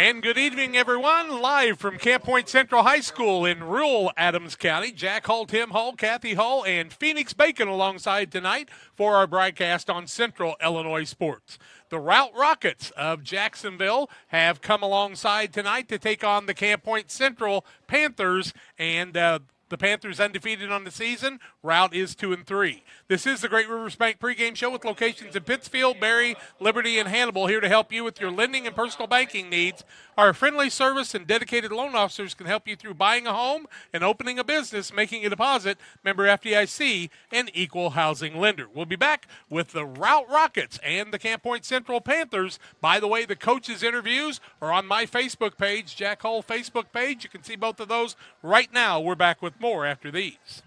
And good evening, everyone. Live from Camp Point Central High School in rural Adams County. Jack Hull, Tim Hull, Kathy Hull, and Phoenix Bacon alongside tonight for our broadcast on Central Illinois Sports. The Routt Rockets of Jacksonville have come alongside tonight to take on the Camp Point Central Panthers, and the Panthers undefeated on the season. Routt is 2-3. This is the Great Rivers Bank pregame show with locations in Pittsfield, Barry, Liberty, and Hannibal, here to help you with your lending and personal banking needs. Our friendly service and dedicated loan officers can help you through buying a home and opening a business, making a deposit, member FDIC, and equal housing lender. We'll be back with the Routt Rockets and the Camp Point Central Panthers. By the way, the coaches' interviews are on my Facebook page, Jack Hull Facebook page. You can see both of those right now. We're back with more after these.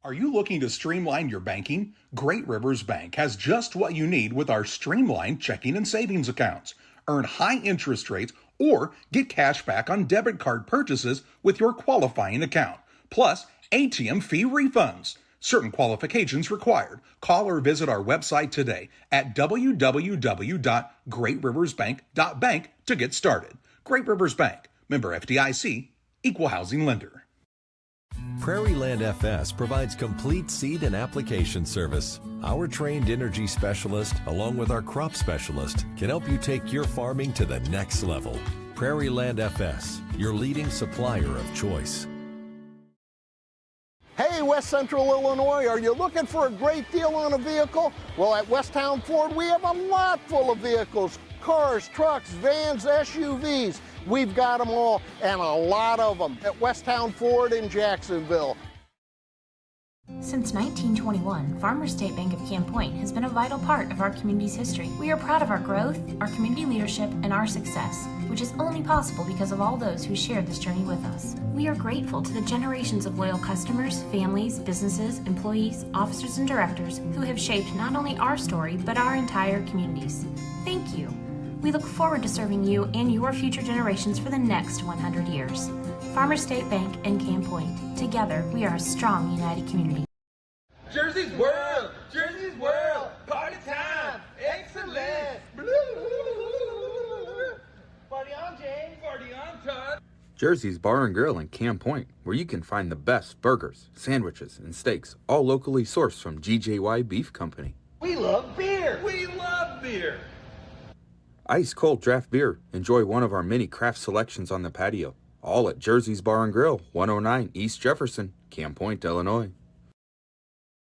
Are you looking to streamline your banking? Great Rivers Bank has just what you need with our streamlined checking and savings accounts. Earn high interest rates or get cash back on debit card purchases with your qualifying account, plus ATM fee refunds. Certain qualifications required. Call or visit our website today at www.greatriversbank.bank to get started. Great Rivers Bank, member FDIC, equal housing lender. Prairie Land FS provides complete seed and application service. Our trained energy specialist, along with our crop specialist, can help you take your farming to the next level. Prairie Land FS, your leading supplier of choice. Hey, West Central Illinois, are you looking for a great deal on a vehicle? Well, at Westtown Ford, we have a lot full of vehicles. Cars, trucks, vans, SUVs. We've got them all, and a lot of them at Westtown Ford in Jacksonville. Since 1921, Farmers State Bank of Camp Point has been a vital part of our community's history. We are proud of our growth, our community leadership, and our success, which is only possible because of all those who shared this journey with us. We are grateful to the generations of loyal customers, families, businesses, employees, officers, and directors who have shaped not only our story, but our entire communities. Thank you. We look forward to serving you and your future generations for the next 100 years. Farmers State Bank and Camp Point. Together, we are a strong, united community. Jersey's World! Jersey's World! Party time! Excellent! Party on, James! Party on, Todd! Jersey's Bar and Grill in Camp Point, where you can find the best burgers, sandwiches, and steaks, all locally sourced from GJY Beef Company. We love beer! We love beer! Ice cold draft beer. Enjoy one of our many craft selections on the patio. All at Jersey's Bar and Grill, 109 East Jefferson, Camp Point, Illinois.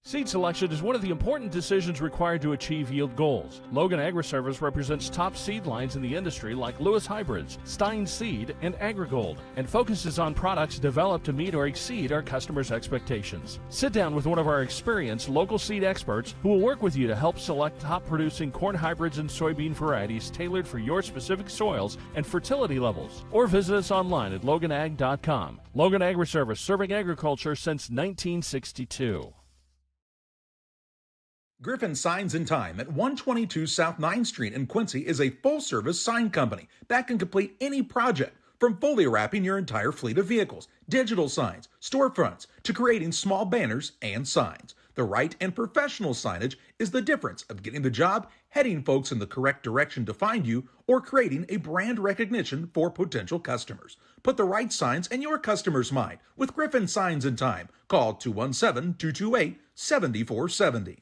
Seed selection is one of the important decisions required to achieve yield goals. Logan Agri-Service represents top seed lines in the industry like Lewis Hybrids, Stein Seed, and AgriGold, and focuses on products developed to meet or exceed our customers' expectations. Sit down with one of our experienced local seed experts who will work with you to help select top-producing corn hybrids and soybean varieties tailored for your specific soils and fertility levels. Or visit us online at loganag.com. Logan Agri-Service, serving agriculture since 1962. Griffin Signs in Time at 122 South 9th Street in Quincy is a full-service sign company that can complete any project, from fully wrapping your entire fleet of vehicles, digital signs, storefronts, to creating small banners and signs. The right and professional signage is the difference of getting the job, heading folks in the correct direction to find you, or creating a brand recognition for potential customers. Put the right signs in your customer's mind with Griffin Signs in Time. Call 217-228-7470.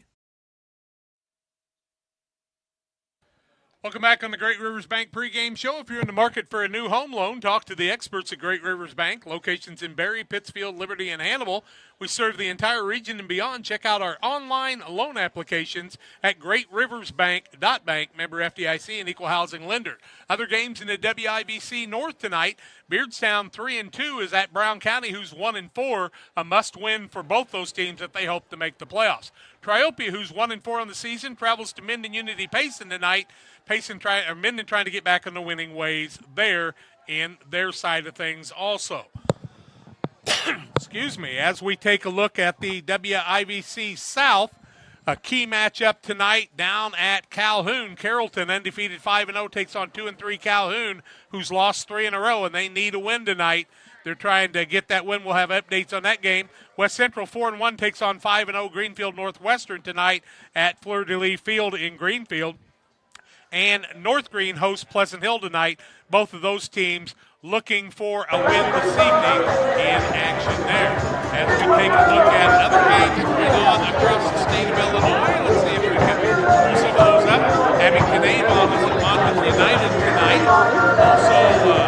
Welcome back on the Great Rivers Bank pregame show. If you're in the market for a new home loan, talk to the experts at Great Rivers Bank. Locations in Barry, Pittsfield, Liberty, and Hannibal. We serve the entire region and beyond. Check out our online loan applications at greatriversbank.bank, member FDIC, and equal housing lender. Other games in the WIBC North tonight. Beardstown 3-2 is at Brown County, who's 1-4, a must-win for both those teams if they hope to make the playoffs. Triopia, who's 1-4 on the season, travels to Minden Unity Payson tonight. Minden trying to get back on the winning ways there in their side of things also. Excuse me. As we take a look at the WIVC South, A key matchup tonight down at Calhoun. Carrollton, undefeated 5-0, takes on 2-3 Calhoun, who's lost 3 in a row, and they need a win tonight. They're trying to get that win. We'll have updates on that game. West Central 4-1 takes on 5-0 Greenfield Northwestern tonight at Fleur-de-Lis Field in Greenfield. And North Green hosts Pleasant Hill tonight. Both of those teams looking for a win this evening in action there. As we take a look at other games that are going on across the state of Illinois, let's see if we can pull some of those up. Abington Avon is at Monmouth United tonight. Also,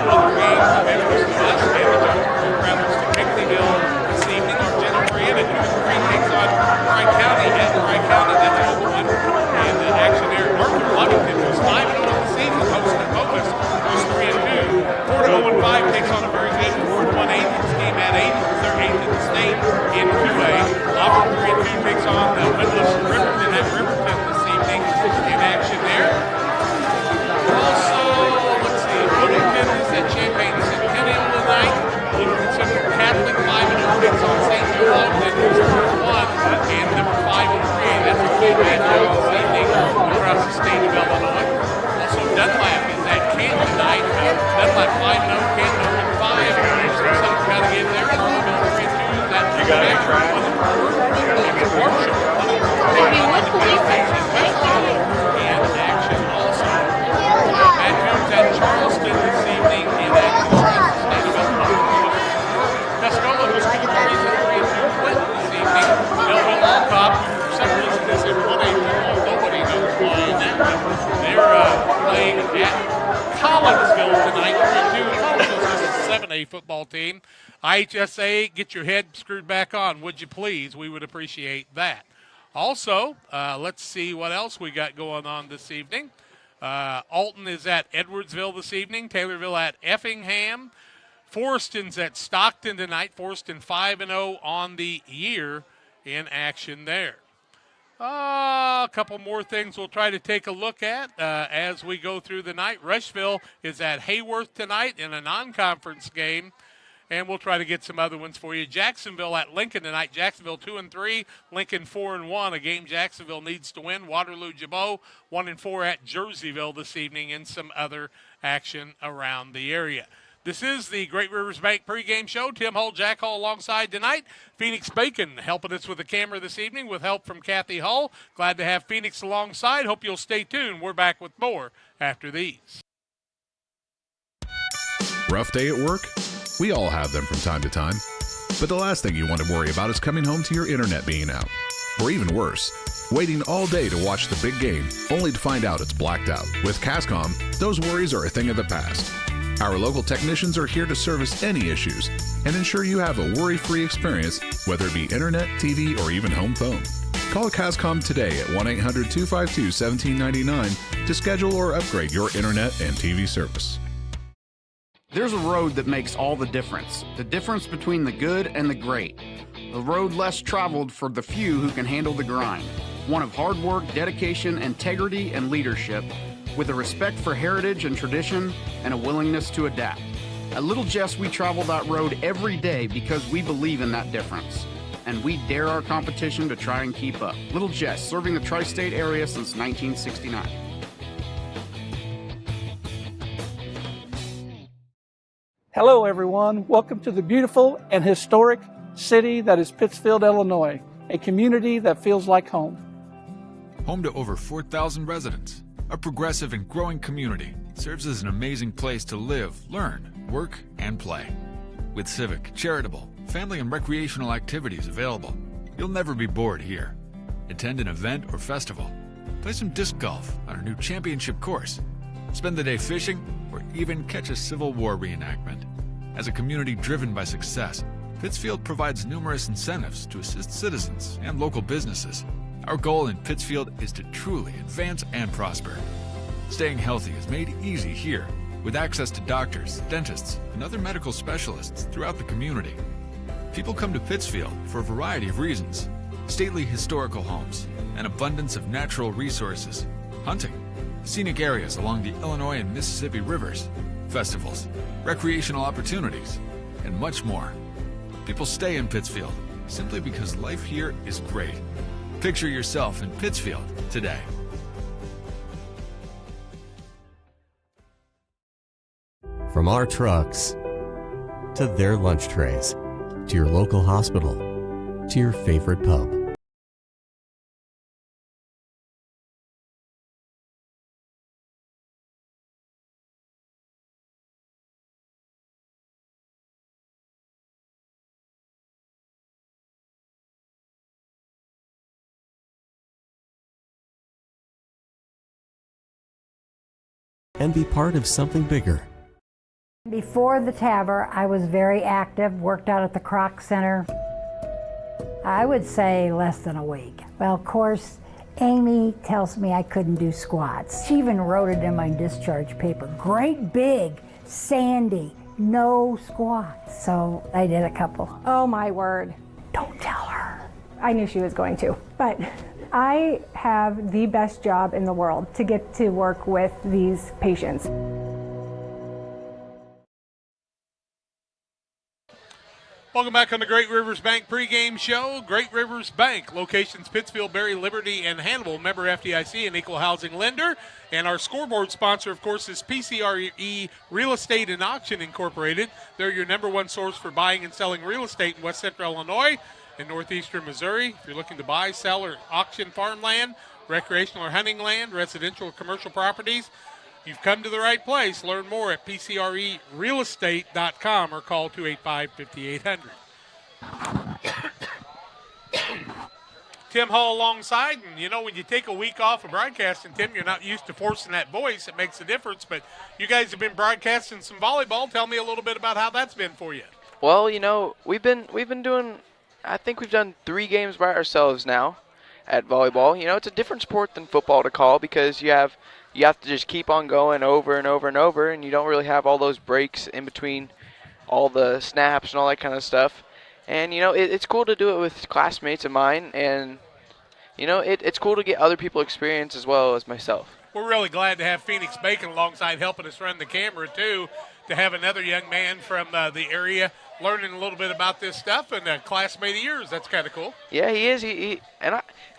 other games of interest to us. Jonesboro travels to Pickleyville this evening. Our Jennifer Inn at 2-3 takes on Wright County at Wright County. That's a good one. And the action there, Arthur Lovington, who's 5-0 in the season, hosting Memphis, who's 3-2. Fort 0-5 takes on a very good Fort 1-8 team at 8. They're 8th in the state in 2A. Auburn 3-2 takes on Windlass Riverton at Riverton this evening in action there. Also, let's see, Bloomington is at Champaign Centennial tonight. Bloomington Central Catholic 5-0 takes on St. Joe Loveland, who's 1 and number 5-3. That's a good matchup this evening across the state of Illinois. Also, Dunlap is at Canton tonight. Dunlap 5-0, Canton 0-5. There's something got to get there. Carlinville 3-2. That's you got it, right? Marshall. And action also. Matthews at Charleston this evening in action across the state of Illinois. Tuscola was going to play 3-2 Clinton this evening. Melville Alcott, who for some reason is in 1A football. Nobody knows why that, but they're playing at Collinsville tonight. 3-2. Collinsville is a 7A football team. IHSA, get your head screwed back on, would you please? We would appreciate that. Also, let's see what else we got going on this evening. Alton is at Edwardsville this evening. Taylorville at Effingham. Forreston's at Stockton tonight. Forreston 5-0 on the year in action there. A couple more things we'll try to take a look at as we go through the night. Rushville is at Hayworth tonight in a non-conference game, and we'll try to get some other ones for you. Jacksonville at Lincoln tonight. Jacksonville 2-3, Lincoln 4-1, a game Jacksonville needs to win. Waterloo-Jabot 1-4 at Jerseyville this evening, and some other action around the area. This is the Great Rivers Bank pregame show. Tim Hull, Jack Hull alongside tonight. Phoenix Bacon helping us with the camera this evening with help from Kathy Hull. Glad to have Phoenix alongside. Hope you'll stay tuned. We're back with more after these. Rough day at work? We all have them from time to time. But the last thing you want to worry about is coming home to your internet being out. Or even worse, waiting all day to watch the big game, only to find out it's blacked out. With Cascom, those worries are a thing of the past. Our local technicians are here to service any issues and ensure you have a worry-free experience, whether it be internet, TV, or even home phone. Call Cascom today at 1-800-252-1799 to schedule or upgrade your internet and TV service. There's a road that makes all the difference between the good and the great. A road less traveled for the few who can handle the grind. One of hard work, dedication, integrity, and leadership, with a respect for heritage and tradition and a willingness to adapt. At Little Jess, we travel that road every day because we believe in that difference. And we dare our competition to try and keep up. Little Jess, serving the tri-state area since 1969. Hello, everyone. Welcome to the beautiful and historic city that is Pittsfield, Illinois, a community that feels like home. Home to over 4,000 residents, a progressive and growing community serves as an amazing place to live, learn, work, and play. With civic, charitable, family, and recreational activities available, you'll never be bored here. Attend an event or festival, play some disc golf on our new championship course, spend the day fishing, or even catch a Civil War reenactment. As a community driven by success, Pittsfield provides numerous incentives to assist citizens and local businesses. Our goal in Pittsfield is to truly advance and prosper. Staying healthy is made easy here, with access to doctors, dentists, and other medical specialists throughout the community. People come to Pittsfield for a variety of reasons: stately historical homes, an abundance of natural resources, hunting, scenic areas along the Illinois and Mississippi rivers, festivals, recreational opportunities, and much more. People stay in Pittsfield simply because life here is great. Picture yourself in Pittsfield today. From our trucks to their lunch trays, to your local hospital, to your favorite pub. And be part of something bigger. Before the TAVR, I was very active, worked out at the Croc Center. I would say less than a week. Well, of course, Amy tells me I couldn't do squats. She even wrote it in my discharge paper. Great big, Sandy, no squats. So I did a couple. Oh my word. Don't tell her. I knew she was going to, but I have the best job in the world to get to work with these patients. Welcome back on the Great Rivers Bank pregame show. Great Rivers Bank, locations Pittsfield, Berry, Liberty, and Hannibal. Member FDIC and equal housing lender. And our scoreboard sponsor, of course, is PCRE Real Estate and Auction Incorporated. They're your number one source for buying and selling real estate in West Central Illinois and northeastern Missouri. If you're looking to buy, sell, or auction farmland, recreational or hunting land, residential or commercial properties, you've come to the right place. Learn more at PCRErealestate.com or call 285-5800. Tim Hall alongside, and you know, when you take a week off of broadcasting, Tim, you're not used to forcing that voice. It makes a difference, but you guys have been broadcasting some volleyball. Tell me a little bit about how that's been for you. Well, you know, we've been doing, I think we've done 3 games by ourselves now at volleyball. You know, it's a different sport than football to call because you have to just keep on going over and over and over, and you don't really have all those breaks in between all the snaps and all that kind of stuff. And, you know, it's cool to do it with classmates of mine, and, you know, it's cool to get other people experience as well as myself. We're really glad to have Phoenix Bacon alongside helping us run the camera, too, to have another young man from the area learning a little bit about this stuff, and a classmate of yours. That's kind of cool. Yeah, he is.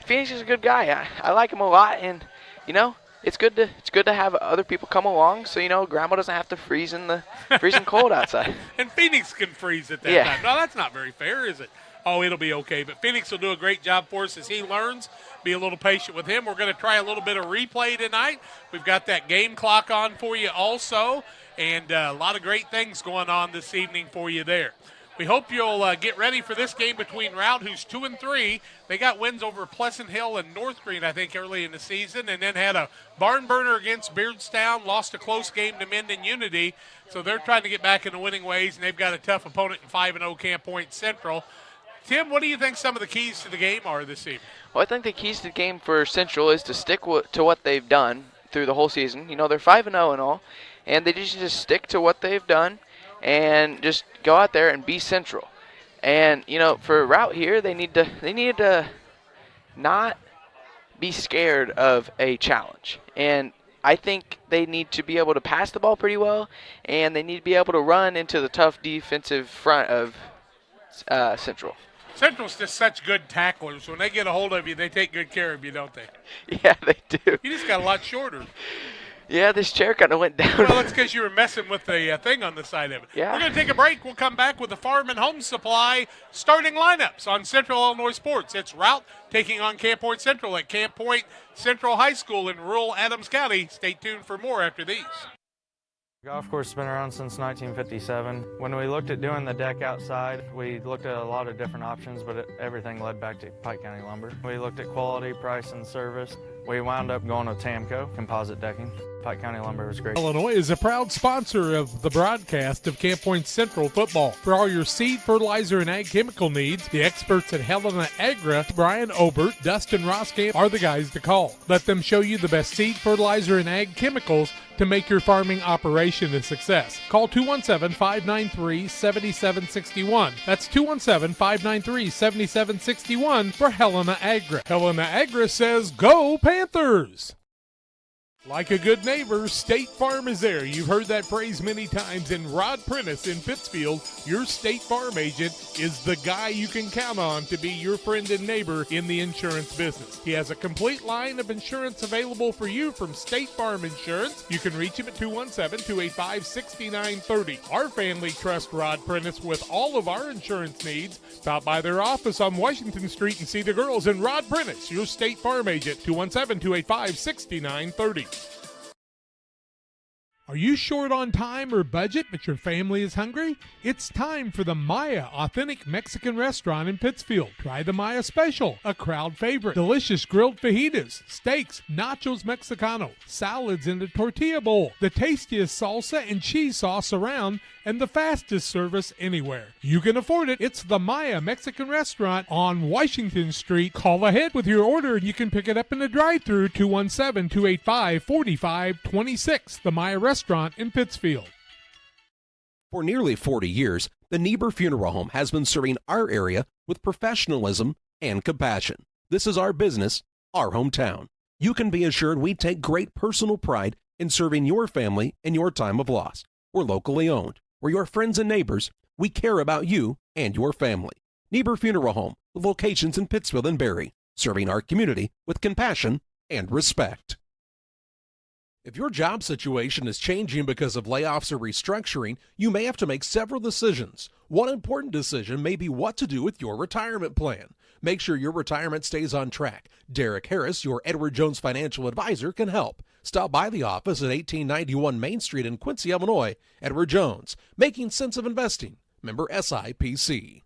Phoenix is a good guy. I like him a lot, and, you know, it's good to have other people come along, so you know Grandma doesn't have to freeze in the freezing cold outside. And Phoenix can freeze at that time. No, that's not very fair, is it? Oh, it'll be okay. But Phoenix will do a great job for us as he learns. Be a little patient with him. We're going to try a little bit of replay tonight. We've got that game clock on for you also, and a lot of great things going on this evening for you there. We hope you'll get ready for this game between Routt, who's 2-3. They got wins over Pleasant Hill and North Green, I think, early in the season, and then had a barn burner against Beardstown, lost a close game to Minden Unity. So they're trying to get back into winning ways, and they've got a tough opponent in 5-0 Camp Point Central. Tim, what do you think some of the keys to the game are this evening? Well, I think the keys to the game for Central is to stick to what they've done through the whole season. You know, they're 5-0 and all, and they just stick to what they've done and just go out there and be Central. And, you know, for Routt here, they need to not be scared of a challenge. And I think they need to be able to pass the ball pretty well, and they need to be able to run into the tough defensive front of Central. Central's just such good tacklers. When they get a hold of you, they take good care of you, don't they? Yeah, they do. You just got a lot shorter. Yeah, this chair kind of went down. Well, it's because you were messing with the thing on the side of it. Yeah. We're going to take a break. We'll come back with the Farm and Home Supply starting lineups on Central Illinois Sports. It's Routt taking on Camp Point Central at Camp Point Central High School in rural Adams County. Stay tuned for more after these. Golf course has been around since 1957. When we looked at doing the deck outside, we looked at a lot of different options, but everything led back to Pike County Lumber. We looked at quality, price, and service. We wound up going with Tamco, composite decking. Pike County Lumber was great. Illinois is a proud sponsor of the broadcast of Camp Point Central football. For all your seed, fertilizer, and ag chemical needs, the experts at Helena Agra, Brian Obert, Dustin Roskamp, are the guys to call. Let them show you the best seed, fertilizer, and ag chemicals to make your farming operation a success. Call 217-593-7761. That's 217-593-7761 for Helena Agra. Helena Agra says, go Panthers! Like a good neighbor, State Farm is there. You've heard that phrase many times. And Rod Prentice in Pittsfield, your State Farm agent, is the guy you can count on to be your friend and neighbor in the insurance business. He has a complete line of insurance available for you from State Farm Insurance. You can reach him at 217-285-6930. Our family trusts Rod Prentice with all of our insurance needs. Stop by their office on Washington Street and see the girls. And Rod Prentice, your State Farm agent, 217-285-6930. Are you short on time or budget, but your family is hungry? It's time for the Maya Authentic Mexican Restaurant in Pittsfield. Try the Maya Special, a crowd favorite. Delicious grilled fajitas, steaks, nachos Mexicano, salads in a tortilla bowl, the tastiest salsa and cheese sauce around, and the fastest service anywhere. You can afford it. It's the Maya Mexican Restaurant on Washington Street. Call ahead with your order and you can pick it up in the drive-thru, 217-285-4526. The Maya Restaurant in Pittsfield. For nearly 40 years, the Niebuhr Funeral Home has been serving our area with professionalism and compassion. This is our business, our hometown. You can be assured we take great personal pride in serving your family in your time of loss. We're locally owned. We're your friends and neighbors. We care about you and your family. Niebuhr Funeral Home, with locations in Pittsfield and Barry, serving our community with compassion and respect. If your job situation is changing because of layoffs or restructuring, you may have to make several decisions. One important decision may be what to do with your retirement plan. Make sure your retirement stays on track. Derek Harris, your Edward Jones financial advisor, can help. Stop by the office at 1891 Main Street in Quincy, Illinois. Edward Jones, making sense of investing. Member SIPC.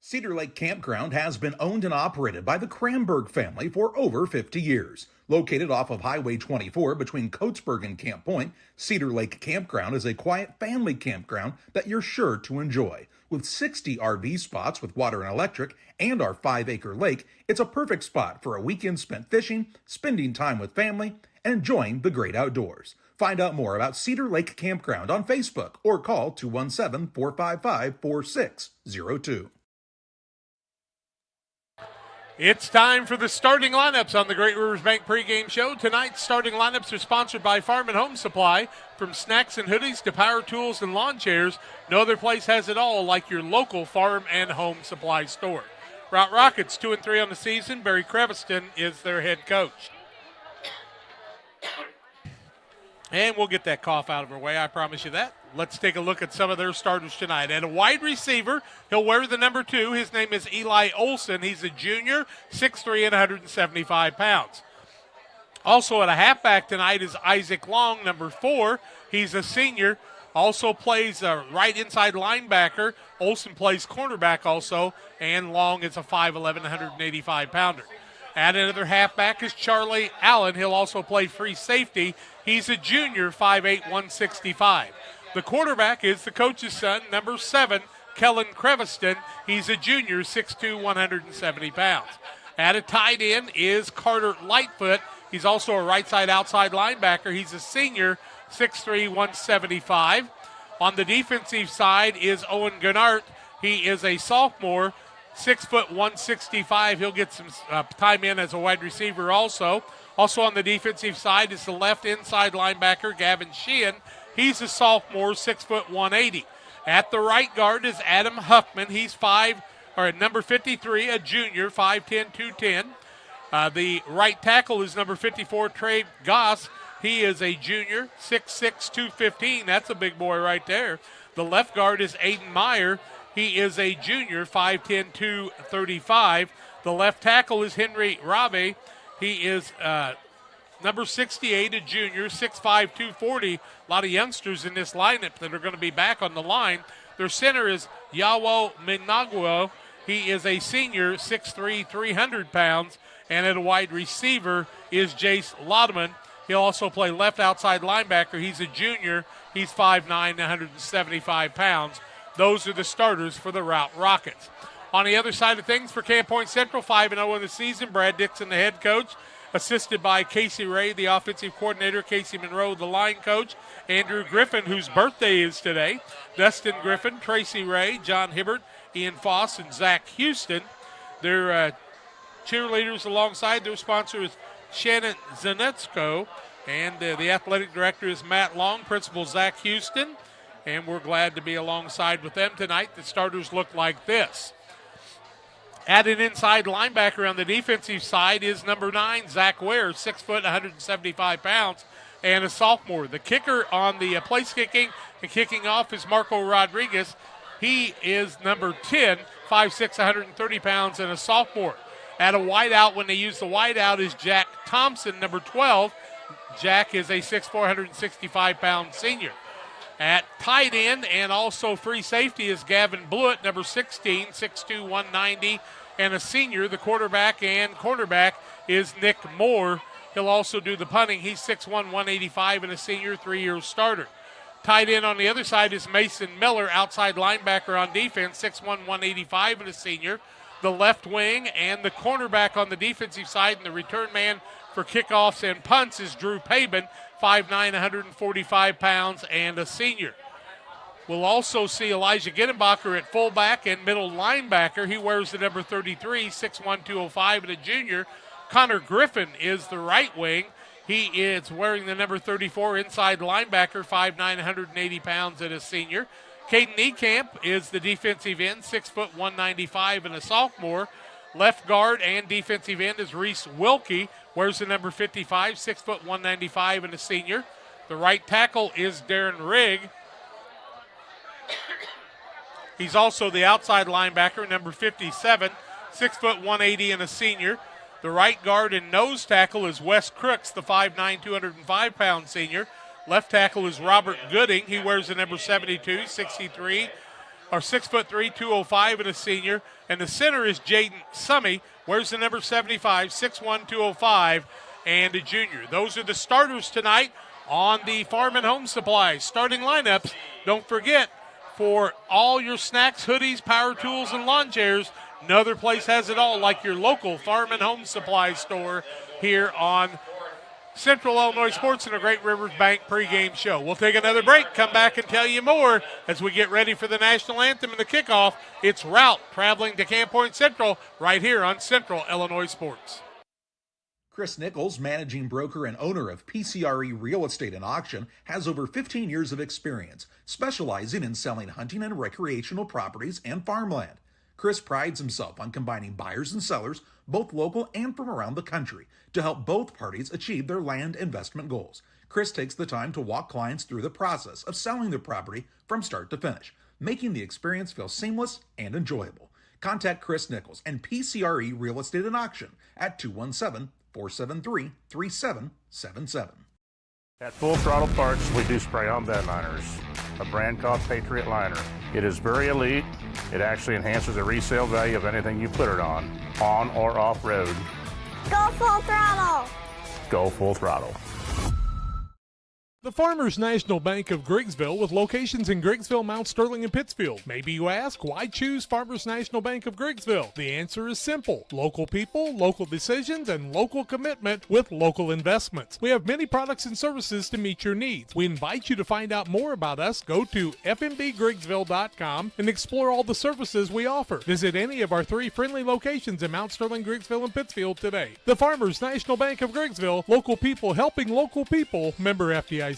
Cedar Lake Campground has been owned and operated by the Kramberg family for over 50 years. Located off of Highway 24 between Coatesburg and Camp Point, Cedar Lake Campground is a quiet family campground that you're sure to enjoy. With 60 RV spots with water and electric and our 5-acre lake, it's a perfect spot for a weekend spent fishing, spending time with family, and enjoying the great outdoors. Find out more about Cedar Lake Campground on Facebook or call 217-455-4602. It's time for the starting lineups on the Great Rivers Bank pregame show. Tonight's starting lineups are sponsored by Farm and Home Supply. From snacks and hoodies to power tools and lawn chairs, no other place has it all like your local Farm and Home Supply store. Routt Rockets 2-3 on the season. Barry Creviston is their head coach. And we'll get that cough out of her way, I promise you that. Let's take a look at some of their starters tonight. At a wide receiver, he'll wear the number 2. His name is Eli Olson. He's a junior, 6'3" and 175 pounds. Also at a halfback tonight is Isaac Long, number 4. He's a senior, also plays a right inside linebacker. Olson plays cornerback also, and Long is a 5'11", 185-pounder. At another halfback is Charlie Allen. He'll also play free safety. He's a junior, 5'8", 165. The quarterback is the coach's son, number 7, Kellen Creviston. He's a junior, 6'2", 170 pounds. At a tight end is Carter Lightfoot. He's also a right side outside linebacker. He's a senior, 6'3", 175. On the defensive side is Owen Gennart. He is a sophomore, 6', 165. He'll get some time in as a wide receiver also. Also on the defensive side is the left inside linebacker, Gavin Sheehan. He's a sophomore, 6', 180. At the right guard is Adam Huffman. He's number 53, a junior, 5'10", 210. The right tackle is number 54, Trey Goss. He is a junior, 6'6", 215. That's a big boy right there. The left guard is Aiden Meyer. He is a junior, 5'10", 235. The left tackle is Henry Rave. He is number 68, a junior, 6'5", 240. A lot of youngsters in this lineup that are going to be back on the line. Their center is Yawo Minagwo. He is a senior, 6'3", 300 pounds. And at a wide receiver is Jace Laudeman. He'll also play left outside linebacker. He's a junior. He's 5'9", 175 pounds. Those are the starters for the Routt Rockets. On the other side of things for Camp Point Central, 5-0 in the season. Brad Dixon, the head coach, assisted by Casey Ray, the offensive coordinator, Casey Monroe, the line coach, Andrew Griffin, whose birthday is today, Dustin Griffin, Tracy Ray, John Hibbert, Ian Foss, and Zach Houston. Their cheerleaders alongside their sponsor is Shannon Zanetsko, And the athletic director is Matt Long, principal Zach Houston, and we're glad to be alongside with them tonight. The starters look like this. At an inside linebacker on the defensive side is number 9, Zach Ware, 6 foot, 175 pounds, and a sophomore. The kicker on the place kicking and kicking off is Marco Rodriguez. He is number 10, 5'6", 130 pounds, and a sophomore. At a wideout, when they use the wideout, is Jack Thompson, number 12. Jack is a 6'4", 165-pound senior. At tight end and also free safety is Gavin Blewett, number 16, 6'2", 190, and a senior. The quarterback and cornerback is Nick Moore. He'll also do the punting. He's 6'1", 185, and a senior, 3-year starter. Tight end on the other side is Mason Miller, outside linebacker on defense, 6'1", 185, and a senior. The left wing and the cornerback on the defensive side, and the return man for kickoffs and punts is Drew Pabin, 5'9", 145 pounds, and a senior. We'll also see Elijah Gittenbacher at fullback and middle linebacker. He wears the number 33, 6'1", 205, and a junior. Connor Griffin is the right wing. He is wearing the number 34 inside linebacker, 5'9", 180 pounds, and a senior. Caden Niekamp is the defensive end, 6 foot, 195, and a sophomore. Left guard and defensive end is Reese Wilkie, wears the number 55, 6 foot, 195, and a senior. The right tackle is Darren Rigg. He's also the outside linebacker, number 57, 6 foot, 180, and a senior. The right guard and nose tackle is Wes Crooks, the 5'9", 205-pound senior. Left tackle is Robert Gooding. He wears the number 72, 63, or 6'3", 205, and a senior. And the center is Jaden Summey, wears the number 75, 6'1", 205, and a junior. Those are the starters tonight on the Farm and Home Supply starting lineups. Don't forget, for all your snacks, hoodies, power tools, and lawn chairs, no other place has it all like your local Farm and Home Supply store here on Central Illinois Sports and the Great Rivers Bank pregame show. We'll take another break, come back and tell you more as we get ready for the national anthem and the kickoff. It's Routt traveling to Camp Point Central right here on Central Illinois Sports. Chris Nichols, managing broker and owner of PCRE Real Estate and Auction, has over 15 years of experience, specializing in selling hunting and recreational properties and farmland. Chris prides himself on combining buyers and sellers, both local and from around the country, to help both parties achieve their land investment goals. Chris takes the time to walk clients through the process of selling their property from start to finish, making the experience feel seamless and enjoyable. Contact Chris Nichols and PCRE Real Estate and Auction at 217-473-3777. At Full Throttle Parts, we do spray-on bed liners, a brand called Patriot Liner. It is very elite. It actually enhances the resale value of anything you put it on or off-road. Go Full Throttle! Go Full Throttle. The Farmers National Bank of Griggsville, with locations in Griggsville, Mount Sterling, and Pittsfield. Maybe you ask, why choose Farmers National Bank of Griggsville? The answer is simple. Local people, local decisions, and local commitment with local investments. We have many products and services to meet your needs. We invite you to find out more about us. Go to fmbgriggsville.com and explore all the services we offer. Visit any of our 3 friendly locations in Mount Sterling, Griggsville, and Pittsfield today. The Farmers National Bank of Griggsville, local people helping local people, member FDIC.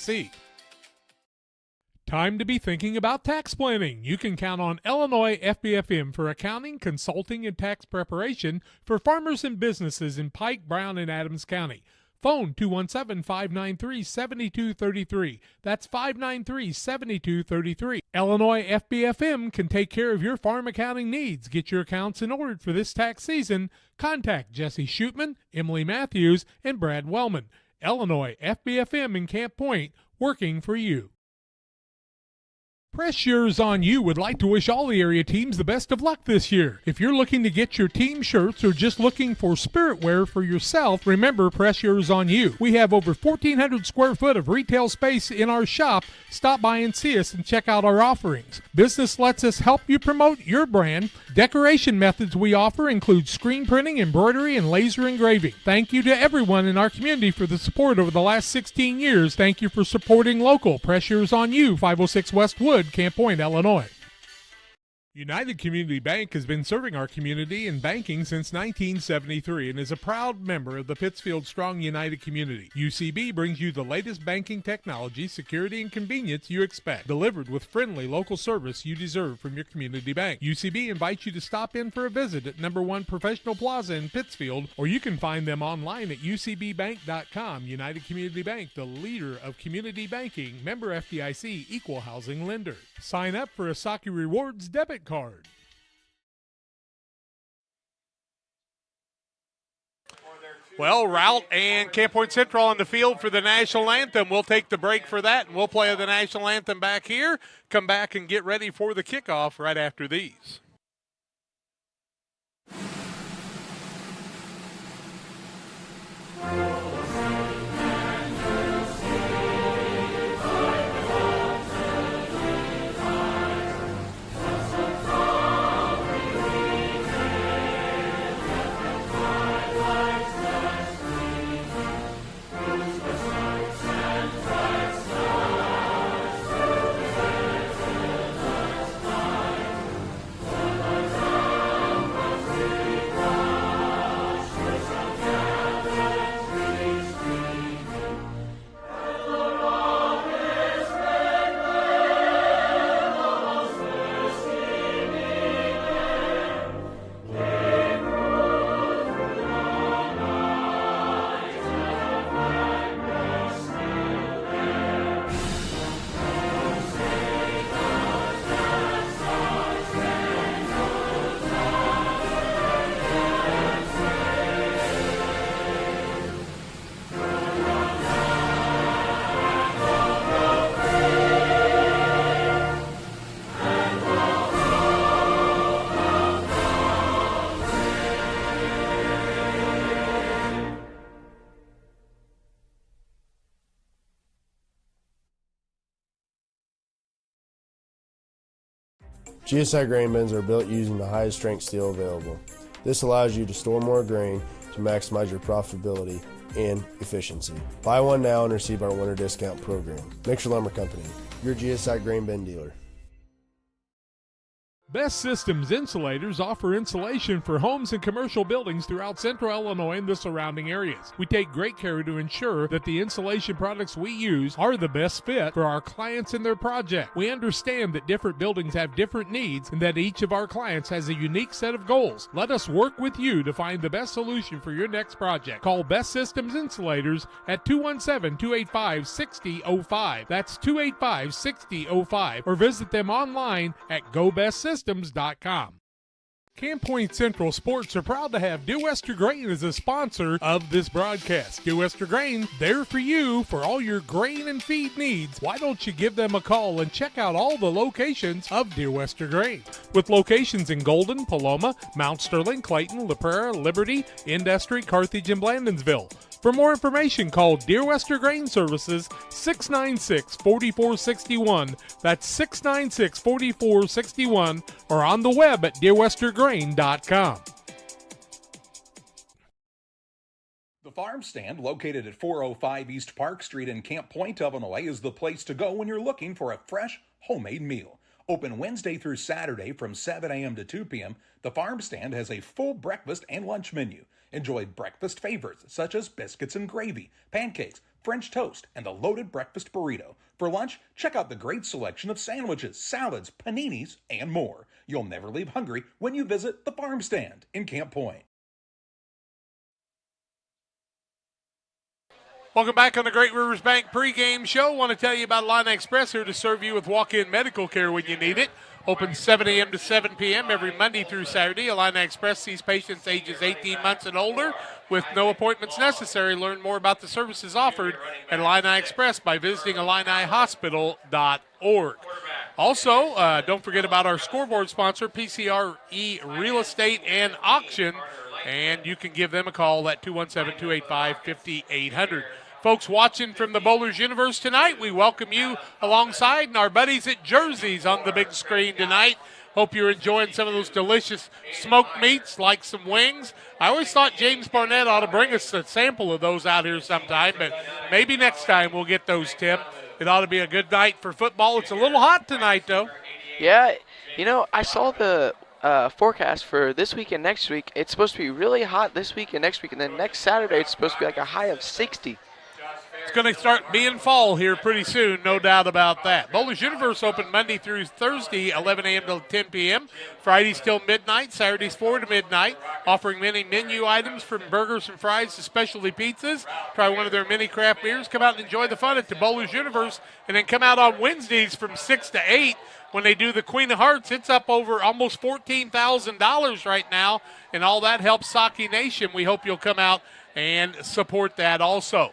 Time to be thinking about tax planning. You can count on Illinois FBFM for accounting, consulting, and tax preparation for farmers and businesses in Pike, Brown, and Adams County. Phone 217-593-7233. That's 593-7233. Illinois FBFM can take care of your farm accounting needs. Get your accounts in order for this tax season. Contact Jesse Shootman, Emily Matthews, and Brad Wellman. Illinois FBFM in Camp Point, working for you. Press Yours On You would like to wish all the area teams the best of luck this year. If you're looking to get your team shirts or just looking for spirit wear for yourself, remember Press Yours On You. We have over 1,400 square foot of retail space in our shop. Stop by and see us and check out our offerings. Business lets us help you promote your brand. Decoration methods we offer include screen printing, embroidery, and laser engraving. Thank you to everyone in our community for the support over the last 16 years. Thank you for supporting local. Press Yours On You, 506 West Wood, Camp Point, Illinois. United Community Bank has been serving our community in banking since 1973 and is a proud member of the Pittsfield Strong United community. UCB brings you the latest banking technology, security, and convenience you expect, delivered with friendly local service you deserve from your community bank. UCB invites you to stop in for a visit at number 1 Professional Plaza in Pittsfield, or you can find them online at ucbbank.com. United Community Bank, the leader of community banking, member FDIC, equal housing lender. Sign up for a Saki Rewards debit card. Well, Routt and Camp Point Central on the field for the national anthem. We'll take the break for that, and we'll play the national anthem back here. Come back and get ready for the kickoff right after these. GSI grain bins are built using the highest strength steel available. This allows you to store more grain to maximize your profitability and efficiency. Buy one now and receive our winter discount program. Mixer Lumber Company, your GSI grain bin dealer. Best Systems Insulators offer insulation for homes and commercial buildings throughout central Illinois and the surrounding areas. We take great care to ensure that the insulation products we use are the best fit for our clients and their project. We understand that different buildings have different needs and that each of our clients has a unique set of goals. Let us work with you to find the best solution for your next project. Call Best Systems Insulators at 217-285-6005. That's 285-6005. Or visit them online at GoBestSystems.com. Camp Point Central Sports are proud to have Dear Western Grain as a sponsor of this broadcast. Dear Western Grain, there for you for all your grain and feed needs. Why don't you give them a call and check out all the locations of Dear Western Grain? With locations in Golden, Paloma, Mount Sterling, Clayton, La Prairie, Liberty, Industry, Carthage, and Blandonsville. For more information, call Dear Western Grain Services 696-4461. That's 696-4461, or on the web at dearwesterngrain.com. The Farm Stand, located at 405 East Park Street in Camp Point, Illinois, is the place to go when you're looking for a fresh, homemade meal. Open Wednesday through Saturday from 7 a.m. to 2 p.m., the Farm Stand has a full breakfast and lunch menu. Enjoy breakfast favorites such as biscuits and gravy, pancakes, French toast, and the loaded breakfast burrito. For lunch, check out the great selection of sandwiches, salads, paninis, and more. You'll never leave hungry when you visit the Farm Stand in Camp Point. Welcome back on the Great Rivers Bank pregame show. Want to tell you about Illini Express, here to serve you with walk-in medical care when you need it. Open 7 a.m. to 7 p.m. every Monday through Saturday. Illini Express sees patients ages 18 months and older with no appointments necessary. Learn more about the services offered at Illini Express by visiting IlliniHospital.org. Also, don't forget about our scoreboard sponsor, PCRE Real Estate and Auction, and you can give them a call at 217-285-5800. Folks watching from the Bowlers Universe tonight, we welcome you alongside and our buddies at Jersey's on the big screen tonight. Hope you're enjoying some of those delicious smoked meats like some wings. I always thought James Barnett ought to bring us a sample of those out here sometime, but maybe next time we'll get those, Tim. It ought to be a good night for football. It's a little hot tonight, though. Yeah, You know, I saw the forecast for this week and next week. It's supposed to be really hot this week and next week, and then next Saturday it's supposed to be like a high of 60. It's going to start being fall here pretty soon, no doubt about that. Bowlers Universe open Monday through Thursday, 11 a.m. to 10 p.m. Fridays till midnight, Saturdays 4 to midnight, offering many menu items from burgers and fries to specialty pizzas. Try one of their mini craft beers. Come out and enjoy the fun at the Bowlers Universe, and then come out on Wednesdays from 6 to 8 when they do the Queen of Hearts. It's up over almost $14,000 right now, and all that helps Saki Nation. We hope you'll come out and support that also.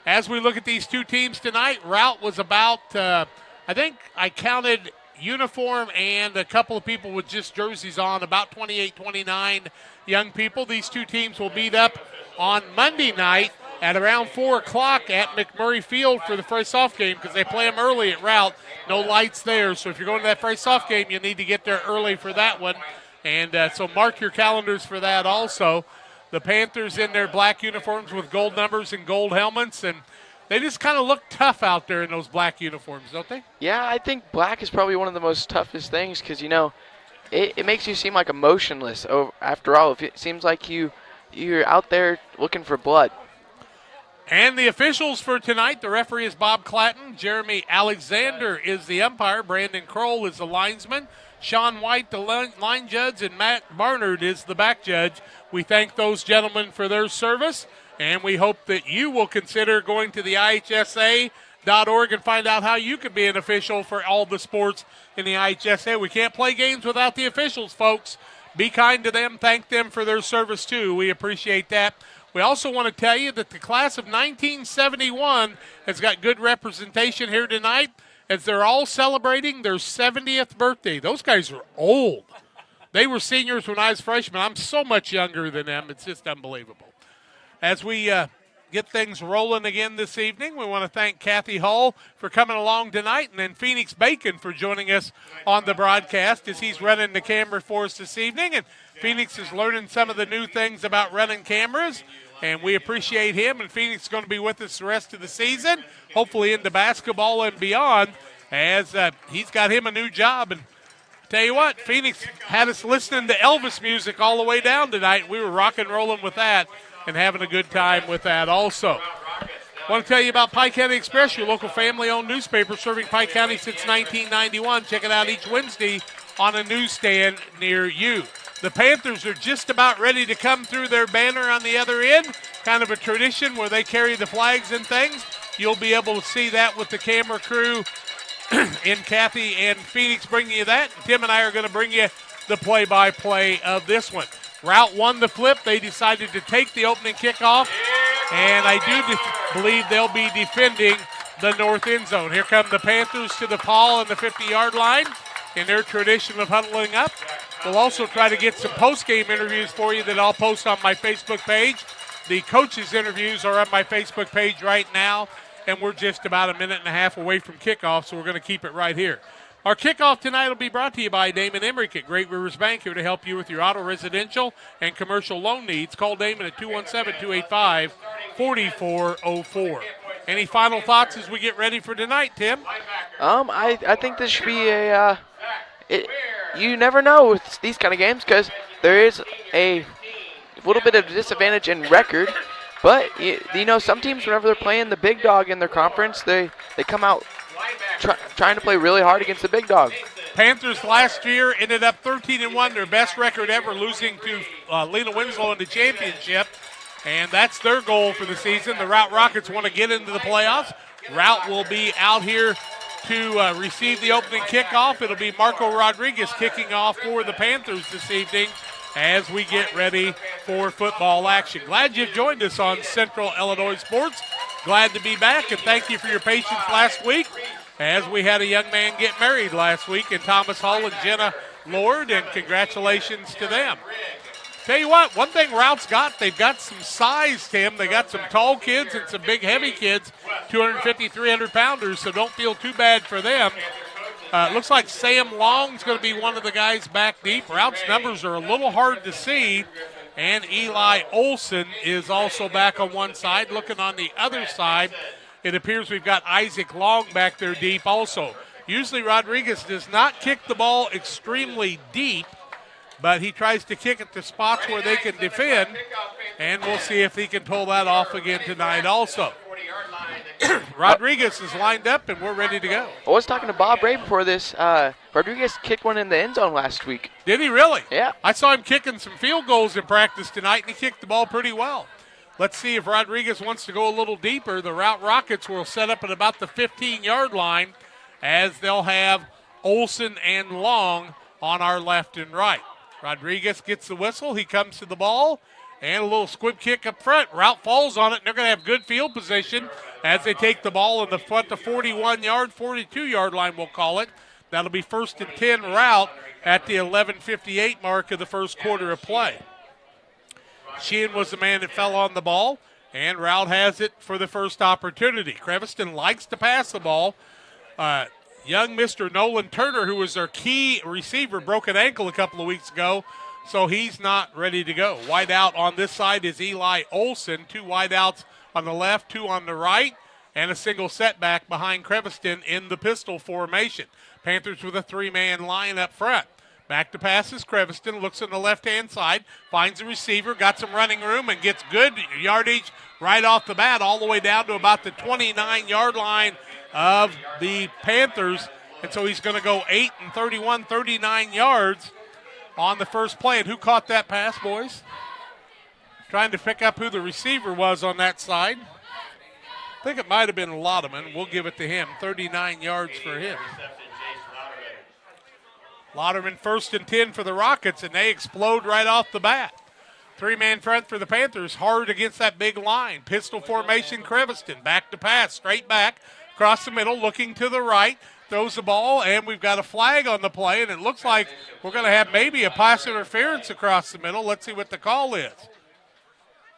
As we look at these two teams tonight, Routt was about, I think I counted uniform and a couple of people with just jerseys on, about 28, 29 young people. These two teams will meet up on Monday night at around 4 o'clock at McMurray Field for the face-off game because they play them early at Routt. No lights there, so if you're going to that face-off game, you need to get there early for that one. And so mark your calendars for that also. The Panthers in their black uniforms with gold numbers and gold helmets, and they just kind of look tough out there in those black uniforms, don't they? Yeah, I think black is probably one of the most toughest things because, you know, it makes you seem like emotionless. After all, if it seems like you're out there looking for blood. And the officials for tonight, the referee is Bob Clatton. Jeremy Alexander is the umpire. Brandon Kroll is the linesman. Sean White, the line judge, and Matt Barnard is the back judge. We thank those gentlemen for their service, and we hope that you will consider going to the IHSA.org and find out how you can be an official for all the sports in the IHSA. We can't play games without the officials, folks. Be kind to them. Thank them for their service, too. We appreciate that. We also want to tell you that the class of 1971 has got good representation here tonight as they're all celebrating their 70th birthday. Those guys are old. They were seniors when I was freshman. I'm so much younger than them. It's just unbelievable. As we get things rolling again this evening, we want to thank Kathy Hull for coming along tonight, and then Phoenix Bacon for joining us on the broadcast as he's running the camera for us this evening. And Phoenix is learning some of the new things about running cameras, and we appreciate him. And Phoenix is going to be with us the rest of the season, hopefully into basketball and beyond, as he's got him a new job. And tell you what, Phoenix had us listening to Elvis music all the way down tonight. We were rock and rolling with that and having a good time with that also. I want to tell you about Pike County Express, your local family-owned newspaper serving Pike County since 1991. Check it out each Wednesday on a newsstand near you. The Panthers are just about ready to come through their banner on the other end, kind of a tradition where they carry the flags and things. You'll be able to see that with the camera crew in Kathy and Phoenix bringing you that. Tim and I are going to bring you the play-by-play of this one. Routt won the flip. They decided to take the opening kickoff, and I do believe they'll be defending the north end zone. Here come the Panthers to the Paul on the 50-yard line in their tradition of huddling up. We'll also try to get some post-game interviews for you that I'll post on my Facebook page. The coaches' interviews are on my Facebook page right now, and we're just about a minute and a half away from kickoff, so we're going to keep it right here. Our kickoff tonight will be brought to you by Damon Emmerich at Great Rivers Bank, here to help you with your auto, residential, and commercial loan needs. Call Damon at 217-285-4404. Any final thoughts as we get ready for tonight, Tim? I think this should be you never know with these kind of games because there is a little bit of disadvantage in record. But, you know, some teams, whenever they're playing the big dog in their conference, they come out trying to play really hard against the big dog. Panthers last year ended up 13-1, their best record ever, losing to Lena Winslow in the championship. And that's their goal for the season. The Routt Rockets want to get into the playoffs. Routt will be out here to receive the opening kickoff. It'll be Marco Rodriguez kicking off for the Panthers this evening as we get ready for football action. Glad you've joined us on Central Illinois Sports. Glad to be back, and thank you for your patience last week as we had a young man get married last week, and Thomas Hull and Jenna Lord, and congratulations to them. Tell you what, one thing Routt's got, they've got some size, Tim. They got some tall kids and some big, heavy kids, 250, 300-pounders, so don't feel too bad for them. Looks like Sam Long's going to be one of the guys back deep. Routt's numbers are a little hard to see, and Eli Olson is also back on one side. Looking on the other side, it appears we've got Isaac Long back there deep also. Usually Rodriguez does not kick the ball extremely deep, but he tries to kick it to spots where they can defend, and we'll see if he can pull that off again tonight also. Rodriguez is lined up, and we're ready to go. I was talking to Bob Ray before this. Rodriguez kicked one in the end zone last week. Did he really? Yeah. I saw him kicking some field goals in practice tonight, and he kicked the ball pretty well. Let's see if Rodriguez wants to go a little deeper. The Routt Rockets will set up at about the 15-yard line, as they'll have Olson and Long on our left and right. Rodriguez gets the whistle. He comes to the ball, and a little squib kick up front. Routt falls on it, and they're going to have good field position as they take the ball in the front, the 41-yard, 42-yard line, we'll call it. That'll be 1st and 10 Routt at the 11:58 mark of the first quarter of play. Sheehan was the man that fell on the ball, and Routt has it for the first opportunity. Creviston likes to pass the ball. Young Mr. Nolan Turner, who was their key receiver, broke an ankle a couple of weeks ago, so he's not ready to go. Wide out on this side is Eli Olson. 2 wide outs on the left, 2 on the right, and a single setback behind Creviston in the pistol formation. Panthers with a 3-man line up front. Back to passes. Creviston looks on the left-hand side, finds a receiver, got some running room, and gets good yardage right off the bat all the way down to about the 29-yard line of the Panthers. And so he's going to go 8 and 31, 39 yards on the first play. And who caught that pass, boys? Trying to pick up who the receiver was on that side. I think it might have been Lauderman. We'll give it to him. 39 yards for him. Lauderman 1st and 10 for the Rockets, and they explode right off the bat. 3-man front for the Panthers, hard against that big line. Pistol formation, Creviston. Back to pass, straight back, across the middle, looking to the right. Throws the ball, and we've got a flag on the play, and it looks like we're going to have maybe a pass interference across the middle. Let's see what the call is.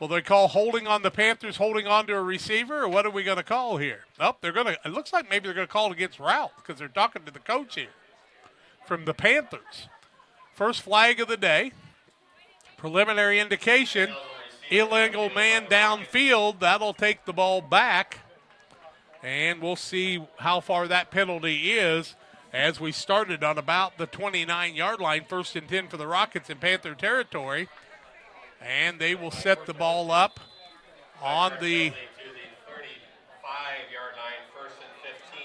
Will they call holding on the Panthers, holding on to a receiver, or what are we going to call here? Nope, they're going to. It looks like maybe they're going to call it against Routt because they're talking to the coach here from the Panthers. First flag of the day. Preliminary indication, illegal man downfield. That'll take the ball back. And we'll see how far that penalty is as we started on about the 29-yard line. 1st and 10 for the Rockets in Panther territory. And they will set the ball up on the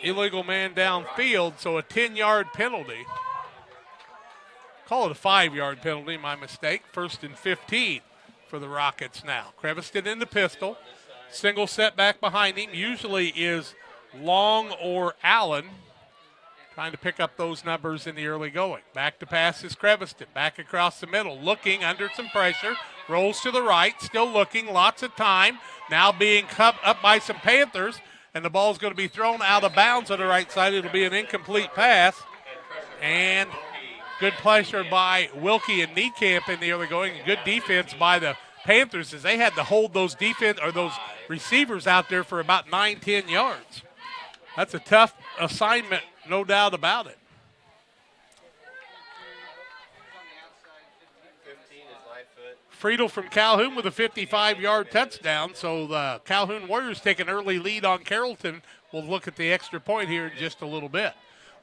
illegal man downfield, so a 10-yard penalty. Call it a 5-yard penalty, my mistake. 1st and 15 for the Rockets now. Creviston in the pistol. Single setback behind him usually is Long or Allen. Trying to pick up those numbers in the early going. Back to pass is Creviston. Back across the middle. Looking under some pressure. Rolls to the right. Still looking. Lots of time. Now being cut up by some Panthers. And the ball's going to be thrown out of bounds on the right side. It'll be an incomplete pass. And good pressure by Wilkie and Niekamp in the early going. Good defense by the Panthers as they had to hold those those receivers out there for about 9-10 yards. That's a tough assignment, no doubt about it. Friedel from Calhoun with a 55-yard touchdown. So the Calhoun Warriors take an early lead on Carrollton. We'll look at the extra point here in just a little bit.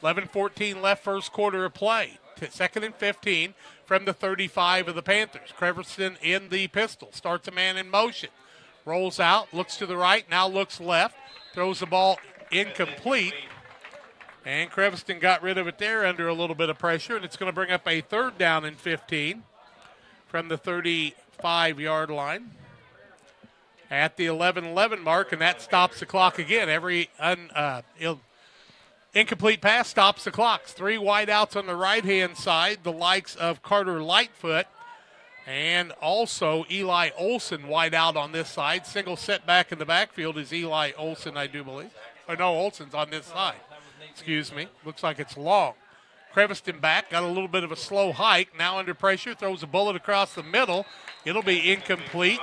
11:14 left, first quarter of play. 2nd and 15 from the 35 of the Panthers. Creviston in the pistol. Starts a man in motion. Rolls out, looks to the right, now looks left. Throws the ball incomplete. And Creviston got rid of it there under a little bit of pressure, and it's going to bring up a 3rd down and 15 from the 35-yard line at the 11-11 mark, and that stops the clock again. Every incomplete pass stops the clock. 3 wideouts on the right-hand side, the likes of Carter Lightfoot and also Eli Olson wide out on this side. Single setback in the backfield is Eli Olson, I do believe. Or no, Olson's on this side. Excuse me. Looks like it's Long. Creviston back, got a little bit of a slow hike. Now under pressure, throws a bullet across the middle. It'll be incomplete.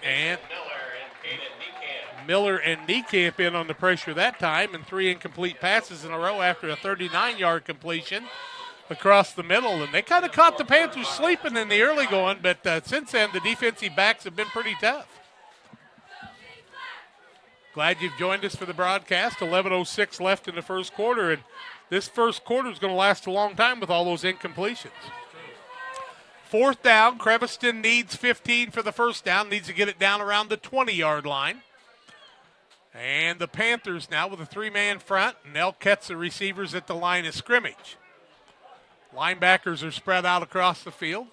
And Miller and Niekamp in on the pressure that time, and 3 incomplete passes in a row after a 39-yard completion across the middle. And they kind of caught the Panthers sleeping in the early going, but since then the defensive backs have been pretty tough. Glad you've joined us for the broadcast. 11:06 left in the first quarter, and this first quarter is going to last a long time with all those incompletions. Fourth down, Creviston needs 15 for the first down, needs to get it down around the 20-yard line. And the Panthers now with a three-man front, and they'll catch the receivers at the line of scrimmage. Linebackers are spread out across the field.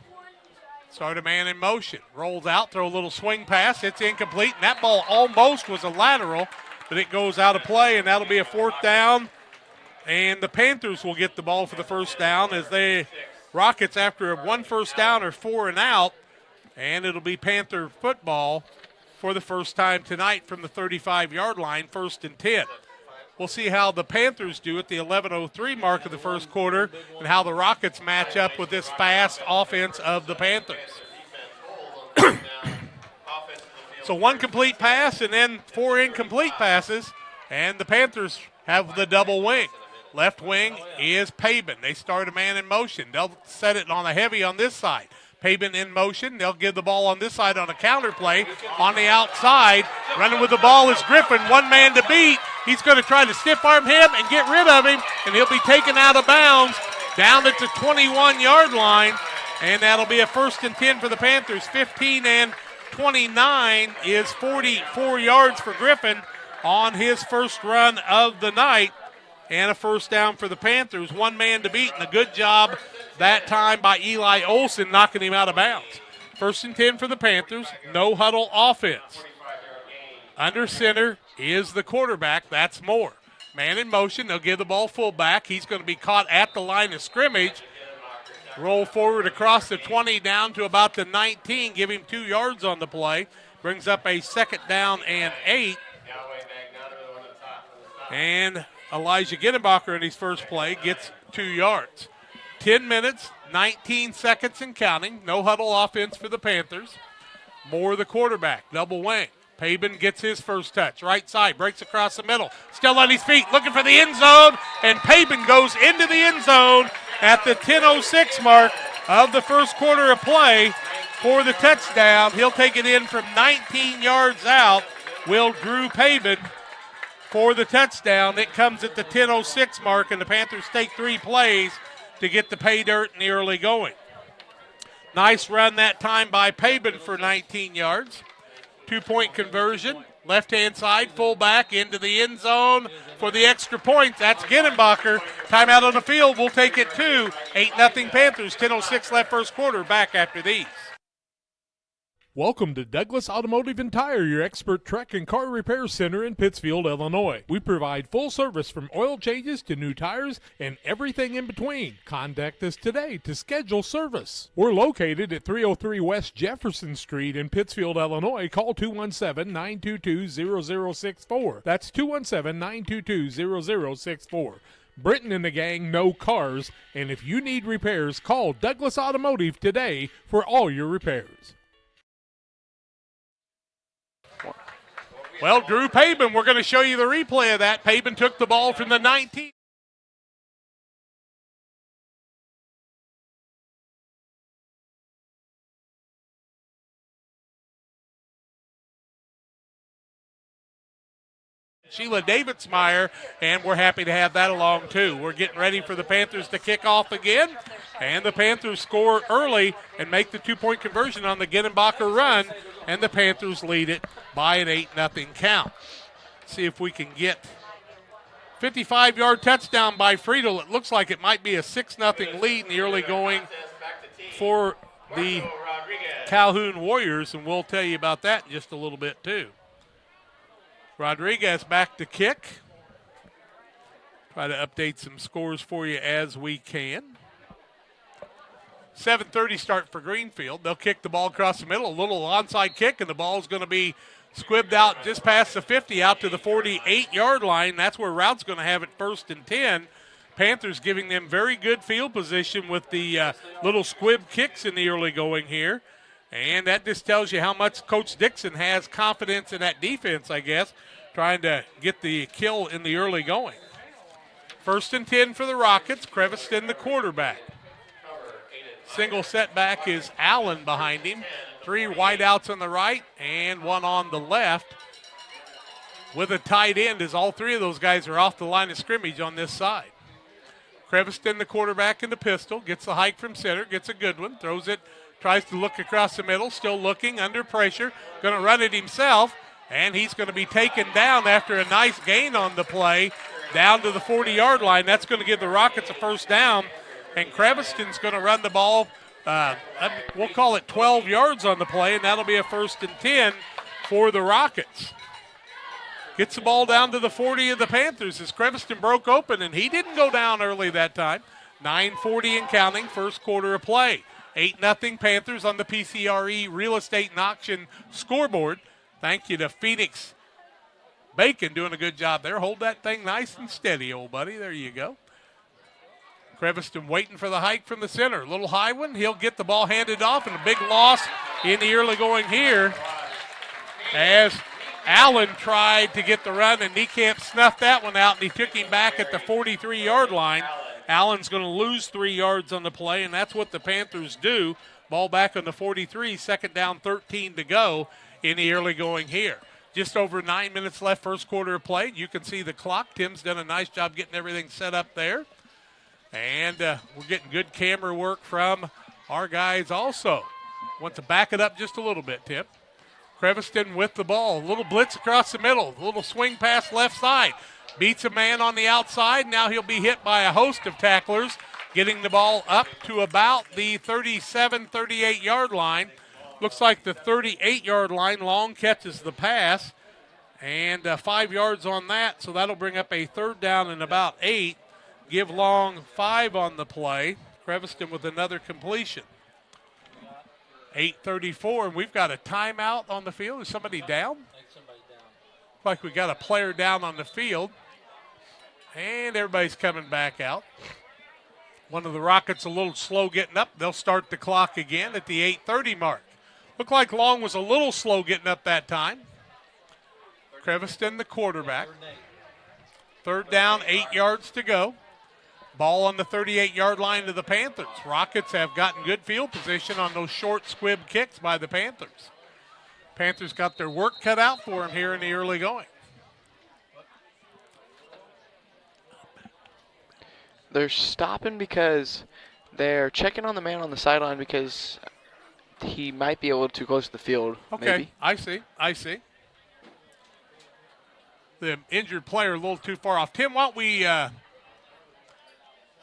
Start a man in motion. Rolls out, throw a little swing pass. It's incomplete, and that ball almost was a lateral, but it goes out of play, and that'll be a fourth down. And the Panthers will get the ball for the first down as they Rockets, after one first down, are 4 and out, and it'll be Panther football for the first time tonight from the 35-yard line, 1st and 10. We'll see how the Panthers do at the 11:03 mark of the first quarter and how the Rockets match up with this fast offense of the Panthers. So one complete pass and then 4 incomplete passes, and the Panthers have the double wing. Left wing is Pabin. They start a man in motion. They'll set it on a heavy on this side. Pabin in motion. They'll give the ball on this side on a counter play. On the outside, running with the ball is Griffin. One man to beat. He's going to try to stiff arm him and get rid of him, and he'll be taken out of bounds down at the 21-yard line, and that'll be a 1st and 10 for the Panthers. 15 and 29 is 44 yards for Griffin on his first run of the night, and a first down for the Panthers. One man to beat, and a good job that time by Eli Olson knocking him out of bounds. 1st and 10 for the Panthers. No huddle offense. Under center is the quarterback. That's Moore. Man in motion. They'll give the ball fullback. He's going to be caught at the line of scrimmage. Roll forward across the 20 down to about the 19. Give him 2 yards on the play. Brings up a 2nd down and 8. And Elijah Gittenbacher in his first play gets 2 yards. 10 minutes, 19 seconds and counting. No huddle offense for the Panthers. Moore the quarterback, double wing. Pabin gets his first touch. Right side, breaks across the middle. Still on his feet, looking for the end zone. And Pabin goes into the end zone at the 10:06 mark of the first quarter of play for the touchdown. He'll take it in from 19 yards out. Will Drew Pabin for the touchdown. It comes at the 10:06 mark, and the Panthers take 3 plays to get the pay dirt in the early going. Nice run that time by Pabin for 19 yards. 2-point conversion. Left-hand side, fullback into the end zone for the extra point. That's Gittenbacher. Timeout on the field. We'll take it to 8-0 Panthers. 10:06 left first quarter. Back after these. Welcome to Douglas Automotive and Tire, your expert truck and car repair center in Pittsfield, Illinois. We provide full service from oil changes to new tires and everything in between. Contact us today to schedule service. We're located at 303 West Jefferson Street in Pittsfield, Illinois. Call 217-922-0064. That's 217-922-0064. Britton and the gang know cars, and if you need repairs, call Douglas Automotive today for all your repairs. Well, Drew Pabin, we're going to show you the replay of that. Pabin took the ball from the 19. Sheila Davidsmeyer, and we're happy to have that along too. We're getting ready for the Panthers to kick off again, and the Panthers score early and make the 2-point conversion on the Gittenbacher run, and the Panthers lead it by an 8-0 count. See if we can get 55-yard touchdown by Friedel. It looks like it might be a 6-0 lead in the early going for the Calhoun Warriors, and we'll tell you about that in just a little bit too. Rodriguez back to kick. Try to update some scores for you as we can. 7:30 start for Greenfield. They'll kick the ball across the middle, a little onside kick, and the ball's going to be squibbed out just past the 50 out to the 48-yard line. That's where Rout's going to have it 1st and 10. Panthers giving them very good field position with the little squib kicks in the early going here. And that just tells you how much Coach Dixon has confidence in that defense, I guess, trying to get the kill in the early going. 1st and 10 for the Rockets. Creviston the quarterback. Single setback is Allen behind him. 3 wideouts on the right and 1 on the left. with a tight end, as all three of those guys are off the line of scrimmage on this side. Creviston, the quarterback in the pistol, gets the hike from center, gets a good one, throws it, tries to look across the middle, still looking, under pressure, going to run it himself, and he's going to be taken down after a nice gain on the play, down to the 40-yard line. That's going to give the Rockets a first down, and Creviston's going to run the ball, we'll call it 12 yards on the play, and that'll be a 1st and 10 for the Rockets. Gets the ball down to the 40 of the Panthers as Creviston broke open, and he didn't go down early that time. 9:40 and counting, first quarter of play. 8-0 Panthers on the PCRE Real Estate and Auction scoreboard. Thank you to Phoenix Bacon doing a good job there. Hold that thing nice and steady, old buddy. There you go. Creviston waiting for the hike from the center. Little high one. He'll get the ball handed off, and a big loss in the early going here as Allen tried to get the run, and Niekamp snuffed that one out, and he took him back at the 43-yard line. Allen's going to lose 3 yards on the play, and that's what the Panthers do. Ball back on the 43, 2nd down, 13 to go in the early going here. Just over 9 minutes left, first quarter of play. You can see the clock. Tim's done a nice job getting everything set up there. And we're getting good camera work from our guys also. Want to back it up just a little bit, Tim. Creviston with the ball. A little blitz across the middle. A little swing pass left side. Beats a man on the outside. Now he'll be hit by a host of tacklers, getting the ball up to about the 37, 38-yard line. Looks like the 38-yard line. Long catches the pass, and 5 yards on that, so that'll bring up a 3rd down and about 8. Give Long 5 on the play. Creviston with another completion. 8:34, and we've got a timeout on the field. Is somebody down? Looks like we got a player down on the field, and everybody's coming back out. One of the Rockets a little slow getting up. They'll start the clock again at the 8:30 mark. Looked like Long was a little slow getting up that time. Creviston, the quarterback. 3rd down, 8 yards to go. Ball on the 38-yard line to the Panthers. Rockets have gotten good field position on those short squib kicks by the Panthers. Panthers got their work cut out for them here in the early going. They're stopping because they're checking on the man on the sideline because he might be a little too close to the field. Okay, maybe. I see. The injured player a little too far off. Tim, why don't we, I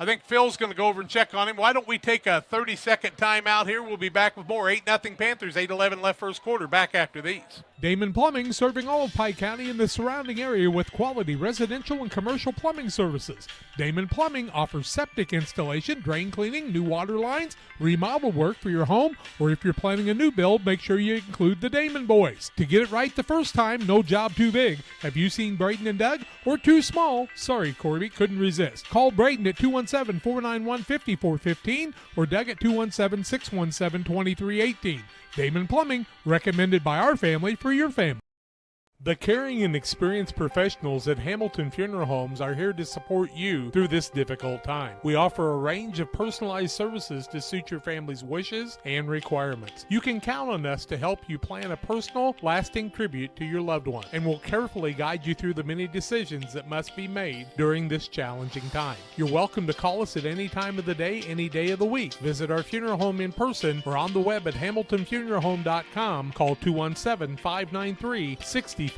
think Phil's going to go over and check on him. Why don't we take a 30-second timeout here? We'll be back with more. 8-0 Panthers, 8:11 left first quarter. Back after these. Damon Plumbing, serving all of Pike County and the surrounding area with quality residential and commercial plumbing services. Damon Plumbing offers septic installation, drain cleaning, new water lines, remodel work for your home, or if you're planning a new build, make sure you include the Damon boys. To get it right the first time, no job too big. Have you seen Braden and Doug? Or too small? Sorry, Corby, couldn't resist. Call Braden at 217-491-5415 or Doug at 217-617-2318. Damon Plumbing, recommended by our family for your family. The caring and experienced professionals at Hamilton Funeral Homes are here to support you through this difficult time. We offer a range of personalized services to suit your family's wishes and requirements. You can count on us to help you plan a personal, lasting tribute to your loved one, and we'll carefully guide you through the many decisions that must be made during this challenging time. You're welcome to call us at any time of the day, any day of the week. Visit our funeral home in person or on the web at hamiltonfuneralhome.com. Call 217-593-6517.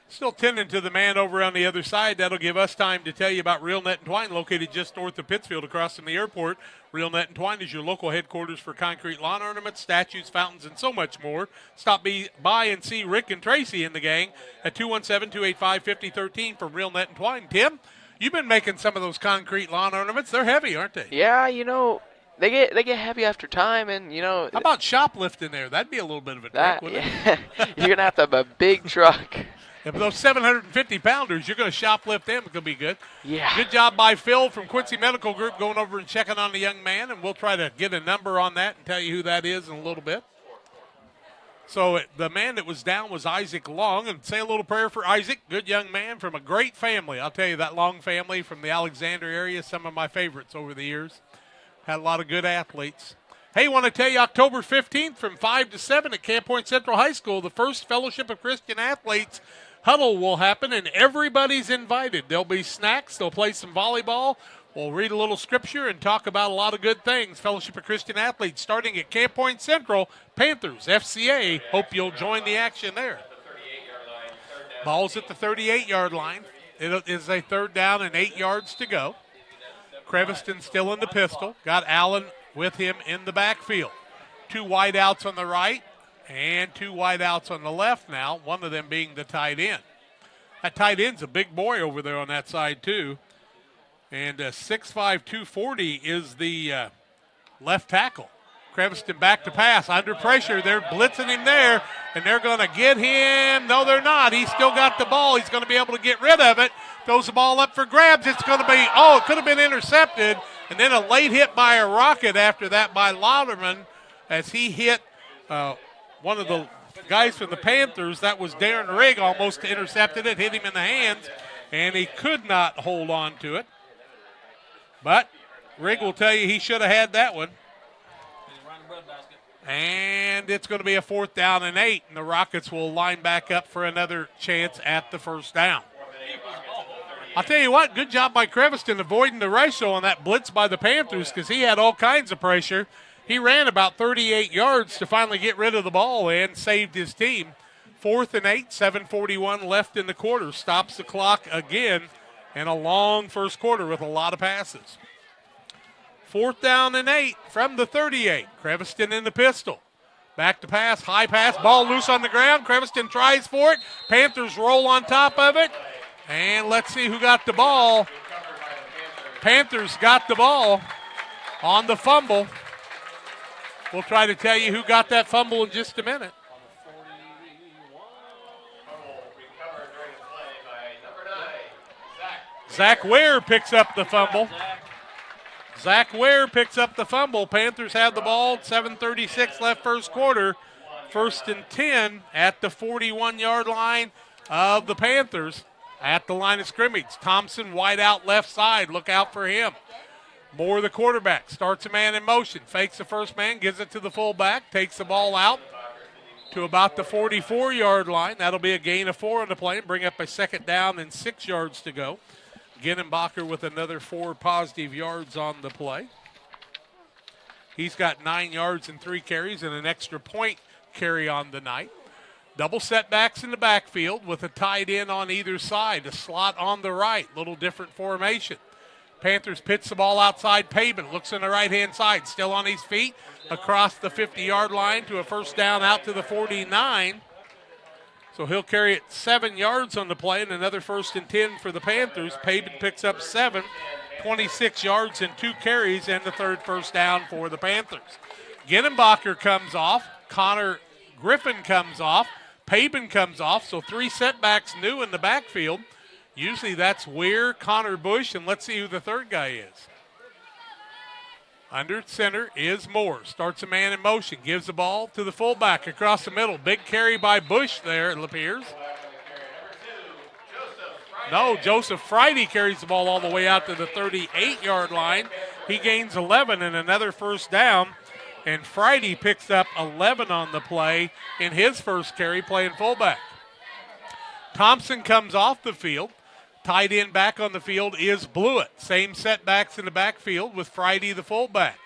Still tending to the man over on the other side. That'll give us time to tell you about Real Net and Twine, located just north of Pittsfield across from the airport. Real Net and Twine is your local headquarters for concrete lawn ornaments, statues, fountains, and so much more. Stop by and see Rick and Tracy and the gang at 217-285-5013 from Real Net and Twine. Tim, you've been making some of those concrete lawn ornaments. They're heavy, aren't they? Yeah, you know, They get heavy after time, and you know. How about shoplifting there? That'd be a little bit of a trick, wouldn't it? You're gonna have to have a big truck. If those 750-pounders, you're going to shoplift them. It's going to be good. Yeah. Good job by Phil from Quincy Medical Group going over and checking on the young man, and we'll try to get a number on that and tell you who that is in a little bit. So the man that was down was Isaac Long, and say a little prayer for Isaac. Good young man from a great family. I'll tell you, that Long family from the Alexander area, some of my favorites over the years. Had a lot of good athletes. Hey, want to tell you October 15th from 5 to 7 at Camp Point Central High School, the first Fellowship of Christian Athletes huddle will happen, and everybody's invited. There'll be snacks. They'll play some volleyball. We'll read a little scripture and talk about a lot of good things. Fellowship of Christian Athletes starting at Camp Point Central. Panthers, FCA. Hope you'll join the action there. Ball's at the 38-yard line. It is a 3rd down and 8 yards to go. Creviston still in the pistol. Got Allen with him in the backfield. 2 wideouts on the right and 2 wideouts on the left now, one of them being the tight end. That tight end's a big boy over there on that side too. And 6'5", 240 is the left tackle. Creviston back to pass. Under pressure. They're blitzing him there, and they're going to get him. No, they're not. He's still got the ball. He's going to be able to get rid of it. Throws the ball up for grabs. It's going to be, it could have been intercepted. And then a late hit by a rocket after that by Lauderman as he hit one of the guys from the Panthers. That was Darren Rigg, almost intercepted it, hit him in the hands, and he could not hold on to it. But Rigg will tell you he should have had that one. And it's going to be a 4th down and 8, and the Rockets will line back up for another chance at the 1st down. I'll tell you what, good job by Creviston avoiding the ratio on that blitz by the Panthers because he had all kinds of pressure. He ran about 38 yards to finally get rid of the ball and saved his team. 4th and 8, 7:41 left in the quarter. Stops the clock again, and a long first quarter with a lot of passes. 4th down and 8 from the 38. Creviston in the pistol. Back to pass, high pass, ball loose on the ground. Creviston tries for it. Panthers roll on top of it. And let's see who got the ball. Panthers got the ball on the fumble. We'll try to tell you who got that fumble in just a minute. Zach Ware picks up the fumble. Zach Ware picks up the fumble. Panthers have the ball. 7:36 left first quarter. 1st and 10 at the 41-yard line of the Panthers at the line of scrimmage. Thompson wide out left side. Look out for him. Moore, the quarterback, starts a man in motion. Fakes the first man, gives it to the fullback, takes the ball out to about the 44-yard line. That'll be a gain of 4 on the play and bring up a 2nd down and 6 yards to go. Ginnenbacher with another 4 positive yards on the play. He's got 9 yards and 3 carries and an extra point carry on the night. Double setbacks in the backfield with a tight end on either side. A slot on the right, little different formation. Panthers pitch the ball outside. Pavement looks on the right-hand side, still on his feet, across the 50-yard line to a 1st down out to the 49. So he'll carry it 7 yards on the play and another 1st and 10 for the Panthers. Pavement picks up 7, 26 yards and 2 carries and the 3rd 1st down for the Panthers. Ginnenbacher comes off. Connor Griffin comes off. Pavement comes off. So 3 setbacks new in the backfield. Usually that's Weir, Connor Bush, and let's see who the 3rd guy is. Under center is Moore. Starts a man in motion. Gives the ball to the fullback across the middle. Big carry by Bush there, it appears. No, Joseph Friday carries the ball all the way out to the 38-yard line. He gains 11 and another 1st down. And Friday picks up 11 on the play in his first carry playing fullback. Thompson comes off the field. Tight end back on the field is Blewett. Same setbacks in the backfield with Friday the fullback.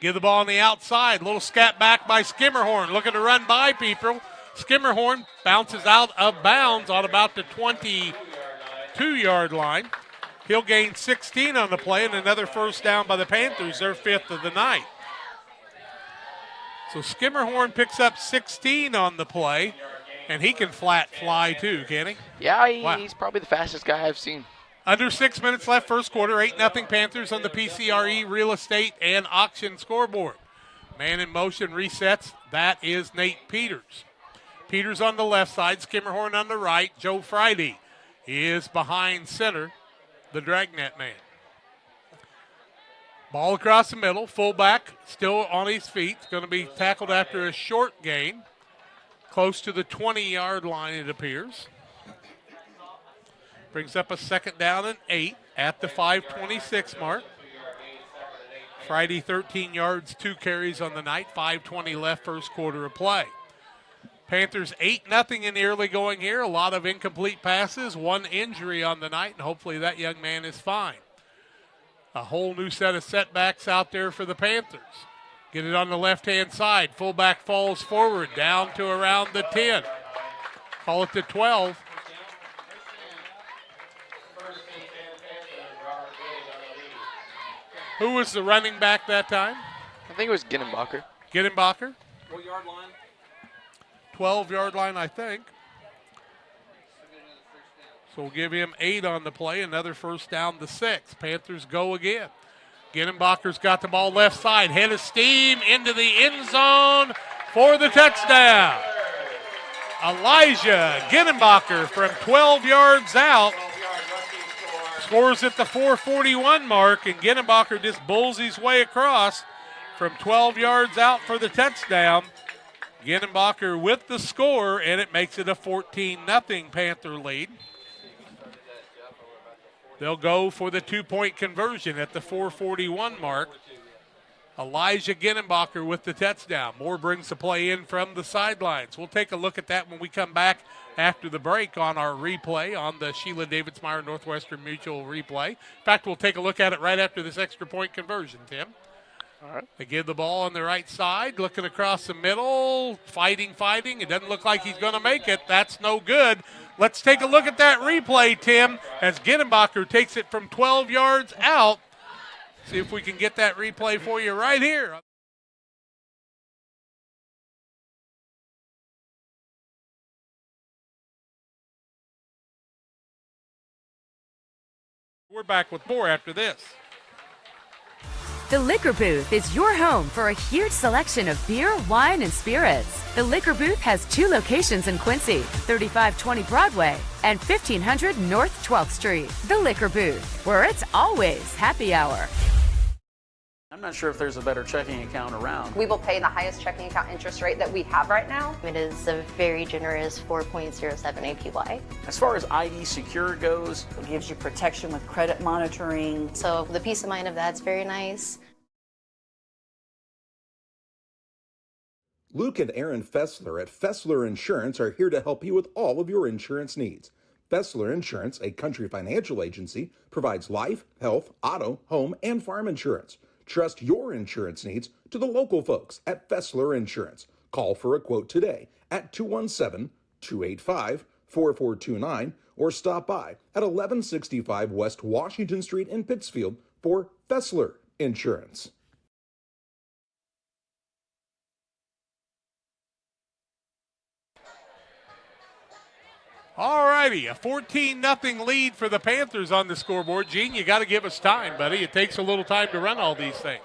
Give the ball on the outside. Little scat back by Skimmerhorn. Looking to run by people. Skimmerhorn bounces out of bounds on about the 22-yard line. He'll gain 16 on the play and another 1st down by the Panthers, their 5th of the night. So Skimmerhorn picks up 16 on the play. And he can flat fly too, can he? Yeah, he's probably the fastest guy I've seen. Under 6 minutes left first quarter, 8-0 Panthers on the PCRE Real Estate and Auction scoreboard. Man in motion resets. That is Nate Peters. Peters on the left side, Skimmerhorn on the right. Joe Friday is behind center, the Dragnet man. Ball across the middle. Fullback still on his feet. Going to be tackled after a short gain. Close to the 20-yard line, it appears. Brings up a 2nd down and 8 at the 5:26 mark. Friday, 13 yards, 2 carries on the night, 5:20 left, first quarter of play. Panthers 8-0 in the early going here. A lot of incomplete passes, 1 injury on the night, and hopefully that young man is fine. A whole new set of setbacks out there for the Panthers. Get it on the left-hand side. Fullback falls forward, down to around the 10. Call it the 12. Who was the running back that time? I think it was Ginenbacher. Ginenbacher? What yard line? 12-yard line, I think. So we'll give him 8 on the play, another first down to 6. Panthers go again. Ginenbacher's got the ball left side, head of steam into the end zone for the touchdown. Elijah Ginenbacher from 12 yards out scores at the 4:41 mark, and Ginenbacher just bulls his way across from 12 yards out for the touchdown. Ginenbacher with the score, and it makes it a 14-0 Panther lead. They'll go for the 2-point conversion at the 4:41 mark. Elijah Ginenbacher with the touchdown. Moore brings the play in from the sidelines. We'll take a look at that when we come back after the break on our replay on the Sheila Davidsmeyer Northwestern Mutual replay. In fact, we'll take a look at it right after this extra point conversion, Tim. All right. They give the ball on the right side, looking across the middle, fighting. It doesn't look like he's going to make it. That's no good. Let's take a look at that replay, Tim, as Ginenbacher takes it from 12 yards out. See if we can get that replay for you right here. We're back with more after this. The Liquor Booth is your home for a huge selection of beer, wine, and spirits. The Liquor Booth has 2 locations in Quincy, 3520 Broadway and 1500 North 12th Street. The Liquor Booth, where it's always happy hour. I'm not sure if there's a better checking account around. We will pay the highest checking account interest rate that we have right now. It is a very generous 4.07 APY. As far as ID Secure goes, it gives you protection with credit monitoring. So the peace of mind of that's very nice. Luke and Aaron Fessler at Fessler Insurance are here to help you with all of your insurance needs. Fessler Insurance, a country financial agency, provides life, health, auto, home, and farm insurance. Trust your insurance needs to the local folks at Fessler Insurance. Call for a quote today at 217-285-4429 or stop by at 1165 West Washington Street in Pittsfield for Fessler Insurance. All righty, a 14-0 lead for the Panthers on the scoreboard. Gene, you got to give us time, buddy. It takes a little time to run all these things.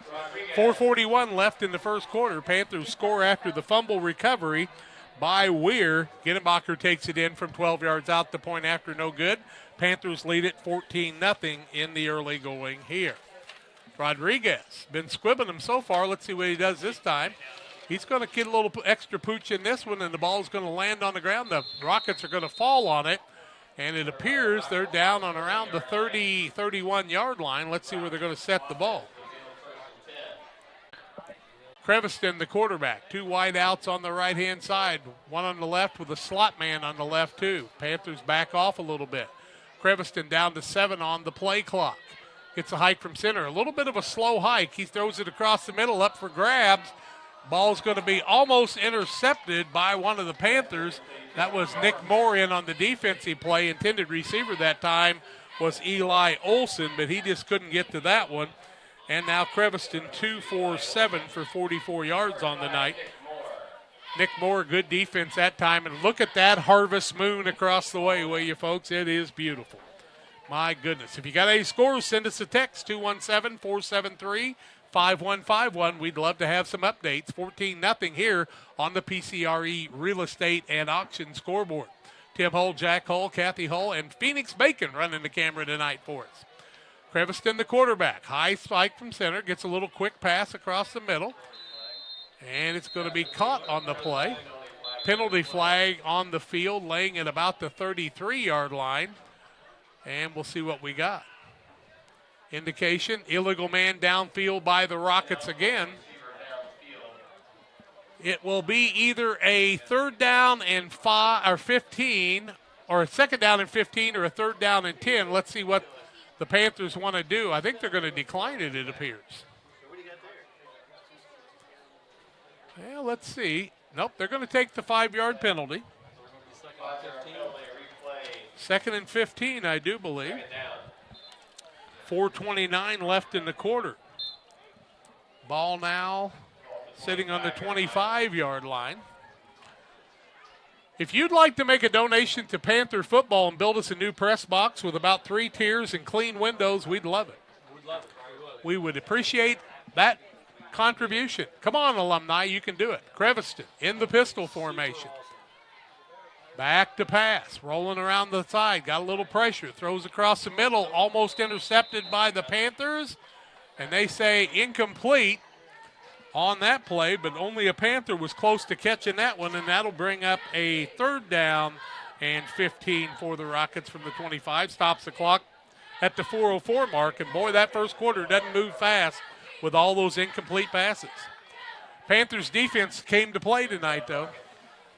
4:41 left in the first quarter. Panthers score after the fumble recovery by Weir. Ginenbacher takes it in from 12 yards out. The point after, no good. Panthers lead it 14-0 in the early going here. Rodriguez been squibbing them so far. Let's see what he does this time. He's going to get a little extra pooch in this one, and the ball is going to land on the ground. The Rockets are going to fall on it, and it appears they're down on around the 30, 31-yard line. Let's see where they're going to set the ball. Creviston, the quarterback. 2 wide outs on the right-hand side. 1 on the left with a slot man on the left, too. Panthers back off a little bit. Creviston down to 7 on the play clock. Gets a hike from center. A little bit of a slow hike. He throws it across the middle, up for grabs. Ball's going to be almost intercepted by one of the Panthers. That was Nick Moore in on the defensive play. Intended receiver that time was Eli Olson, but he just couldn't get to that one. And now Creviston 2 for 7 for 44 yards on the night. Nick Moore, good defense that time. And look at that harvest moon across the way, will you folks? It is beautiful. My goodness. If you got any scores, send us a text, 217-473-5151. We'd love to have some updates. 14-0 here on the PCRE Real Estate and Auction scoreboard. Tim Hull, Jack Hull, Kathy Hull, and Phoenix Bacon running the camera tonight for us. Creviston, the quarterback. High spike from center. Gets a little quick pass across the middle. And it's going to be caught on the play. Penalty flag on the field, laying at about the 33-yard line. And we'll see what we got. Indication, illegal man downfield by the Rockets again. It will be either a 3rd down and 5 or 15, or a 2nd down and 15, or a 3rd down and 10. Let's see what the Panthers want to do. I think they're going to decline it appears. Well, let's see. Nope, they're going to take the 5-yard penalty. 2nd and 15, I do believe. 4:29 left in the quarter. Ball now sitting on the 25-yard line. If you'd like to make a donation to Panther football and build us a new press box with about 3 tiers and clean windows, we'd love it. We would appreciate that contribution. Come on, alumni, you can do it. Creviston in the pistol formation. Back to pass, rolling around the side, got a little pressure, throws across the middle, almost intercepted by the Panthers, and they say incomplete on that play, but only a Panther was close to catching that one, and that'll bring up a 3rd down and 15 for the Rockets from the 25. Stops the clock at the 4:04 mark, and boy, that first quarter doesn't move fast with all those incomplete passes. Panthers defense came to play tonight, though.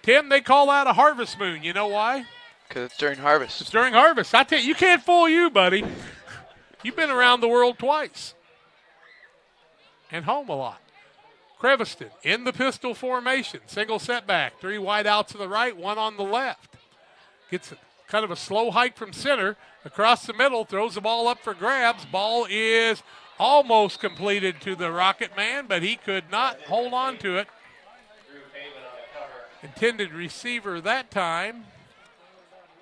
Tim, they call that a harvest moon. You know why? Because it's during harvest. It's during harvest. I tell you, you can't fool you, buddy. You've been around the world twice and home a lot. Creviston in the pistol formation. Single setback. 3 wide out to the right, 1 on the left. Gets kind of a slow hike from center. Across the middle, throws the ball up for grabs. Ball is almost completed to the Rocket man, but he could not hold on to it. Intended receiver that time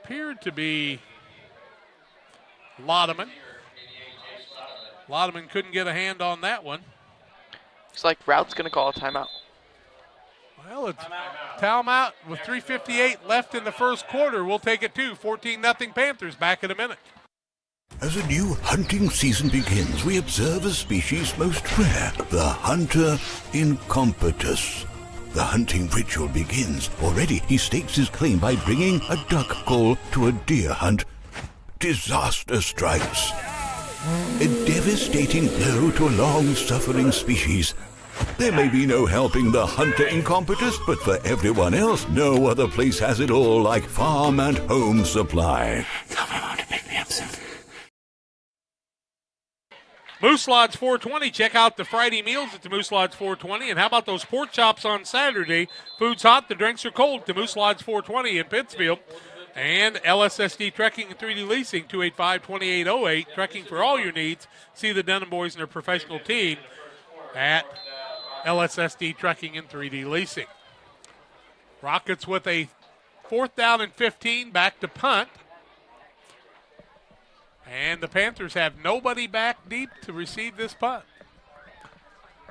appeared to be Lodeman. Lodeman couldn't get a hand on that one. It's like Routt's going to call a timeout. Well, it's timeout with 3:58 left in the first quarter. We'll take it to 14-0 Panthers. Back in a minute. As a new hunting season begins, we observe a species most rare, the hunter incompetus. The hunting ritual begins. Already he stakes his claim by bringing a duck call to a deer hunt. Disaster strikes. A devastating blow to a long-suffering species. There may be no helping the hunter incompetus, but for everyone else, no other place has it all like Farm and Home Supply. Moose Lodge 420. Check out the Friday meals at the Moose Lodge 420. And how about those pork chops on Saturday? Food's hot, the drinks are cold. The Moose Lodge 420 in Pittsfield. And LSSD Trekking and 3D Leasing, 285-2808. Trekking for all your needs. See the Dunham boys and their professional team at LSSD Trekking and 3D Leasing. Rockets with a 4th down and 15, back to punt. And the Panthers have nobody back deep to receive this punt.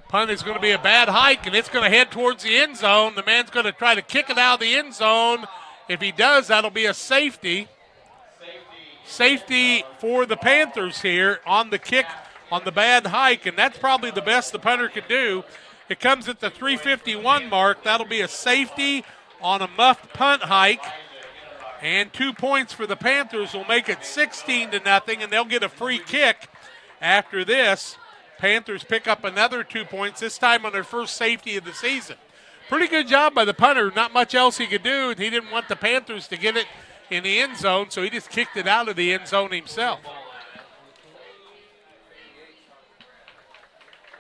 Punt is going to be a bad hike, and it's going to head towards the end zone. The man's going to try to kick it out of the end zone. If he does, that'll be a safety. Safety for the Panthers here on the kick on the bad hike, and that's probably the best the punter could do. It comes at the 3:51 mark. That'll be a safety on a muffed punt hike. And 2 points for the Panthers will make it 16-0, and they'll get a free kick after this. Panthers pick up another 2 points, this time on their first safety of the season. Pretty good job by the punter. Not much else he could do, and he didn't want the Panthers to get it in the end zone, so he just kicked it out of the end zone himself.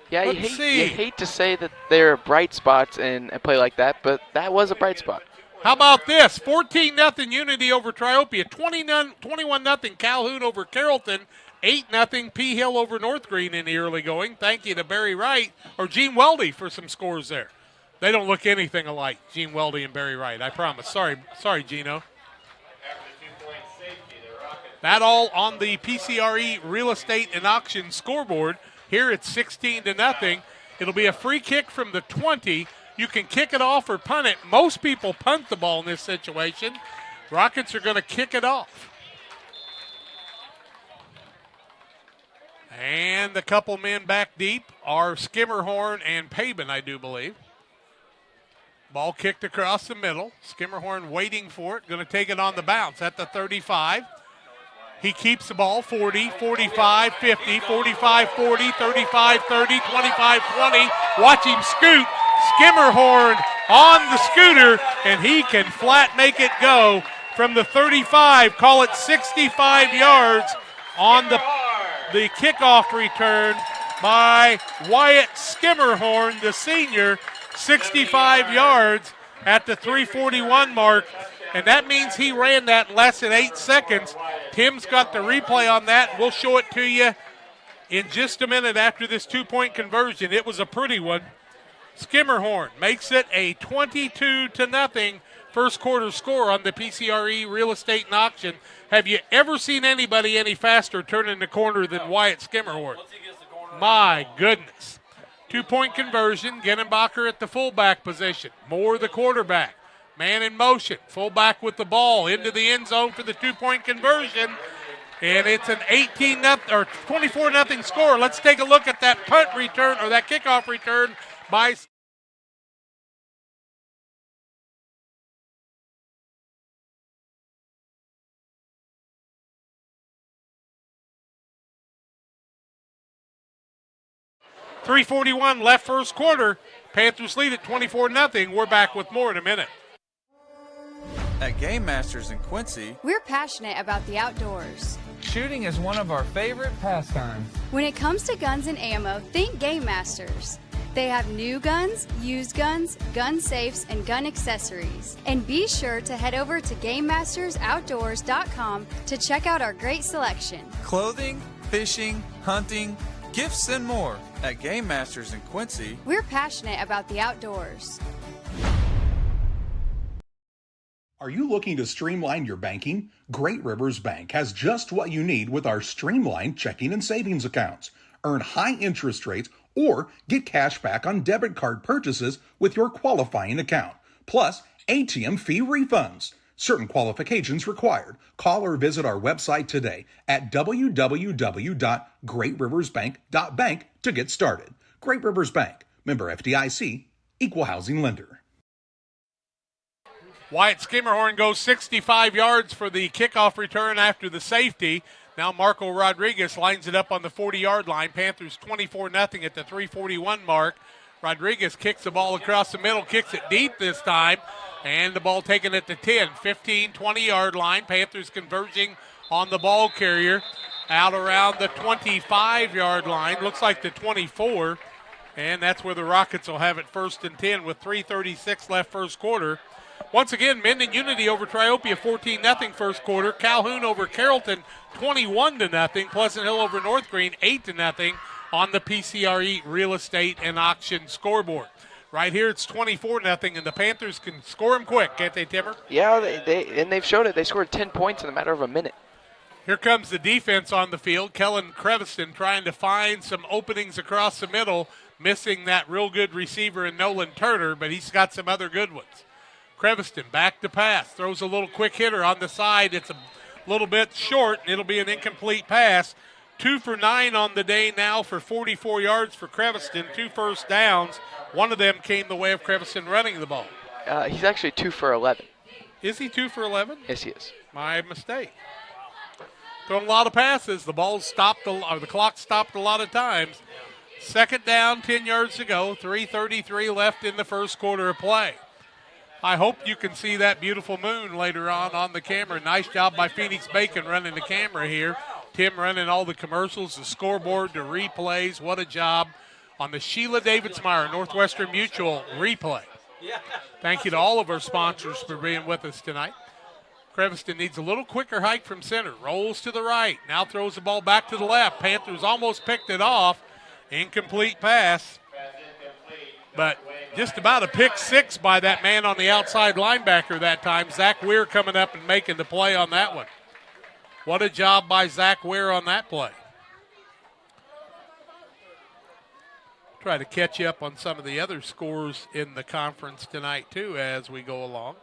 Yeah, you hate to say that there are bright spots in a play like that, but that was a bright spot. How about this? 14-0 Unity over Triopia. 21-0 Calhoun over Carrollton. 8-0 P. Hill over North Green in the early going. Thank you to Barry Wright, or Gene Weldy for some scores there. They don't look anything alike, Gene Weldy and Barry Wright, I promise. Sorry, Gino. That all on the PCRE Real Estate and Auction scoreboard. Here it's 16-0. It'll be a free kick from the 20. You can kick it off or punt it. Most people punt the ball in this situation. Rockets are going to kick it off. And the couple men back deep are Skimmerhorn and Pabin, I do believe. Ball kicked across the middle. Skimmerhorn waiting for it. Going to take it on the bounce at the 35. He keeps the ball 40, 45, 50, 45, 40, 35, 30, 25, 20. Watch him scoot. Skimmerhorn on the scooter, and he can flat make it go from the 35. Call it 65 yards on the kickoff return by Wyatt Skimmerhorn, the senior. 65 yards at the 3:41 mark. And that means he ran that in less than 8 seconds. Tim's got the replay on that. We'll show it to you in just a minute after this 2-point conversion. It was a pretty one. Skimmerhorn makes it a 22-0 first quarter score on the PCRE Real Estate and Auction. Have you ever seen anybody any faster turning the corner than Wyatt Skimmerhorn? My goodness. 2-point conversion. Genenbacher at the fullback position. Moore the quarterback. Man in motion, fullback with the ball into the end zone for the 2-point conversion, and it's an 24-0 score. Let's take a look at that punt return or that kickoff return by. .341 left first quarter. Panthers lead at 24-0. We're back with more in a minute. At Game Masters in Quincy, we're passionate about the outdoors. Shooting is one of our favorite pastimes. When it comes to guns and ammo, think Game Masters. They have new guns, used guns, gun safes, and gun accessories. And be sure to head over to GameMastersOutdoors.com to check out our great selection. Clothing, fishing, hunting, gifts, and more. At Game Masters in Quincy, we're passionate about the outdoors. Are you looking to streamline your banking? Great Rivers Bank has just what you need with our streamlined checking and savings accounts. Earn high interest rates or get cash back on debit card purchases with your qualifying account. Plus, ATM fee refunds. Certain qualifications required. Call or visit our website today at www.greatriversbank.bank to get started. Great Rivers Bank, member FDIC, equal housing lender. Wyatt Skimmerhorn goes 65 yards for the kickoff return after the safety. Now Marco Rodriguez lines it up on the 40-yard line. Panthers 24-0 at the 3:41 mark. Rodriguez kicks the ball across the middle, kicks it deep this time, and the ball taken at the 10, 15, 20-yard line. Panthers converging on the ball carrier out around the 25-yard line. Looks like the 24, and that's where the Rockets will have it 1st and 10 with 3:36 left first quarter. Once again, Minden Unity over Triopia 14-0 first quarter. Calhoun over Carrollton 21-0. Pleasant Hill over North Green 8-0 on the PCRE Real Estate and Auction scoreboard. Right here it's 24-0, and the Panthers can score them quick, can't they, Timmer? Yeah, they've shown it. They scored 10 points in a matter of a minute. Here comes the defense on the field. Kellen Creviston trying to find some openings across the middle, missing that real good receiver in Nolan Turner, but he's got some other good ones. Creviston back to pass, throws a little quick hitter on the side. It's a little bit short, and it'll be an incomplete pass. 2 for 9 on the day now for 44 yards for Creviston, 2 first downs. One of them came the way of Creviston running the ball. He's actually 2 for 11. Is he 2 for 11? Yes, he is. My mistake. Throwing a lot of passes. The clock stopped a lot of times. 2nd down, 10 yards to go, 3:33 left in the first quarter of play. I hope you can see that beautiful moon later on the camera. Nice job by Phoenix Bacon running the camera here. Tim running all the commercials, the scoreboard, the replays. What a job on the Sheila Davidsmeyer Northwestern Mutual replay. Thank you to all of our sponsors for being with us tonight. Creviston needs a little quicker hike from center. Rolls to the right. Now throws the ball back to the left. Panthers almost picked it off. Incomplete pass. But just about a pick six by that man on the outside linebacker that time. Zach Weir coming up and making the play on that one. What a job by Zach Weir on that play. Try to catch you up on some of the other scores in the conference tonight, too, as we go along.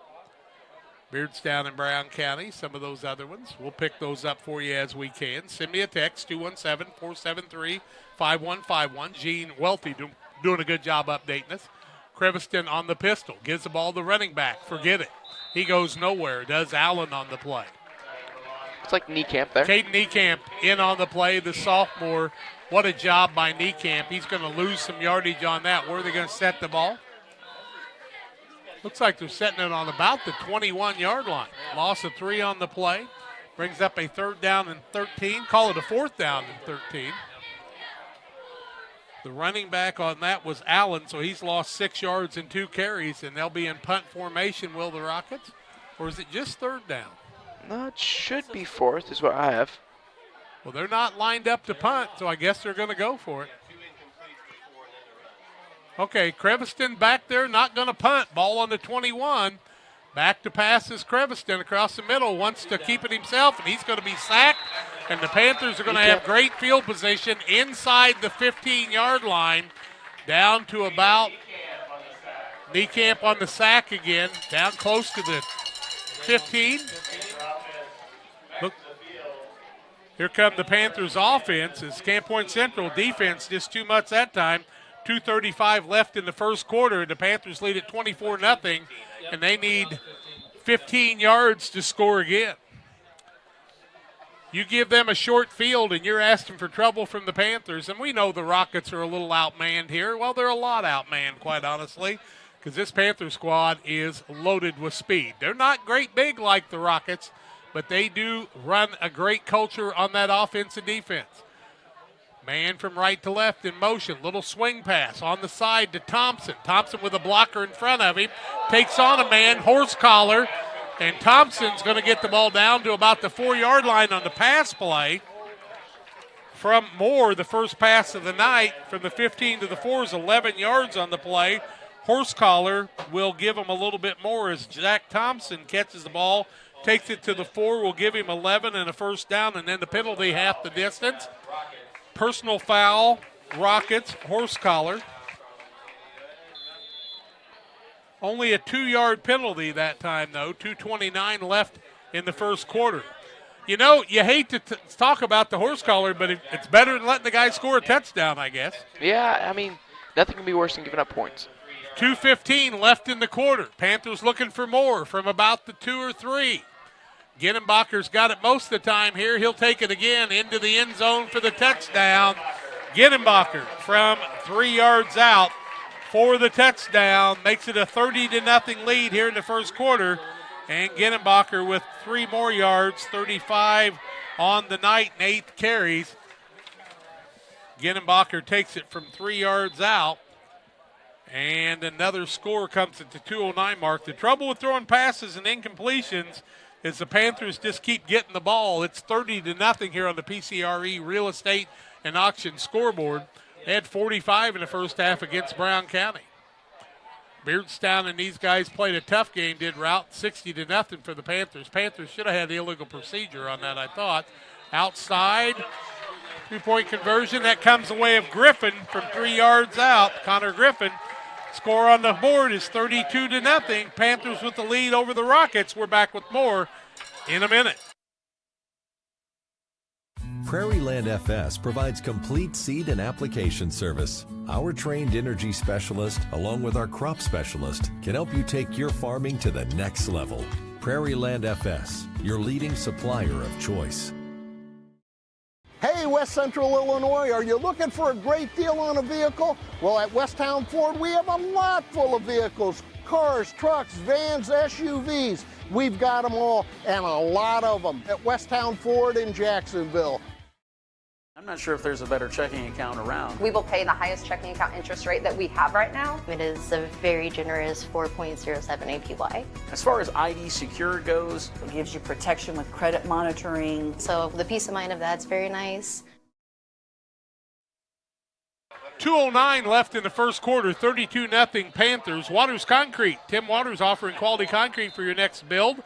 Beardstown and Brown County, some of those other ones. We'll pick those up for you as we can. Send me a text, 217-473-5151. Gene Welty doing a good job updating us. Creviston on the pistol. Gives the ball to the running back. Forget it. He goes nowhere. Does Allen on the play. It's like Niekamp there. Caden Niekamp in on the play, the sophomore. What a job by Niekamp. He's going to lose some yardage on that. Where are they going to set the ball? Looks like they're setting it on about the 21-yard line. Loss of 3 on the play. Brings up a 3rd down and 13. Call it a 4th down and 13. The running back on that was Allen, so he's lost 6 yards and 2 carries, and they'll be in punt formation, will the Rockets? Or is it just 3rd down? No, it should be 4th is what I have. Well, they're not lined up to punt, so I guess they're going to go for it. Okay, Creviston back there, not going to punt. Ball on the 21. Back to pass is Creviston across the middle, wants to keep it himself, and he's going to be sacked. And the Panthers are going to have great field position inside the 15-yard line, down to about Niekamp on the sack again, down close to the 15. Look, here come the Panthers offense. It's Camp Point Central defense just too much that time. 2:35 left in the first quarter. The Panthers lead at 24-0, and they need 15 yards to score again. You give them a short field, and you're asking for trouble from the Panthers. And we know the Rockets are a little outmanned here. Well, they're a lot outmanned, quite honestly, because this Panther squad is loaded with speed. They're not great big like the Rockets, but they do run a great culture on that offense and defense. Man from right to left in motion. Little swing pass on the side to Thompson. Thompson with a blocker in front of him. Takes on a man, horse collar. And Thompson's going to get the ball down to about the 4-yard line on the pass play. From Moore, the first pass of the night, from the 15 to the 4 is 11 yards on the play. Horse collar will give him a little bit more as Zach Thompson catches the ball, takes it to the 4, will give him 11 and a first down, and then the penalty half the distance. Personal foul, Rockets, horse collar. Only a 2-yard penalty that time, though. 2:29 left in the first quarter. You know, you hate to talk about the horse collar, but it's better than letting the guy score a touchdown, I guess. Yeah, I mean, nothing can be worse than giving up points. 2:15 left in the quarter. Panthers looking for more from about the 2 or 3. Ginenbacher's got it most of the time here. He'll take it again into the end zone for the touchdown. Ginenbacher from 3 yards out for the touchdown. Makes it a 30-0 lead here in the first quarter. And Ginenbacher with 3 more yards, 35 on the night and 8 carries. Ginenbacher takes it from 3 yards out. And another score comes at the 2:09 mark. The trouble with throwing passes and incompletions is the Panthers just keep getting the ball. It's 30-0 here on the PCRE Real Estate and Auction scoreboard. They had 45 in the first half against Brown County. Beardstown and these guys played a tough game, did Routt, 60-0 for the Panthers. Panthers should have had the illegal procedure on that, I thought. Outside, 2-point conversion. That comes the way of Griffin from 3 yards out. Connor Griffin. Score on the board is 32-0. Panthers with the lead over the Rockets. We're back with more in a minute. Prairie Land FS provides complete seed and application service. Our trained energy specialist, along with our crop specialist, can help you take your farming to the next level. Prairie Land FS, your leading supplier of choice. Hey, West Central Illinois, are you looking for a great deal on a vehicle? Well, at Westtown Ford, we have a lot full of vehicles. Cars, trucks, vans, SUVs. We've got them all, and a lot of them at Westtown Ford in Jacksonville. I'm not sure if there's a better checking account around. We will pay the highest checking account interest rate that we have right now. It is a very generous 4.07 APY. As far as ID Secure goes, It gives you protection with credit monitoring. So the peace of mind of that's very nice. 2:09 left in the first quarter, 32-0 Panthers. Waters Concrete. Tim Waters offering quality concrete for your next build.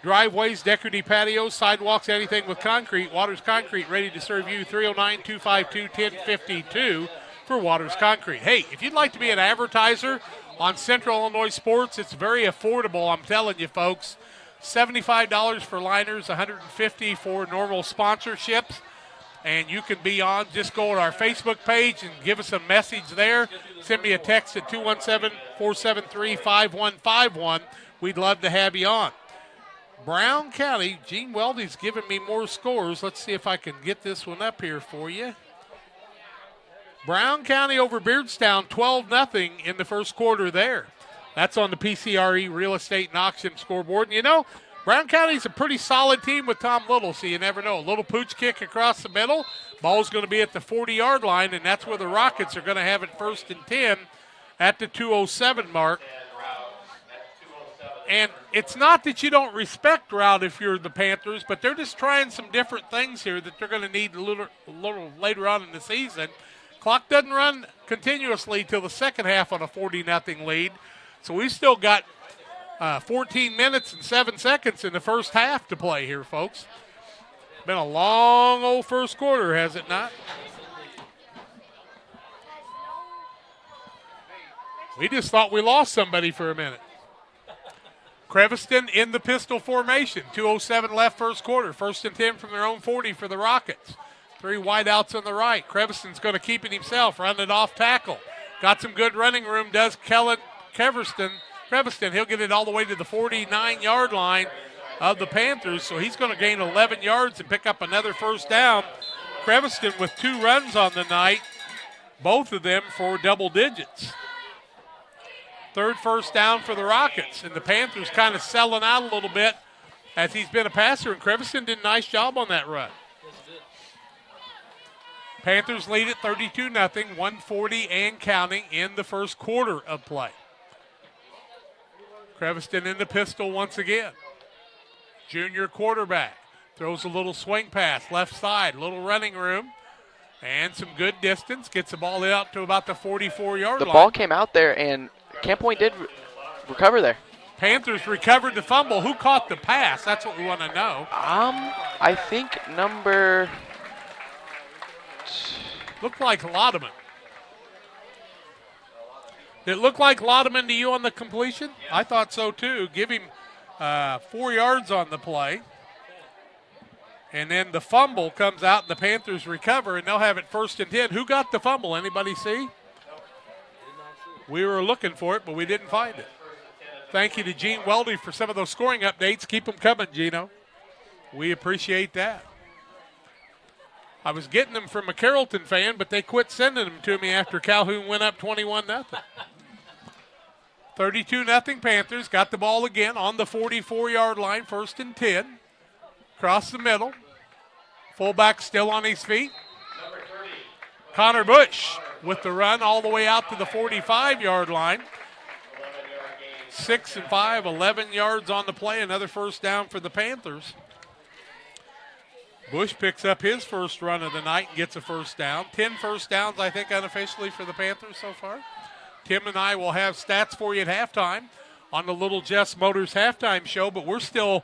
Driveways, decorative patios, sidewalks, anything with concrete. Waters Concrete ready to serve you. 309-252-1052 for Waters Concrete. Hey, if you'd like to be an advertiser on Central Illinois sports, it's very affordable, I'm telling you folks. $75 for liners, $150 for normal sponsorships. And you can be on, just go on our Facebook page and give us a message there. Send me a text at 217-473-5151. We'd love to have you on. Brown County, Gene Weldy's giving me more scores. Let's see if I can get this one up here for you. Brown County over Beardstown, 12-0 in the first quarter there. That's on the PCRE Real Estate and Auction scoreboard. And you know, Brown County's a pretty solid team with Tom Little, so you never know. A little pooch kick across the middle. Ball's going to be at the 40-yard line, and that's where the Rockets are going to have it 1st and 10 at the 2:07 mark. And it's not that you don't respect Routt if you're the Panthers, but they're just trying some different things here that they're going to need a little later on in the season. Clock doesn't run continuously till the second half on a 40-0 lead. So we've still got 14 minutes and 7 seconds in the first half to play here, folks. Been a long old first quarter, has it not? We just thought we lost somebody for a minute. Creviston in the pistol formation. 2:07 left first quarter. 1st and 10 from their own 40 for the Rockets. 3 wideouts on the right. Creviston's going to keep it himself. Run it off tackle. Got some good running room, does Creviston. He'll get it all the way to the 49-yard line of the Panthers. So he's going to gain 11 yards and pick up another first down. Creviston with 2 runs on the night. Both of them for double digits. 3rd first down for the Rockets, and the Panthers kind of selling out a little bit as he's been a passer, and Creviston did a nice job on that run. Panthers lead at 32-0, 1:40 and counting in the first quarter of play. Creviston in the pistol once again. Junior quarterback throws a little swing pass, left side, little running room, and some good distance. Gets the ball out to about the 44-yard line. The ball came out there, and Camp Point did recover there. Panthers recovered the fumble. Who caught the pass? That's what we want to know. I think number... Looked like Laudeman. Did it look like Laudeman to you on the completion? I thought so too. Give him 4 yards on the play. And then the fumble comes out and the Panthers recover and they'll have it 1st and 10. Who got the fumble? Anybody see? We were looking for it, but we didn't find it. Thank you to Gene Weldy for some of those scoring updates. Keep them coming, Gino. We appreciate that. I was getting them from a Carrollton fan, but they quit sending them to me after Calhoun went up 21-0. 32-0 Panthers. Got the ball again on the 44-yard line, 1st and 10. Across the middle. Fullback still on his feet. Connor Bush with the run all the way out to the 45-yard line. 6 and 5, 11 yards on the play. Another first down for the Panthers. Bush picks up his first run of the night and gets a first down. 10 first downs, I think, unofficially for the Panthers so far. Tim and I will have stats for you at halftime on the Little Jess Motors halftime show, but we're still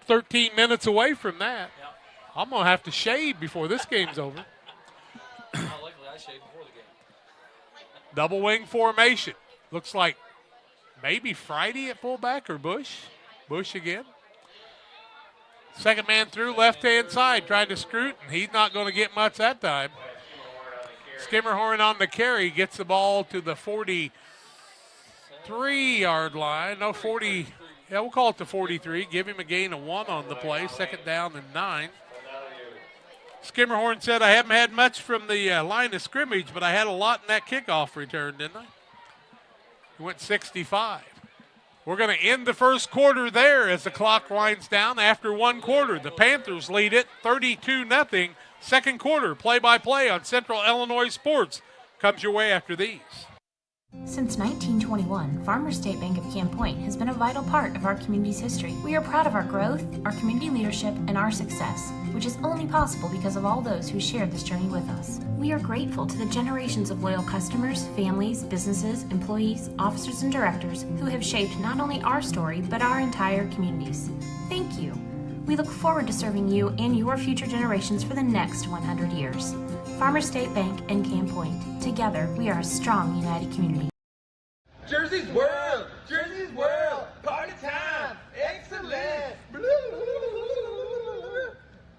13 minutes away from that. I'm going to have to shave before this game's over. Double wing formation. Looks like maybe Friday at fullback or Bush. Bush again. Second man through, left-hand side, trying to scroot, and he's not going to get much that time. Skimmerhorn on the carry, gets the ball to the 43-yard line. No, 40, yeah, we'll call it the 43. Give him a gain of 1 on the play, 2nd down and 9. Skimmerhorn said, I haven't had much from the line of scrimmage, but I had a lot in that kickoff return, didn't I? He went 65. We're going to end the first quarter there as the clock winds down. After 1 quarter, the Panthers lead it 32-0. Second quarter, play-by-play on Central Illinois Sports comes your way after these. Since 1921, Farmers State Bank of Camp Point has been a vital part of our community's history. We are proud of our growth, our community leadership, and our success, which is only possible because of all those who shared this journey with us. We are grateful to the generations of loyal customers, families, businesses, employees, officers, and directors who have shaped not only our story, but our entire communities. Thank you. We look forward to serving you and your future generations for the next 100 years. Farmers State Bank and Camp Point. Together, we are a strong, united community. Jersey's World! Jersey's World! Party time! Excellent!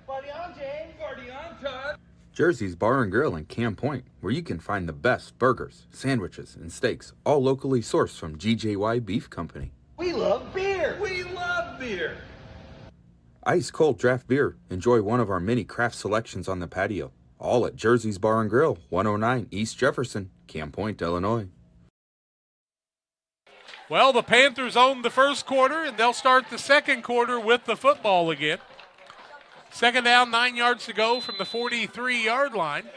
Party on, James! Party on, Todd! Jersey's Bar and Grill in Camp Point, where you can find the best burgers, sandwiches, and steaks, all locally sourced from GJY Beef Company. We love beer! We love beer! Ice cold draft beer. Enjoy one of our many craft selections on the patio. All at Jersey's Bar and Grill, 109 East Jefferson, Camp Point, Illinois. Well, the Panthers own the first quarter, and they'll start the second quarter with the football again. Second down, 9 yards to go from the 43-yard line.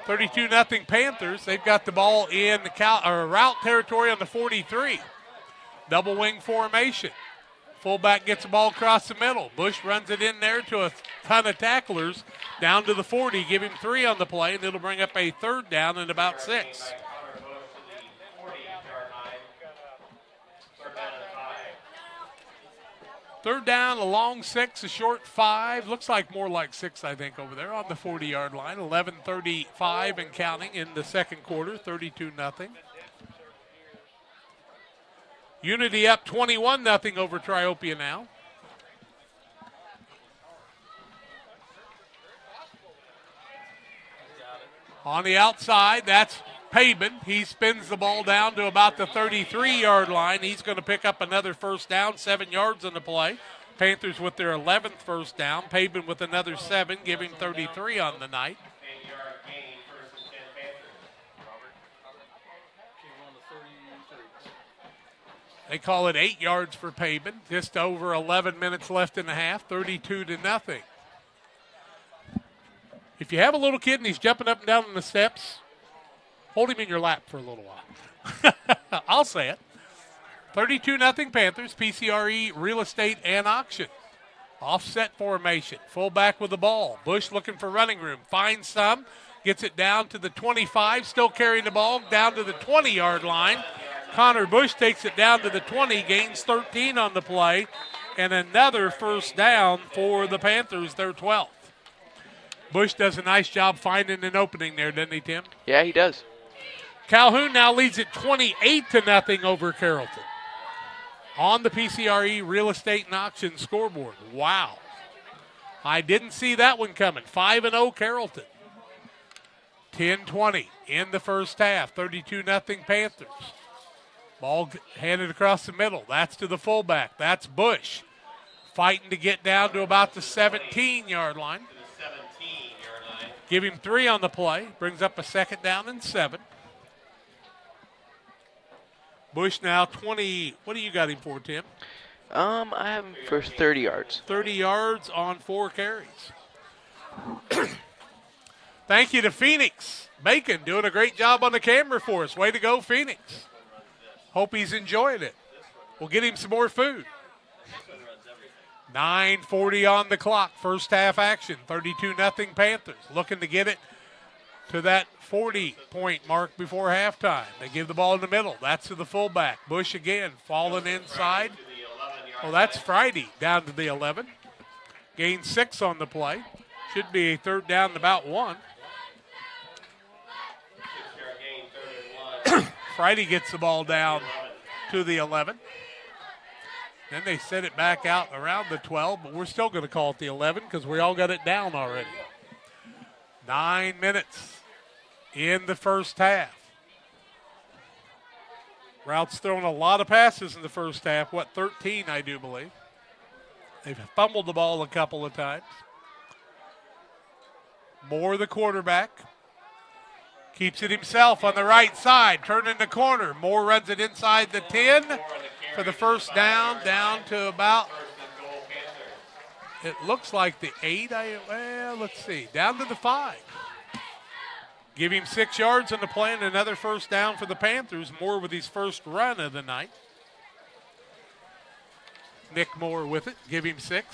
32-0 Panthers. They've got the ball in the Routt territory on the 43. Double wing formation. Fullback gets the ball across the middle. Bush runs it in there to a ton of tacklers down to the 40. Give him 3 on the play, and it'll bring up a third down and about 6. Third down, a long 6, a short 5. Looks like more like 6, I think, over there on the 40-yard line. 11:35 and counting in the second quarter, 32-0. Unity up 21-0 over Triopia now. On the outside, that's Paben. He spins the ball down to about the 33-yard line. He's going to pick up another first down, 7 yards on the play. Panthers with their 11th first down. Paben with another 7, giving 33 on the night. They call it 8 yards for Paben. Just over 11 minutes left in the half, 32-0. If you have a little kid and he's jumping up and down on the steps, hold him in your lap for a little while. I'll say it. 32-0 Panthers, PCRE Real Estate and Auction. Offset formation, fullback with the ball. Bush looking for running room, finds some, gets it down to the 25, still carrying the ball down to the 20-yard line. Connor Bush takes it down to the 20, gains 13 on the play, and another first down for the Panthers, their 12th. Bush does a nice job finding an opening there, doesn't he, Tim? Yeah, he does. Calhoun now leads it 28-0 over Carrollton. On the PCRE Real Estate and Auction scoreboard. Wow. I didn't see that one coming. 5-0 Carrollton. 10-20 in the first half. 32-0 Panthers. Ball handed across the middle. That's to the fullback. That's Bush. Fighting to get down to about the 17-yard line. Give him 3 on the play. Brings up a second down and 7. Bush now 20. What do you got him for, Tim? I have him for 30 yards. 30 yards on 4 carries. Thank you to Phoenix Bacon doing a great job on the camera for us. Way to go, Phoenix. Hope he's enjoying it. We'll get him some more food. 9:40 on the clock. First half action. 32-0 Panthers. Looking to get it to that 40-point mark before halftime. They give the ball in the middle. That's to the fullback. Bush again falling inside. Well, that's Friday down to the 11. Gain 6 on the play. Should be a third down and about 1. Friday gets the ball down to the 11. Then they set it back out around the 12, but we're still going to call it the 11 because we all got it down already. 9 minutes in the first half. Rout's thrown a lot of passes in the first half. 13, I do believe. They've fumbled the ball a couple of times. Moore, the quarterback. Keeps it himself on the right side, turning the corner. Moore runs it inside the 10 for the first down to about, it looks like the 8. Let's see, down to the 5. Give him 6 yards on the play and another first down for the Panthers. Moore with his first run of the night. Nick Moore with it, give him 6.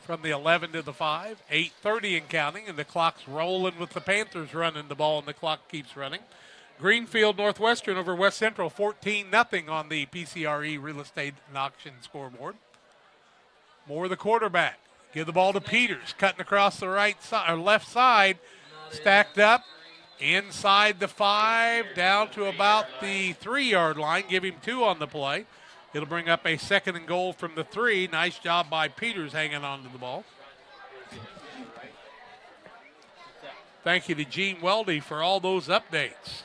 From the 11 to the 5, 8:30 and counting, and the clock's rolling with the Panthers running the ball, and the clock keeps running. Greenfield Northwestern over West Central, 14-0 on the PCRE Real Estate and Auction scoreboard. Moore, the quarterback. Give the ball to Peters, cutting across the right side or left side, stacked up inside the 5, down to about the 3-yard line. Give him 2 on the play. It'll bring up a second and goal from the 3. Nice job by Peters hanging on to the ball. Thank you to Gene Weldy for all those updates.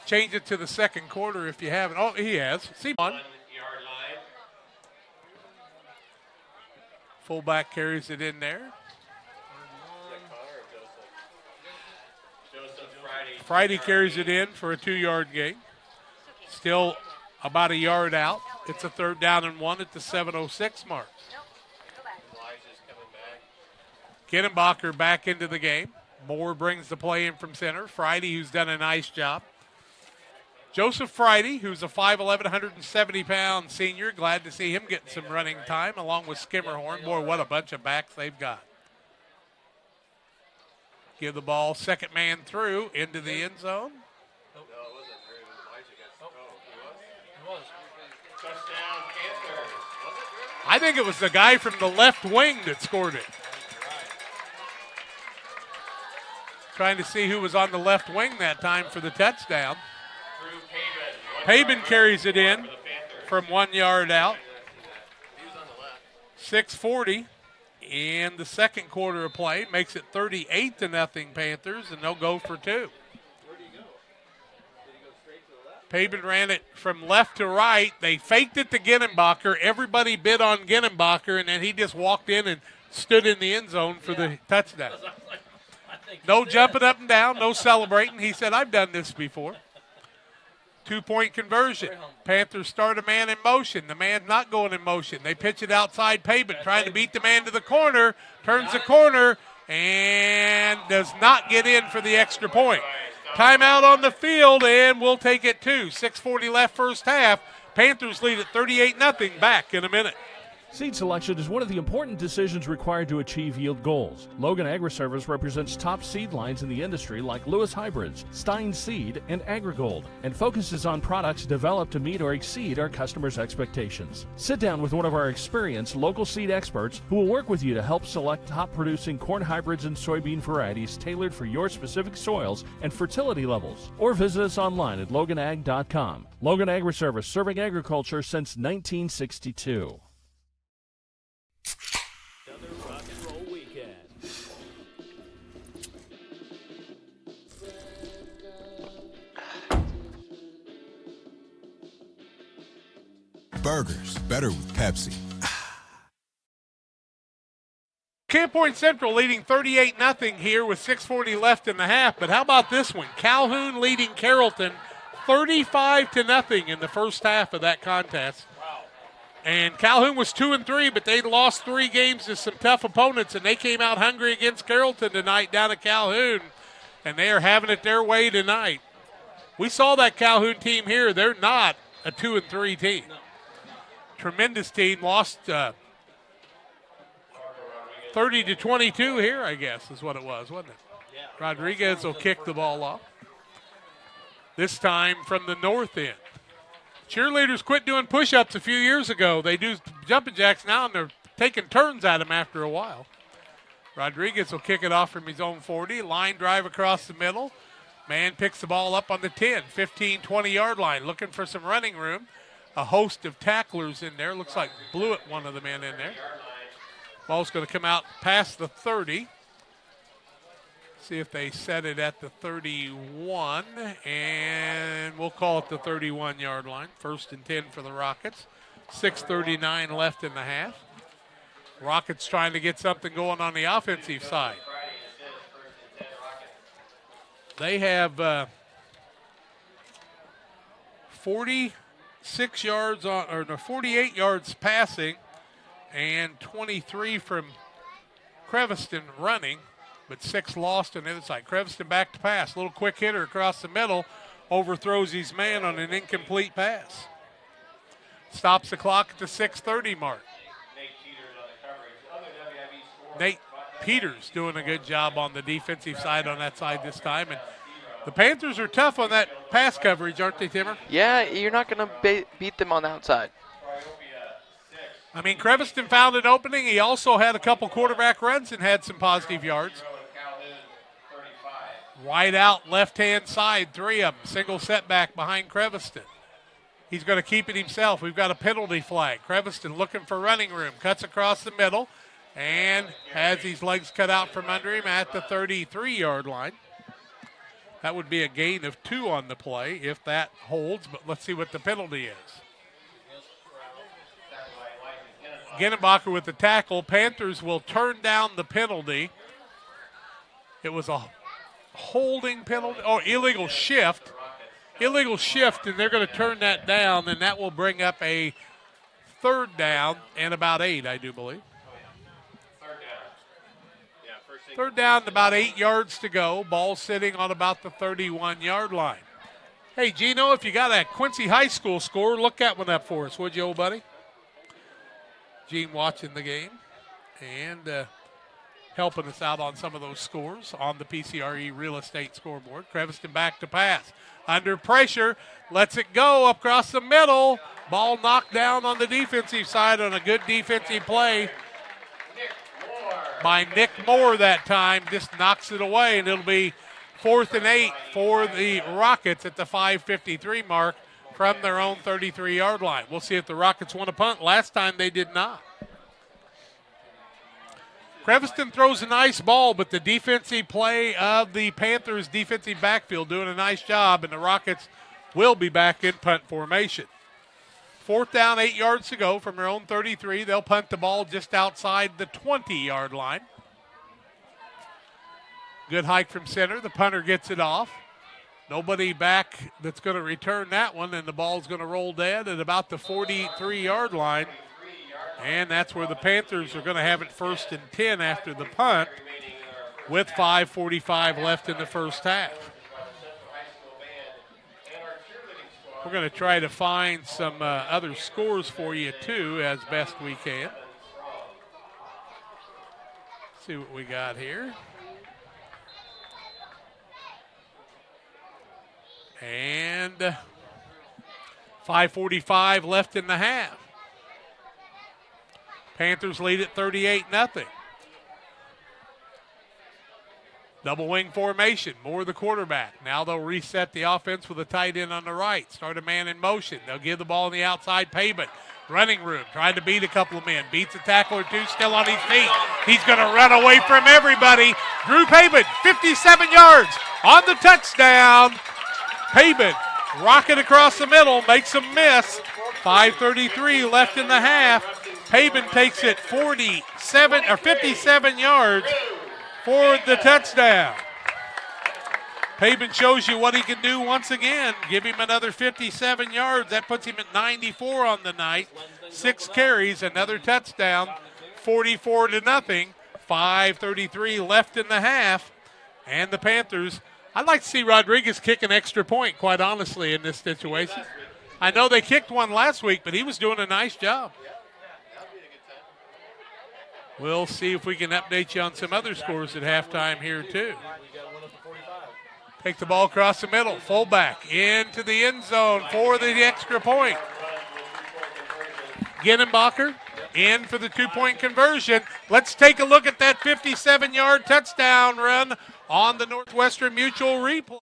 Change it to the second quarter if you haven't. Oh, he has. See on. Fullback carries it in there. Friday carries it in for a 2-yard gain. Still about a yard out. It's a 3rd down and 1 at the 7:06 mark. Ginnenbacher back into the game. Moore brings the play in from center. Friday, who's done a nice job. Joseph Friday, who's a 5'11", 170-pound senior. Glad to see him getting some running time along with Skimmerhorn. Boy, what a bunch of backs they've got. Give the ball, second man through, into the end zone. I think it was the guy from the left wing that scored it. Trying to see who was on the left wing that time for the touchdown. Paben carries it in from 1 yard out. 6:40 in the second quarter of play. Makes it 38-0 Panthers, and they'll go for 2. Paben ran it from left to right. They faked it to Ginnenbacher. Everybody bid on Ginnenbacher, and then he just walked in and stood in the end zone for the touchdown. No jumping up and down, no celebrating. He said, I've done this before. 2-point conversion. Panthers start a man in motion. The man's not going in motion. They pitch it outside Paben, trying to beat the man to the corner, turns the corner, and does not get in for the extra point. Timeout on the field, and we'll take it too. 6:40 left first half. Panthers lead at 38-0. Back in a minute. Seed selection is one of the important decisions required to achieve yield goals. Logan Agri-Service represents top seed lines in the industry like Lewis Hybrids, Stein Seed, and AgriGold, and focuses on products developed to meet or exceed our customers' expectations. Sit down with one of our experienced local seed experts who will work with you to help select top-producing corn hybrids and soybean varieties tailored for your specific soils and fertility levels. Or visit us online at loganag.com. Logan Agri-Service, serving agriculture since 1962. Another rock and roll weekend. Burgers, better with Pepsi. Camp Point Central leading 38-0 here with 6:40 left in the half. But how about this one? Calhoun leading Carrollton 35-0 in the first half of that contest. And Calhoun was 2-3, but they lost 3 games to some tough opponents, and they came out hungry against Carrollton tonight down at Calhoun, and they are having it their way tonight. We saw that Calhoun team here. They're not a 2-3 team. Tremendous team. Lost 30-22 here, I guess, is what it was, wasn't it? Rodriguez will kick the ball off. This time from the north end. Cheerleaders quit doing push-ups a few years ago. They do jumping jacks now, and they're taking turns at them after a while. Rodriguez will kick it off from his own 40. Line drive across the middle. Man picks the ball up on the 10, 15, 20-yard line, looking for some running room. A host of tacklers in there. Looks like Blewett, one of the men in there. Ball's going to come out past the 30. See if they set it at the 31, and we'll call it the 31-yard line. 1st and 10 for the Rockets. 6:39 left in the half. Rockets trying to get something going on the offensive side. They have 46 yards on, or no, 48 yards passing, and 23 from Creviston running. But 6 lost on the other side. Creviston back to pass. Little quick hitter across the middle. Overthrows his man on an incomplete pass. Stops the clock at the 6:30 mark. Nate Peters doing a good job on the defensive side on that side this time. And the Panthers are tough on that pass coverage, aren't they, Timmer? Yeah, you're not going to beat them on the outside. I mean, Creviston found an opening. He also had a couple quarterback runs and had some positive yards. Wide out, left-hand side, 3 of them. Single setback behind Creviston. He's going to keep it himself. We've got a penalty flag. Creviston looking for running room. Cuts across the middle and has his legs cut out from under him at the 33-yard line. That would be a gain of 2 on the play if that holds, but let's see what the penalty is. Ginnenbacher with the tackle. Panthers will turn down the penalty. It was a holding penalty, or illegal shift. Illegal shift, and they're going to turn that down, and that will bring up a third down and about 8, I do believe. Third down, about 8 yards to go. Ball sitting on about the 31-yard line. Hey, Gino, if you got a Quincy High School score, look that one up for us, would you, old buddy? Gene watching the game and helping us out on some of those scores on the PCRE Real Estate scoreboard. Creviston back to pass. Under pressure, lets it go across the middle. Ball knocked down on the defensive side on a good defensive play by Nick Moore that time. Just knocks it away, and it'll be 4th and 8 for the Rockets at the 5:53 mark from their own 33-yard line. We'll see if the Rockets want to punt. Last time they did not. Creviston throws a nice ball, but the defensive play of the Panthers' defensive backfield doing a nice job, and the Rockets will be back in punt formation. 4th down, 8 yards to go from their own 33. They'll punt the ball just outside the 20-yard line. Good hike from center. The punter gets it off. Nobody back that's going to return that one, and the ball's going to roll dead at about the 43-yard line. And that's where the Panthers are going to have it 1st and 10 after the punt with 5:45 left in the first half. We're going to try to find some other scores for you, too, as best we can. See what we got here. And 5:45 left in the half. Panthers lead at 38-0. Double wing formation, Moore the quarterback. Now they'll reset the offense with a tight end on the right. Start a man in motion. They'll give the ball on the outside. Pavement, running room, trying to beat a couple of men. Beats a tackle or two, still on his feet. He's going to run away from everybody. Drew Pavement, 57 yards on the touchdown. Pavement, rocket across the middle, makes him miss. 5:33 left in the half. Pavement takes it 57 yards for the touchdown. Pavement shows you what he can do once again. Give him another 57 yards. That puts him at 94 on the night. 6 carries, another touchdown, 44-0. 5:33 left in the half. And the Panthers, I'd like to see Rodriguez kick an extra point, quite honestly, in this situation. I know they kicked one last week, but he was doing a nice job. We'll see if we can update you on some other scores at halftime here, too. Take the ball across the middle. Fullback into the end zone for the extra point. Ginnenbacher in for the 2-point conversion. Let's take a look at that 57-yard touchdown run on the Northwestern Mutual replay.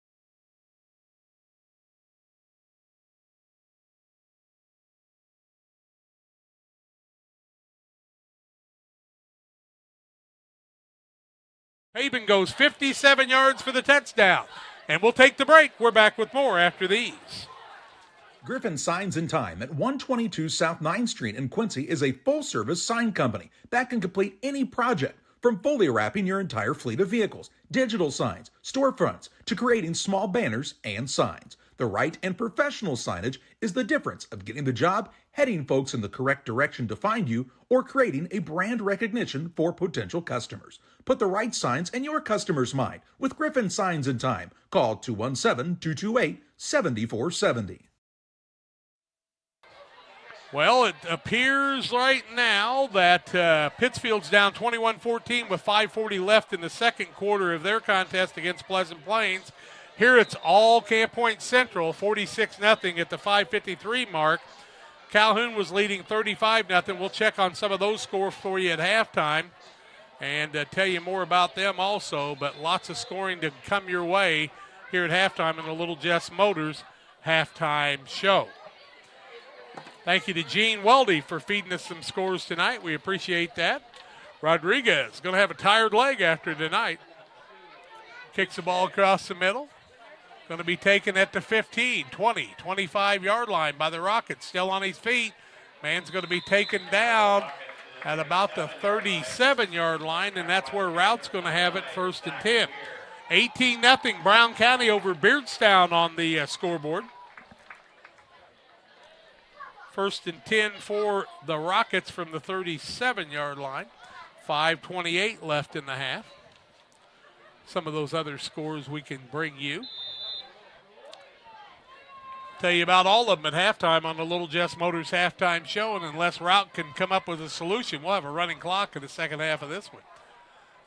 Pavement goes 57 yards for the touchdown. And we'll take the break. We're back with more after these. Griffin Signs in Time at 122 South 9th Street in Quincy is a full-service sign company that can complete any project, from fully wrapping your entire fleet of vehicles, digital signs, storefronts, to creating small banners and signs. The right and professional signage is the difference of getting the job, heading folks in the correct direction to find you, or creating a brand recognition for potential customers. Put the right signs in your customer's mind with Griffin Signs in Time. Call 217-228-7470. Well, it appears right now that Pittsfield's down 21-14 with 5:40 left in the second quarter of their contest against Pleasant Plains. Here it's all Camp Point Central, 46-0 at the 5:53 mark. Calhoun was leading 35-0. We'll check on some of those scores for you at halftime and tell you more about them also. But lots of scoring to come your way here at halftime in the Little Jess Motors halftime show. Thank you to Gene Weldy for feeding us some scores tonight. We appreciate that. Rodriguez going to have a tired leg after tonight. Kicks the ball across the middle. Going to be taken at the 15, 20, 25-yard line by the Rockets. Still on his feet. Man's going to be taken down at about the 37-yard line, and that's where Routt's going to have it, 1st and 10. 18-0 Brown County over Beardstown on the scoreboard. 1st and 10 for the Rockets from the 37-yard line. 5:28 left in the half. Some of those other scores we can bring you. Tell you about all of them at halftime on the Little Jess Motors halftime show, and unless Routt can come up with a solution, we'll have a running clock in the second half of this one.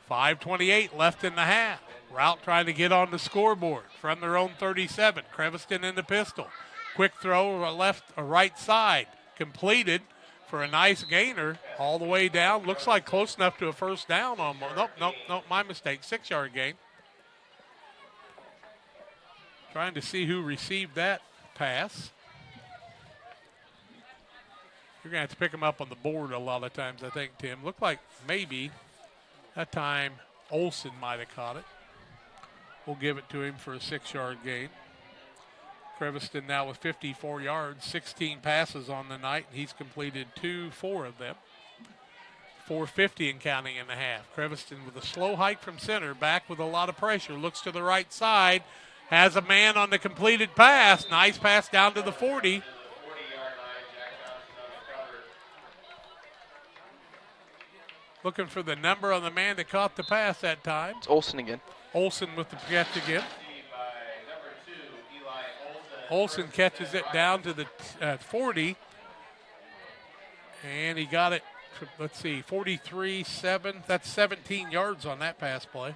5:28 left in the half. Routt trying to get on the scoreboard from their own 37. Creviston in the pistol. Quick throw right side. Completed for a nice gainer all the way down. Looks like close enough to a first down almost. Nope, my mistake. 6-yard gain. Trying to see who received that pass. You're going to have to pick them up on the board a lot of times, I think, Tim. Looked like maybe that time Olson might have caught it. We'll give it to him for a 6-yard gain. Creviston now with 54 yards, 16 passes on the night, and he's completed 4 of them. 4:50 and counting in the half. Creviston with a slow hike from center, back with a lot of pressure, looks to the right side, has a man on the completed pass. Nice pass down to the 40. Looking for the number on the man that caught the pass that time. It's Olson again. Olson with the catch again. Olson catches it down to the 40. And he got it, let's see, 43-7. That's 17 yards on that pass play.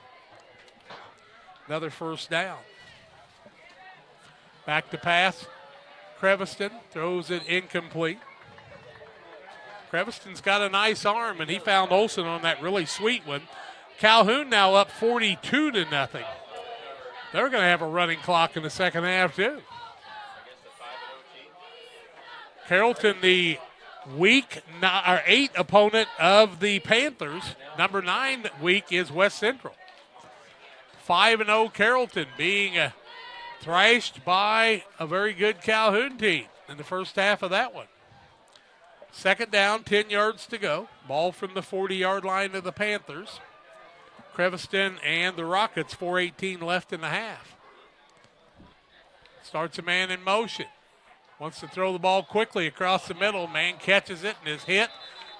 Another first down. Back to pass. Creviston throws it incomplete. Creviston's got a nice arm, and he found Olson on that really sweet one. Calhoun now up 42-0. They're going to have a running clock in the second half, too. Carrollton, the week 8 opponent of the Panthers. Number 9 week is West Central. 5-0 Carrollton being thrashed by a very good Calhoun team in the first half of that one. Second down, 10 yards to go. Ball from the 40-yard line of the Panthers. Creviston and the Rockets, 4:18 left in the half. Starts a man in motion. Wants to throw the ball quickly across the middle. Man catches it and is hit.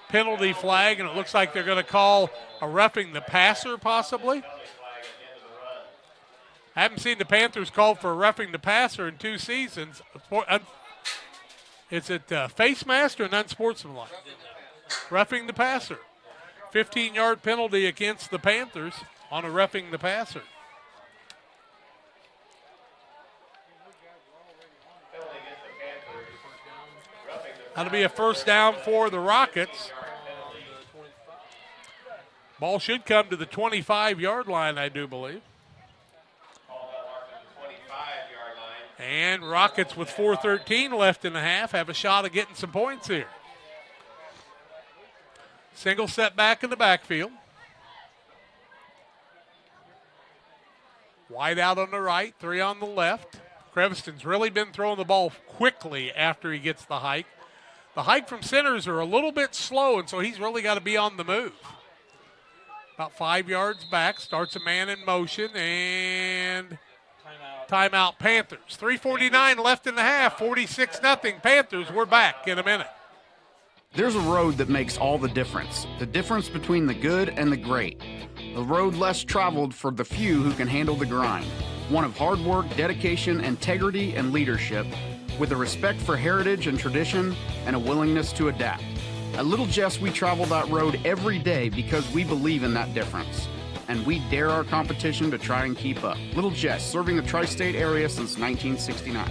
Penalty flag, and it looks like they're going to call a roughing the passer possibly. I haven't seen the Panthers called for a roughing the passer in 2 seasons. Is it face mask or unsportsmanlike? Roughing the passer. 15-yard penalty against the Panthers on a roughing the passer. That'll be a first down for the Rockets. Ball should come to the 25-yard line, I do believe. And Rockets with 4:13 left in the half have a shot of getting some points here. Single setback in the backfield. Wide out on the right, 3 on the left. Creviston's really been throwing the ball quickly after he gets the hike. The hike from centers are a little bit slow, and so he's really got to be on the move. About 5 yards back, starts a man in motion, and timeout Panthers. 3:49 left in the half, 46-0 Panthers. We're back in a minute. There's a road that makes all the difference between the good and the great. A road less traveled for the few who can handle the grind. One of hard work, dedication, integrity, and leadership, with a respect for heritage and tradition and a willingness to adapt. At Little Jess, we travel that road every day because we believe in that difference. And we dare our competition to try and keep up. Little Jess, serving the tri-state area since 1969.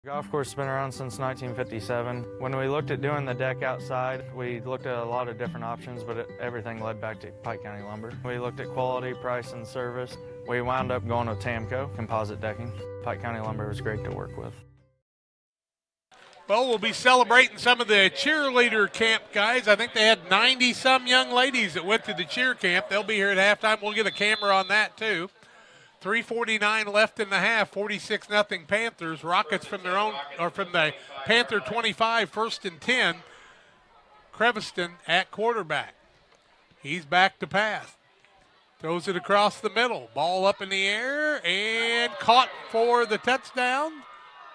Golf course has been around since 1957. When we looked at doing the deck outside, we looked at a lot of different options, but everything led back to Pike County Lumber. We looked at quality, price, and service. We wound up going with Tamco, composite decking. Pike County Lumber was great to work with. Well, we'll be celebrating some of the cheerleader camp guys. I think they had 90-some young ladies that went to the cheer camp. They'll be here at halftime. We'll get a camera on that, too. 3:49 left in the half, 46-0 Panthers. Rockets from their own, or from the Panther 25, 1st and 10. Creviston at quarterback. He's back to pass. Throws it across the middle. Ball up in the air and caught for the touchdown.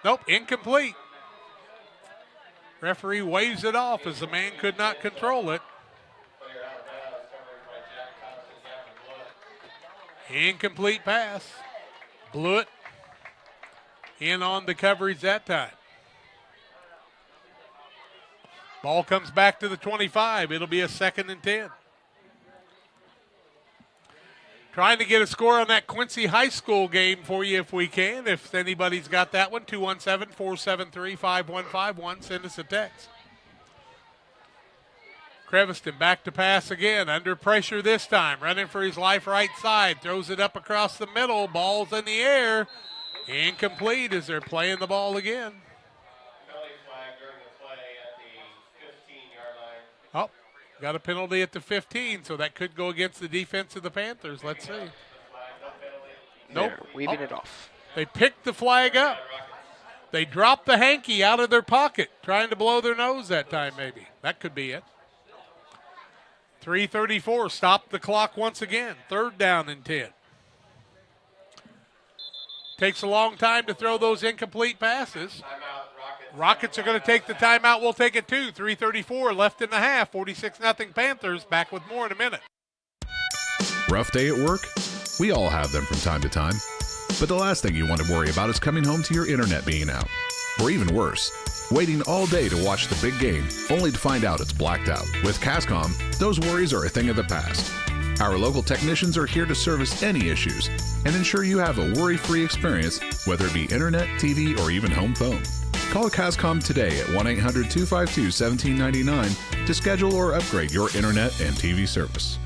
Nope, incomplete. Referee waves it off as the man could not control it. Incomplete pass. Blew it in on the coverage that time. Ball comes back to the 25. It'll be a 2nd and 10. Trying to get a score on that Quincy High School game for you if we can. If anybody's got that one, 217-473-5151. Send us a text. Creviston back to pass again. Under pressure this time. Running for his life right side. Throws it up across the middle. Ball's in the air. Incomplete as they're playing the ball again. Oh, got a penalty at the 15, so that could go against the defense of the Panthers. Let's see. Nope. Weaving it off. They picked the flag up. They dropped the hanky out of their pocket, trying to blow their nose that time maybe. That could be it. 3:34, stop the clock once again. 3rd down and 10. Takes a long time to throw those incomplete passes. Rockets are going to take the timeout. We'll take it too. 3:34 left in the half. 46-0 Panthers. Back with more in a minute. Rough day at work? We all have them from time to time. But the last thing you want to worry about is coming home to your internet being out. Or even worse, waiting all day to watch the big game, only to find out it's blacked out. With Cascom, those worries are a thing of the past. Our local technicians are here to service any issues and ensure you have a worry-free experience, whether it be internet, TV, or even home phone. Call Cascom today at 1-800-252-1799 to schedule or upgrade your internet and TV service.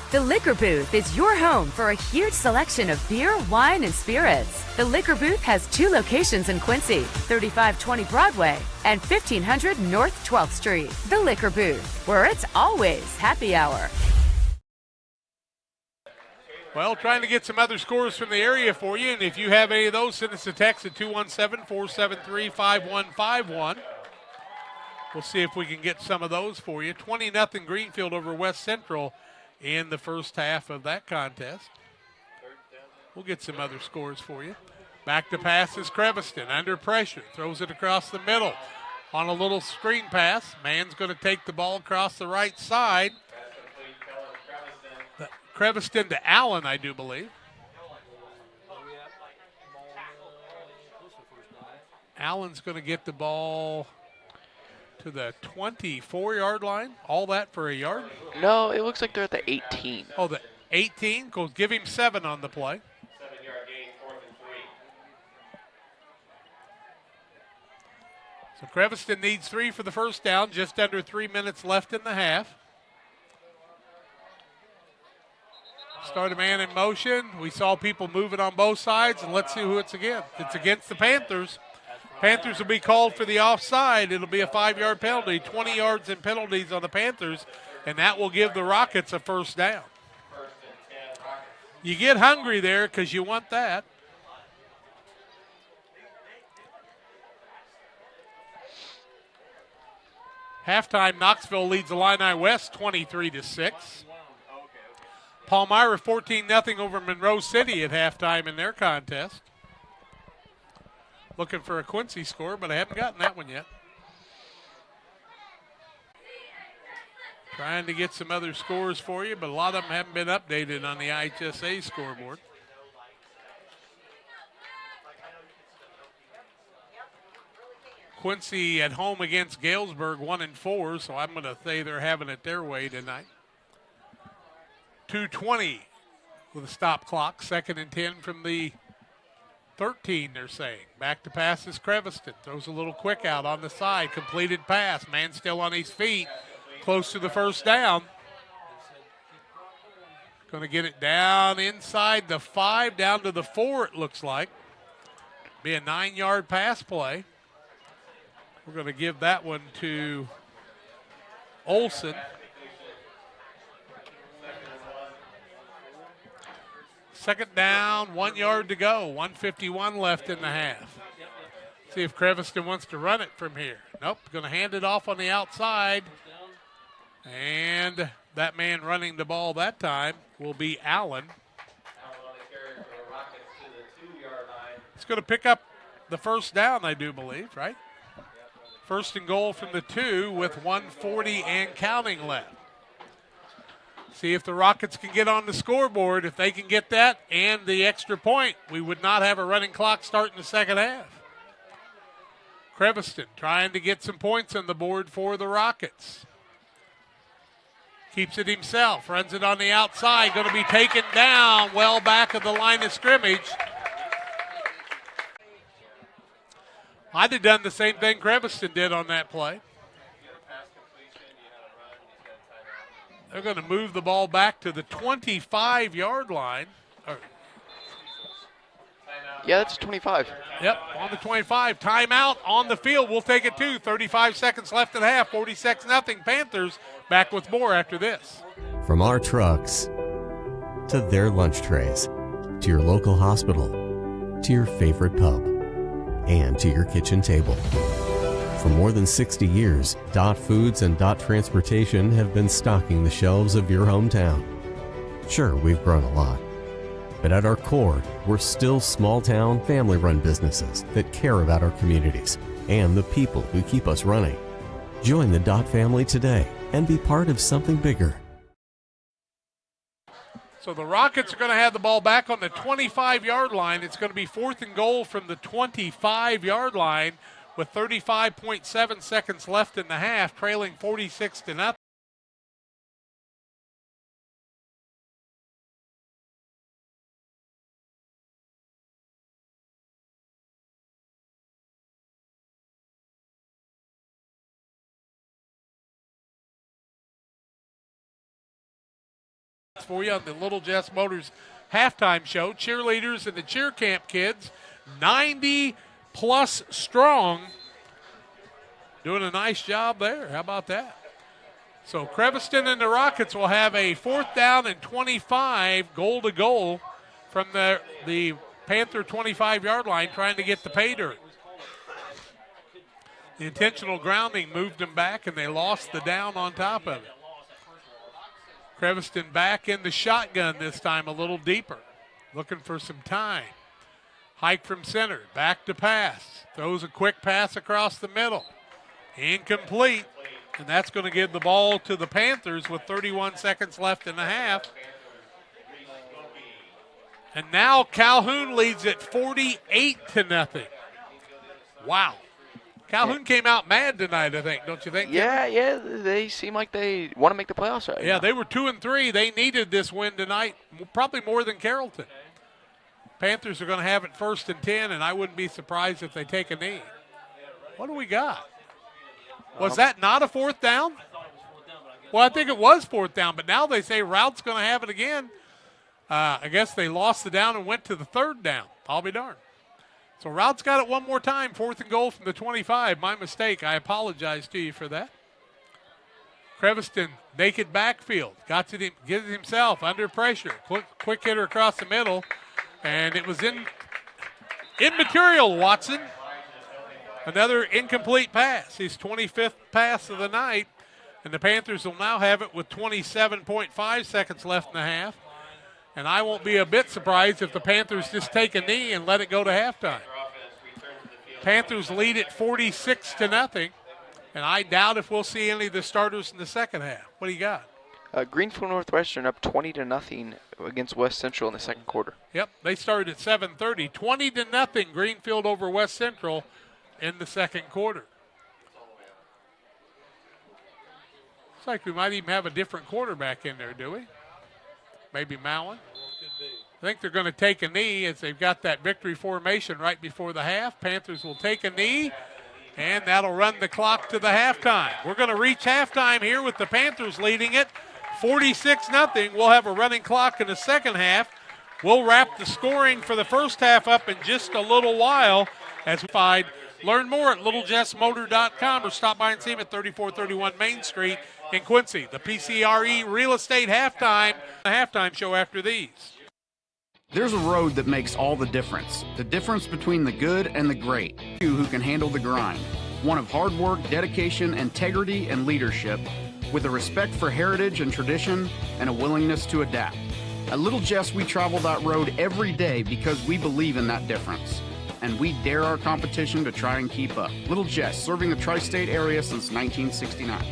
The Liquor Booth is your home for a huge selection of beer, wine, and spirits. The Liquor Booth has 2 locations in Quincy, 3520 Broadway and 1500 North 12th Street. The Liquor Booth, where it's always happy hour. Well, trying to get some other scores from the area for you, and if you have any of those, send us a text at 217-473-5151. We'll see if we can get some of those for you. 20-0 Greenfield over West Central in the first half of that contest. We'll get some other scores for you. Back to pass is Creviston, under pressure, throws it across the middle on a little screen pass. Man's going to take the ball across the right side. Creviston to Allen, I do believe. Allen's going to get the ball to the 24-yard line. All that for a yard? No, it looks like they're at the 18. Oh, the 18? Go give him 7 on the play. 7-yard gain, 4th and 3. So Creviston needs 3 for the first down. Just under 3 minutes left in the half. Start a man in motion. We saw people moving on both sides, and let's see who it's against. It's against the Panthers. Panthers will be called for the offside. It'll be a 5-yard penalty, 20 yards in penalties on the Panthers, and that will give the Rockets a first down. You get hungry there because you want that. Halftime, Knoxville leads Illini West 23-6. Palmyra 14-0 over Monroe City at halftime in their contest. Looking for a Quincy score, but I haven't gotten that one yet. Trying to get some other scores for you, but a lot of them haven't been updated on the IHSA scoreboard. Quincy at home against Galesburg, 1-4, so I'm going to say they're having it their way tonight. 2:20 with a stop clock, 2nd and 10 from the 13, they're saying. Back to pass is Creviston. Throws a little quick out on the side. Completed pass. Man still on his feet. Close to the first down. Going to get it down inside the 5, down to the 4, it looks like. Be a 9-yard pass play. We're going to give that one to Olson. Second down, 1 yard to go. 1:51 left in the half. See if Creviston wants to run it from here. Nope, going to hand it off on the outside. And that man running the ball that time will be Allen. It's going to pick up the first down, I do believe, right? First and goal from the 2 with 1:40 and counting left. See if the Rockets can get on the scoreboard. If they can get that and the extra point, we would not have a running clock start in the second half. Creviston trying to get some points on the board for the Rockets. Keeps it himself, runs it on the outside, going to be taken down well back of the line of scrimmage. I'd have done the same thing Creviston did on that play. They're going to move the ball back to the 25-yard line. Yeah, that's 25. Yep, on the 25. Timeout on the field. We'll take it too. 35 seconds left in the half. 46-0. Panthers back with more after this. From our trucks to their lunch trays, to your local hospital, to your favorite pub, and to your kitchen table. For more than 60 years, Dot Foods and Dot Transportation have been stocking the shelves of your hometown. Sure, we've grown a lot, but at our core, we're still small-town, family-run businesses that care about our communities and the people who keep us running. Join the Dot family today and be part of something bigger. So the Rockets are going to have the ball back on the 25-yard line. It's going to be fourth and goal from the 25-yard line with 35.7 seconds left in the half, trailing 46-0. For you on the Little Jess Motors halftime show. Cheerleaders and the cheer camp kids, 90-plus strong, doing a nice job there. How about that? So Creviston and the Rockets will have a 4th down and 25, goal to goal from the Panther 25-yard line, trying to get the pay dirt. The intentional grounding moved them back, and they lost the down on top of it. Creviston back in the shotgun this time, a little deeper, looking for some time. Hike from center, back to pass. Throws a quick pass across the middle. Incomplete, and that's going to give the ball to the Panthers with 31 seconds left in the half. And now Calhoun leads it 48-0. Wow. Calhoun came out mad tonight, I think, don't you think? Yeah, they seem like they want to make the playoffs right now. They were 2-3. They needed this win tonight, probably more than Carrollton. Panthers are going to have it 1st and 10, and I wouldn't be surprised if they take a knee. What do we got? Was that not a 4th down? Well, I think it was 4th down, but now they say Routt's going to have it again. I guess they lost the down and went to the 3rd down. I'll be darned. So Routt's got it one more time, 4th and goal from the 25. My mistake. I apologize to you for that. Creviston, naked backfield. Gets it himself under pressure. Quick hitter across the middle. And it was immaterial, Watson. Another incomplete pass. His 25th pass of the night. And the Panthers will now have it with 27.5 seconds left in the half. And I won't be a bit surprised if the Panthers just take a knee and let it go to halftime. Panthers lead it 46-0, and I doubt if we'll see any of the starters in the second half. What do you got? Greenfield Northwestern up 20-0 against West Central in the second quarter. Yep, they started at 7:30. 20-0 Greenfield over West Central in the second quarter. Looks like we might even have a different quarterback in there, do we? Maybe Mallon. I think they're going to take a knee as they've got that victory formation right before the half. Panthers will take a knee, and that'll run the clock to the halftime. We're going to reach halftime here with the Panthers leading it 46-0. We'll have a running clock in the second half. We'll wrap the scoring for the first half up in just a little while as we find. Learn more at littlejessmotor.com or stop by and see them at 3431 Main Street in Quincy. The PCRE Real Estate Halftime show after these. There's a road that makes all the difference between the good and the great. You who can handle the grind. One of hard work, dedication, integrity, and leadership, with a respect for heritage and tradition and a willingness to adapt. At Little Jess, we travel that road every day because we believe in that difference. And we dare our competition to try and keep up. Little Jess, serving the tri-state area since 1969.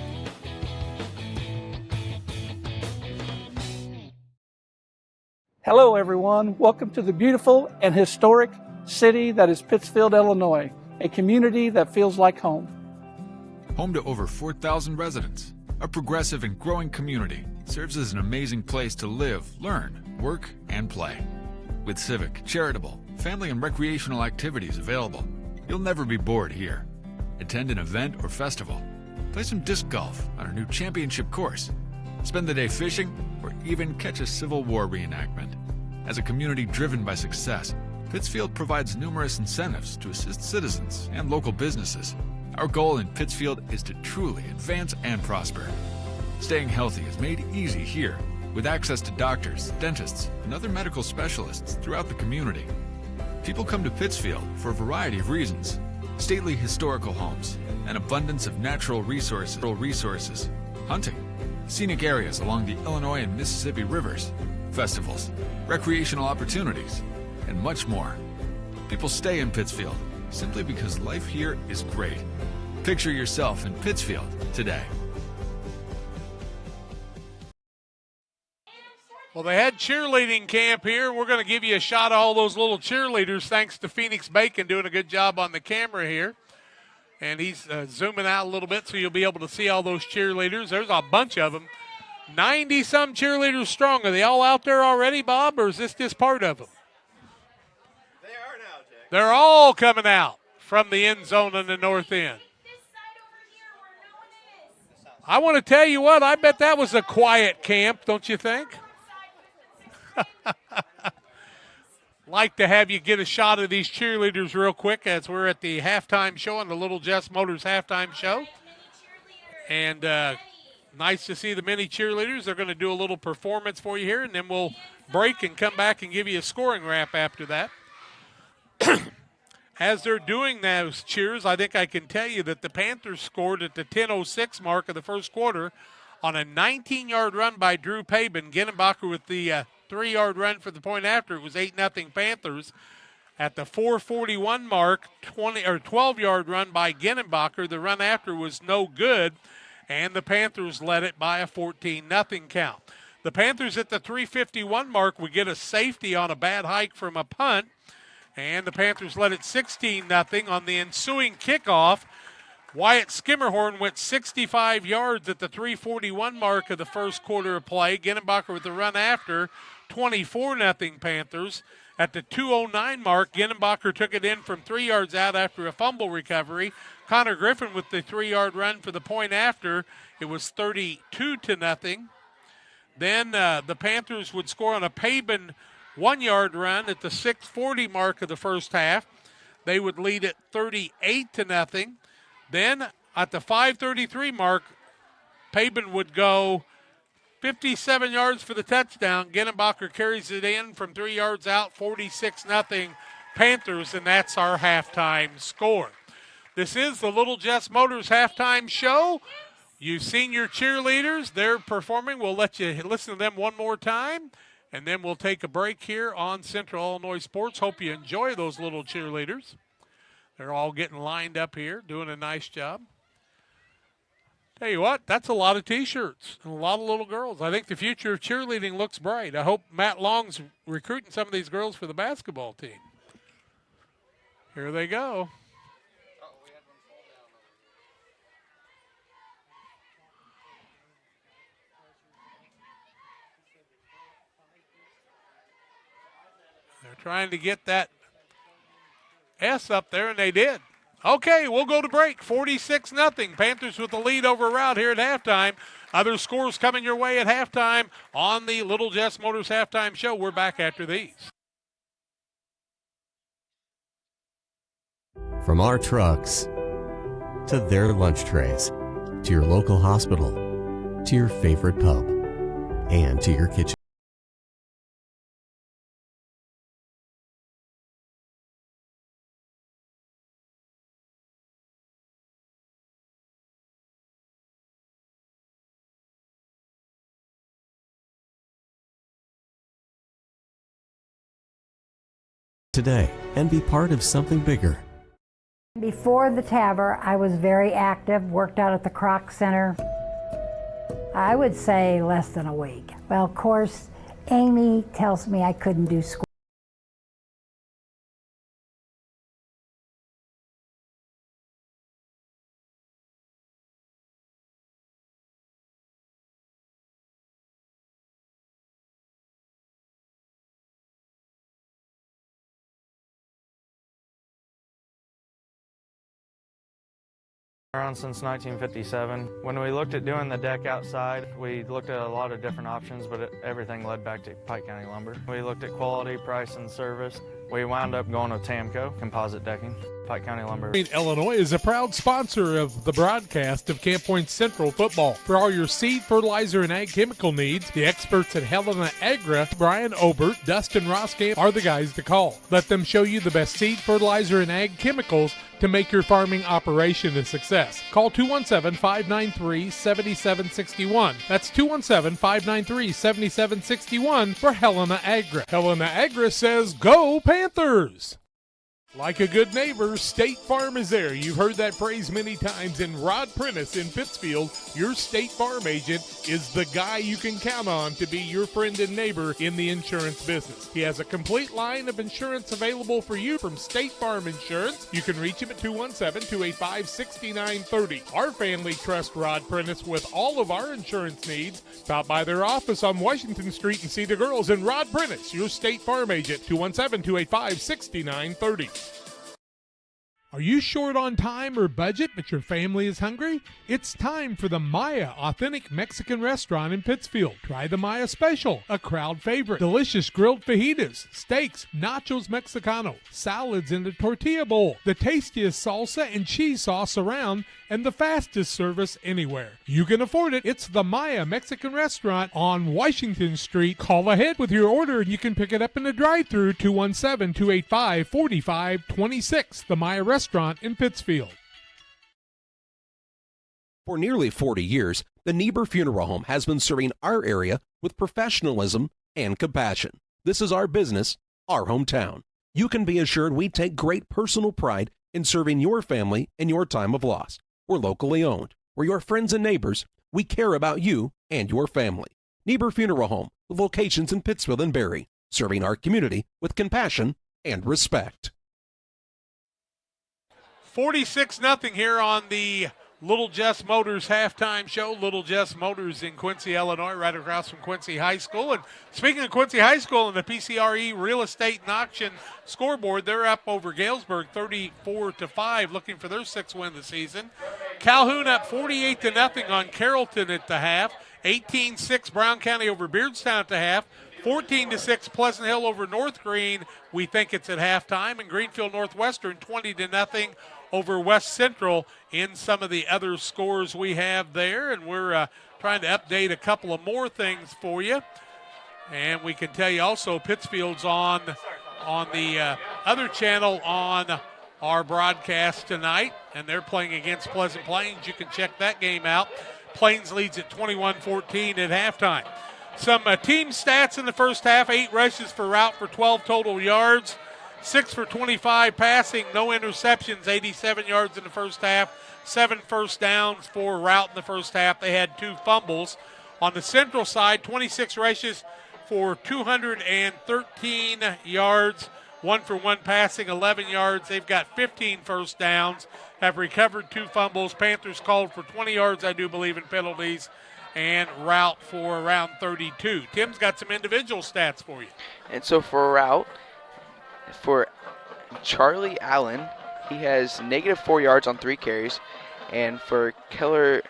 Hello, everyone. Welcome to the beautiful and historic city that is Pittsfield, Illinois, a community that feels like home. Home to over 4,000 residents, a progressive and growing community serves as an amazing place to live, learn, work, and play. With civic, charitable, family, and recreational activities available, you'll never be bored here. Attend an event or festival. Play some disc golf on our new championship course. Spend the day fishing, or even catch a Civil War reenactment. As a community driven by success, Pittsfield provides numerous incentives to assist citizens and local businesses. Our goal in Pittsfield is to truly advance and prosper. Staying healthy is made easy here, with access to doctors, dentists, and other medical specialists throughout the community. People come to Pittsfield for a variety of reasons. Stately historical homes, an abundance of natural resources, hunting, scenic areas along the Illinois and Mississippi rivers, festivals, recreational opportunities, and much more. People stay in Pittsfield simply because life here is great. Picture yourself in Pittsfield today. Well, they had cheerleading camp here. We're going to give you a shot of all those little cheerleaders thanks to Phoenix Bacon doing a good job on the camera here. And he's zooming out a little bit so you'll be able to see all those cheerleaders. There's a bunch of them. 90-some cheerleaders strong. Are they all out there already, Bob, or is this just part of them? They are now, Jay. They're all coming out from the end zone on the north end. I want to tell you what, I bet that was a quiet camp, don't you think? Like to have you get a shot of these cheerleaders real quick as we're at the halftime show on the Little Jess Motors halftime show. And nice to see the mini cheerleaders. They're going to do a little performance for you here, and then we'll break and come back and give you a scoring wrap after that. As they're doing those cheers, I think I can tell you that the Panthers scored at the 10:06 mark of the first quarter on a 19-yard run by Drew Pabin. Ginnenbacher with the 3-yard run for the point after. It was 8-0 Panthers. At the 4:41 mark, 12-yard run by Ginnenbacher. The run after was no good, and the Panthers led it by a 14-0 count. The Panthers at the 3:51 mark would get a safety on a bad hike from a punt, and the Panthers led it 16-0 on the ensuing kickoff. Wyatt Skimmerhorn went 65 yards at the 3:41 mark of the first quarter of play. Ginnenbacher with the run after, 24-0 Panthers. At the 2:09 mark, Ginnenbacher took it in from 3 yards out after a fumble recovery. Connor Griffin with the 3-yard run for the point after. It was 32-0. Then the Panthers would score on a Pabin 1-yard run at the 6:40 mark of the first half. They would lead it 38-0. Then at the 5:33 mark, Pabin would go 57 yards for the touchdown. Ginnenbacher carries it in from 3 yards out, 46-0 Panthers, and that's our halftime score. This is the Little Jess Motors halftime show. You've seen your cheerleaders. They're performing. We'll let you listen to them one more time, and then we'll take a break here on Central Illinois Sports. Hope you enjoy those little cheerleaders. They're all getting lined up here, doing a nice job. Tell you what, that's a lot of T-shirts and a lot of little girls. I think the future of cheerleading looks bright. I hope Matt Long's recruiting some of these girls for the basketball team. Here they go. They're trying to get that S up there, and they did. Okay, we'll go to break. 46-0. Panthers with the lead over Routt here at halftime. Other scores coming your way at halftime on the Little Jess Motors halftime show. We're back after these. From our trucks to their lunch trays, to your local hospital, to your favorite pub, and to your kitchen. today and be part of something bigger. Before the TAVR, I was very active, worked out at the Croc Center. I would say less than a week. Well, of course, Amy tells me I couldn't do school. Around since 1957. When we looked at doing the deck outside, we looked at a lot of different options, but everything led back to Pike County Lumber. We looked at quality, price, and service. We wound up going with Tamco, composite decking, Pike County Lumber. Illinois is a proud sponsor of the broadcast of Camp Point Central football. For all your seed, fertilizer, and ag chemical needs, the experts at Helena Agra, Brian Obert, Dustin Roskamp are the guys to call. Let them show you the best seed, fertilizer, and ag chemicals to make your farming operation a success. Call 217-593-7761. That's 217-593-7761 for Helena Agra. Helena Agra says, go Panthers! Like a good neighbor, State Farm is there. You've heard that phrase many times, and Rod Prentice in Pittsfield, your State Farm agent, is the guy you can count on to be your friend and neighbor in the insurance business. He has a complete line of insurance available for you from State Farm Insurance. You can reach him at 217-285-6930. Our family trusts Rod Prentice with all of our insurance needs. Stop by their office on Washington Street and see the girls. And Rod Prentice, your State Farm agent, 217-285-6930. Are you short on time or budget, but your family is hungry? It's time for the Maya Authentic Mexican Restaurant in Pittsfield. Try the Maya Special, a crowd favorite. Delicious grilled fajitas, steaks, nachos Mexicano, salads in a tortilla bowl, the tastiest salsa and cheese sauce around, and the fastest service anywhere. You can afford it. It's the Maya Mexican Restaurant on Washington Street. Call ahead with your order and you can pick it up in the drive-thru, 217-285-4526. The Maya Restaurant in Pittsfield. For nearly 40 years, the Niebuhr Funeral Home has been serving our area with professionalism and compassion. This is our business, our hometown. You can be assured we take great personal pride in serving your family in your time of loss. We're locally owned. We're your friends and neighbors. We care about you and your family. Niebuhr Funeral Home, with locations in Pittsfield and Barry, serving our community with compassion and respect. 46-0 here on the Little Jess Motors halftime show. Little Jess Motors in Quincy, Illinois, right across from Quincy High School. And speaking of Quincy High School and the PCRE Real Estate and Auction scoreboard, they're up over Galesburg 34-5, looking for their 6th win of the season. Calhoun up 48-0 on Carrollton at the half. 18-6 Brown County over Beardstown at the half. 14-6 Pleasant Hill over North Green. We think it's at halftime. And Greenfield Northwestern 20-0 over West Central in some of the other scores we have there. And we're trying to update a couple of more things for you. And we can tell you also Pittsfield's on the other channel on our broadcast tonight. And they're playing against Pleasant Plains. You can check that game out. Plains leads at 21-14 at halftime. Some team stats in the first half. 8 rushes for Routt for 12 total yards. 6 for 25 passing, no interceptions, 87 yards in the first half. 7 first downs for Routt in the first half. They had 2 fumbles. On the Central side, 26 rushes for 213 yards. 1 for 1 passing, 11 yards. They've got 15 first downs, have recovered 2 fumbles. Panthers called for 20 yards, I do believe, in penalties, and Routt for around 32. Tim's got some individual stats for you. And so for Routt, for Charlie Allen, he has -4 yards on 3 carries. And for Kellen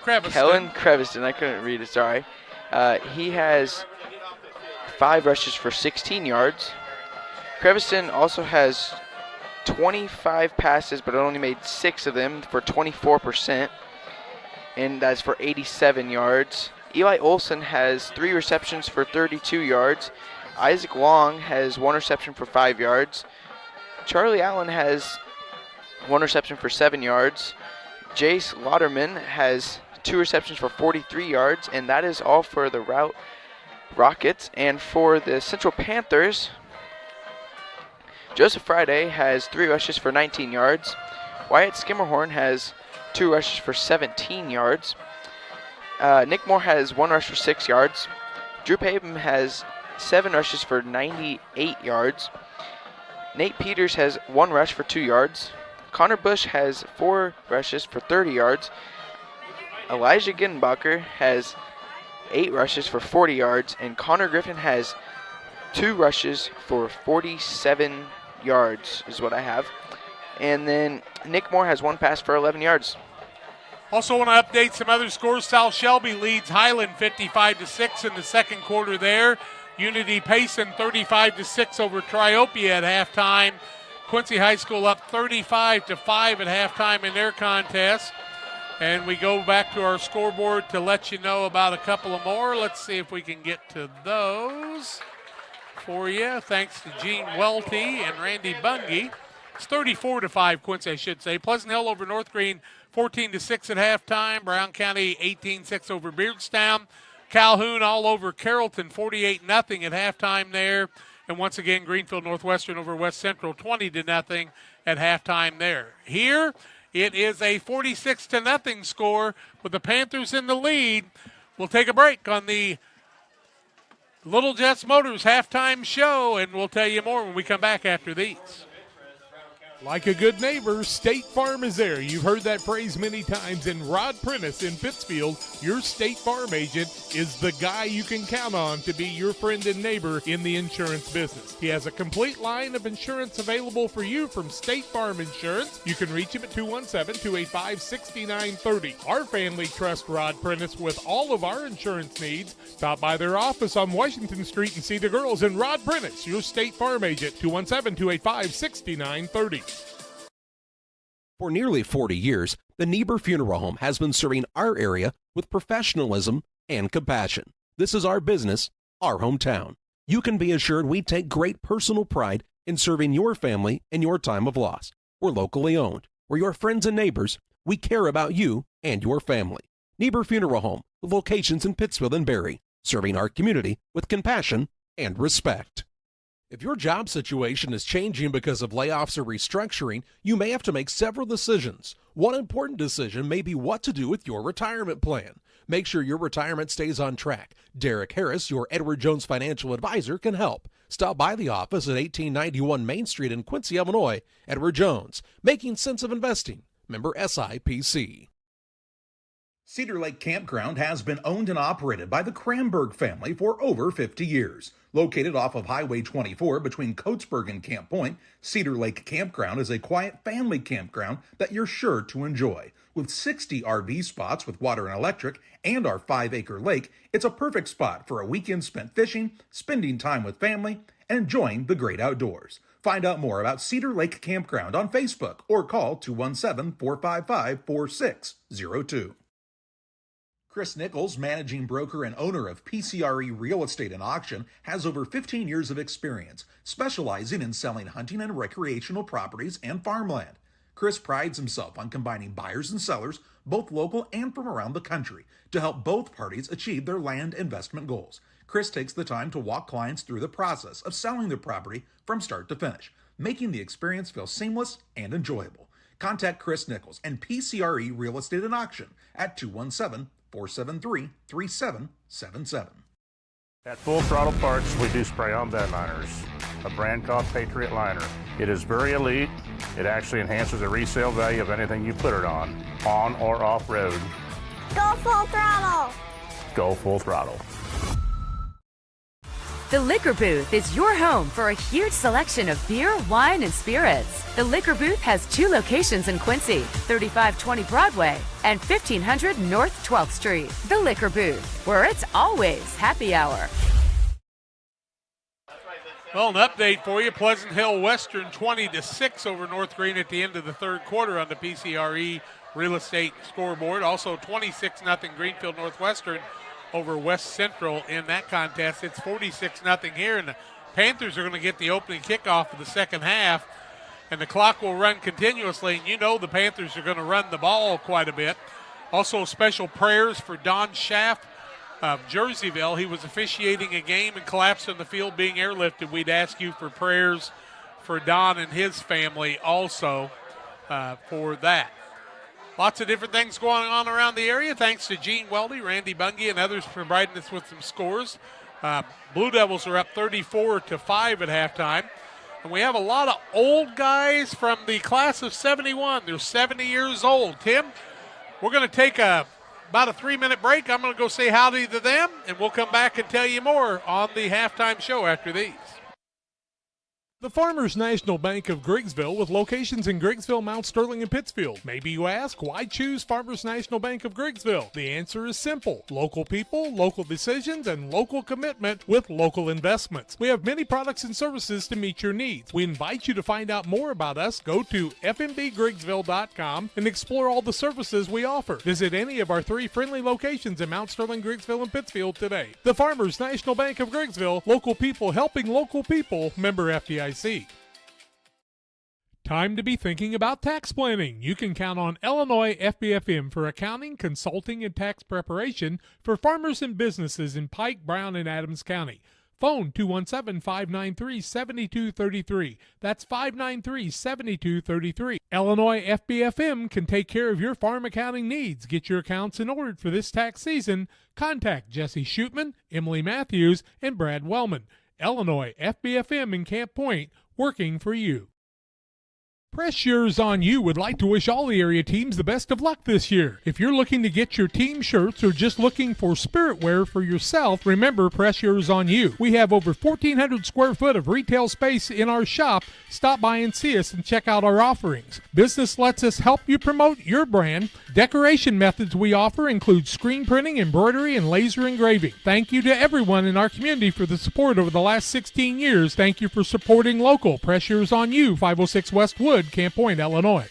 Creviston, I couldn't read it, sorry. He has 5 rushes for 16 yards. Creviston also has 25 passes, but only made 6 of them for 24%. And that's for 87 yards. Eli Olson has 3 receptions for 32 yards. Isaac Long has 1 reception for 5 yards. Charlie Allen has 1 reception for 7 yards. Jace Lauderman has 2 receptions for 43 yards, and that is all for the Routt Rockets. And for the Central Panthers, Joseph Friday has 3 rushes for 19 yards. Wyatt Skimmerhorn has 2 rushes for 17 yards. Nick Moore has 1 rush for 6 yards. Drew Pavem has 7 rushes for 98 yards. Nate Peters has 1 rush for 2 yards. Connor Bush has 4 rushes for 30 yards. Elijah Ginbacher has 8 rushes for 40 yards. And Connor Griffin has 2 rushes for 47 yards is what I have. And then Nick Moore has 1 pass for 11 yards. Also want to update some other scores. South Shelby leads Highland 55-6 in the second quarter there. Unity Payson 35-6 over Triopia at halftime. Quincy High School up 35-5 at halftime in their contest. And we go back to our scoreboard to let you know about a couple of more. Let's see if we can get to those for you. Thanks to Gene Welty and Randy Bungie. It's 34-5, Quincy, I should say. Pleasant Hill over North Green, 14-6 at halftime. Brown County, 18-6 over Beardstown. Calhoun all over Carrollton, 48-0 at halftime there. And once again, Greenfield Northwestern over West Central, 20-0 at halftime there. Here, it is a 46-0 score with the Panthers in the lead. We'll take a break on the Little Jets Motors halftime show, and we'll tell you more when we come back after these. Like a good neighbor, State Farm is there. You've heard that phrase many times. And Rod Prentice in Pittsfield, your State Farm agent, is the guy you can count on to be your friend and neighbor in the insurance business. He has a complete line of insurance available for you from State Farm Insurance. You can reach him at 217-285-6930. Our family trusts Rod Prentice with all of our insurance needs. Stop by their office on Washington Street and see the girls. And Rod Prentice, your State Farm agent, 217-285-6930. For nearly 40 years, the Niebuhr Funeral Home has been serving our area with professionalism and compassion. This is our business, our hometown. You can be assured we take great personal pride in serving your family in your time of loss. We're locally owned. We're your friends and neighbors. We care about you and your family. Niebuhr Funeral Home, with locations in Pittsfield and Barry, serving our community with compassion and respect. If your job situation is changing because of layoffs or restructuring, you may have to make several decisions. One important decision may be what to do with your retirement plan. Make sure your retirement stays on track. Derek Harris, your Edward Jones financial advisor, can help. Stop by the office at 1891 Main Street in Quincy, Illinois. Edward Jones, making sense of investing. Member SIPC. Cedar Lake Campground has been owned and operated by the Cranberg family for over 50 years. Located off of Highway 24 between Coatesburg and Camp Point, Cedar Lake Campground is a quiet family campground that you're sure to enjoy. With 60 RV spots with water and electric and our 5-acre lake, it's a perfect spot for a weekend spent fishing, spending time with family, and enjoying the great outdoors. Find out more about Cedar Lake Campground on Facebook or call 217-455-4602. Chris Nichols, managing broker and owner of PCRE Real Estate and Auction, has over 15 years of experience, specializing in selling hunting and recreational properties and farmland. Chris prides himself on combining buyers and sellers, both local and from around the country, to help both parties achieve their land investment goals. Chris takes the time to walk clients through the process of selling their property from start to finish, making the experience feel seamless and enjoyable. Contact Chris Nichols and PCRE Real Estate and Auction at 217-473-3777. At Full Throttle Parts, we do spray-on bed liners, a brand called Patriot Liner. It is very elite. It actually enhances the resale value of anything you put it on or off-road. Go Full Throttle! Go Full Throttle. The Liquor Booth is your home for a huge selection of beer, wine, and spirits. The Liquor Booth has 2 locations in Quincy, 3520 Broadway and 1500 North 12th Street. The Liquor Booth, where it's always happy hour. Well, an update for you. Pleasant Hill Western 20-6 over North Green at the end of the third quarter on the PCRE Real Estate scoreboard. Also 26-0 Greenfield Northwestern over West Central in that contest. It's 46-0 here, and the Panthers are going to get the opening kickoff of the second half, and the clock will run continuously, and you know the Panthers are going to run the ball quite a bit. Also special prayers for Don Schaff, of Jerseyville. He was officiating a game and collapsed on the field being airlifted. We'd ask you for prayers for Don and his family also for that. Lots of different things going on around the area. Thanks to Gene Weldy, Randy Bungie, and others providing us with some scores. Blue Devils are up 34-5 at halftime. And we have a lot of old guys from the class of 71. They're 70 years old. Tim, we're going to take about a 3-minute break. I'm going to go say howdy to them, and we'll come back and tell you more on the halftime show after these. The Farmers National Bank of Griggsville, with locations in Griggsville, Mount Sterling, and Pittsfield. Maybe you ask, why choose Farmers National Bank of Griggsville? The answer is simple. Local people, local decisions, and local commitment with local investments. We have many products and services to meet your needs. We invite you to find out more about us. Go to fmbgriggsville.com and explore all the services we offer. Visit any of our 3 friendly locations in Mount Sterling, Griggsville, and Pittsfield today. The Farmers National Bank of Griggsville, local people helping local people, member FDIC. Time to be thinking about tax planning. You can count on Illinois FBFM for accounting, consulting, and tax preparation for farmers and businesses in Pike, Brown, and Adams County. Phone 217-593-7233. That's 593-7233. Illinois FBFM can take care of your farm accounting needs. Get your accounts in order for this tax season. Contact Jesse Shootman, Emily Matthews, and Brad Wellman. Illinois FBFM in Camp Point, working for you. Press Yours On You would like to wish all the area teams the best of luck this year. If you're looking to get your team shirts or just looking for spirit wear for yourself, remember Press Yours On You. We have over 1,400 square foot of retail space in our shop. Stop by and see us and check out our offerings. Business lets us help you promote your brand. Decoration methods we offer include screen printing, embroidery, and laser engraving. Thank you to everyone in our community for the support over the last 16 years. Thank you for supporting local. Press Yours On You, 506 West Wood, Camp Point, Illinois.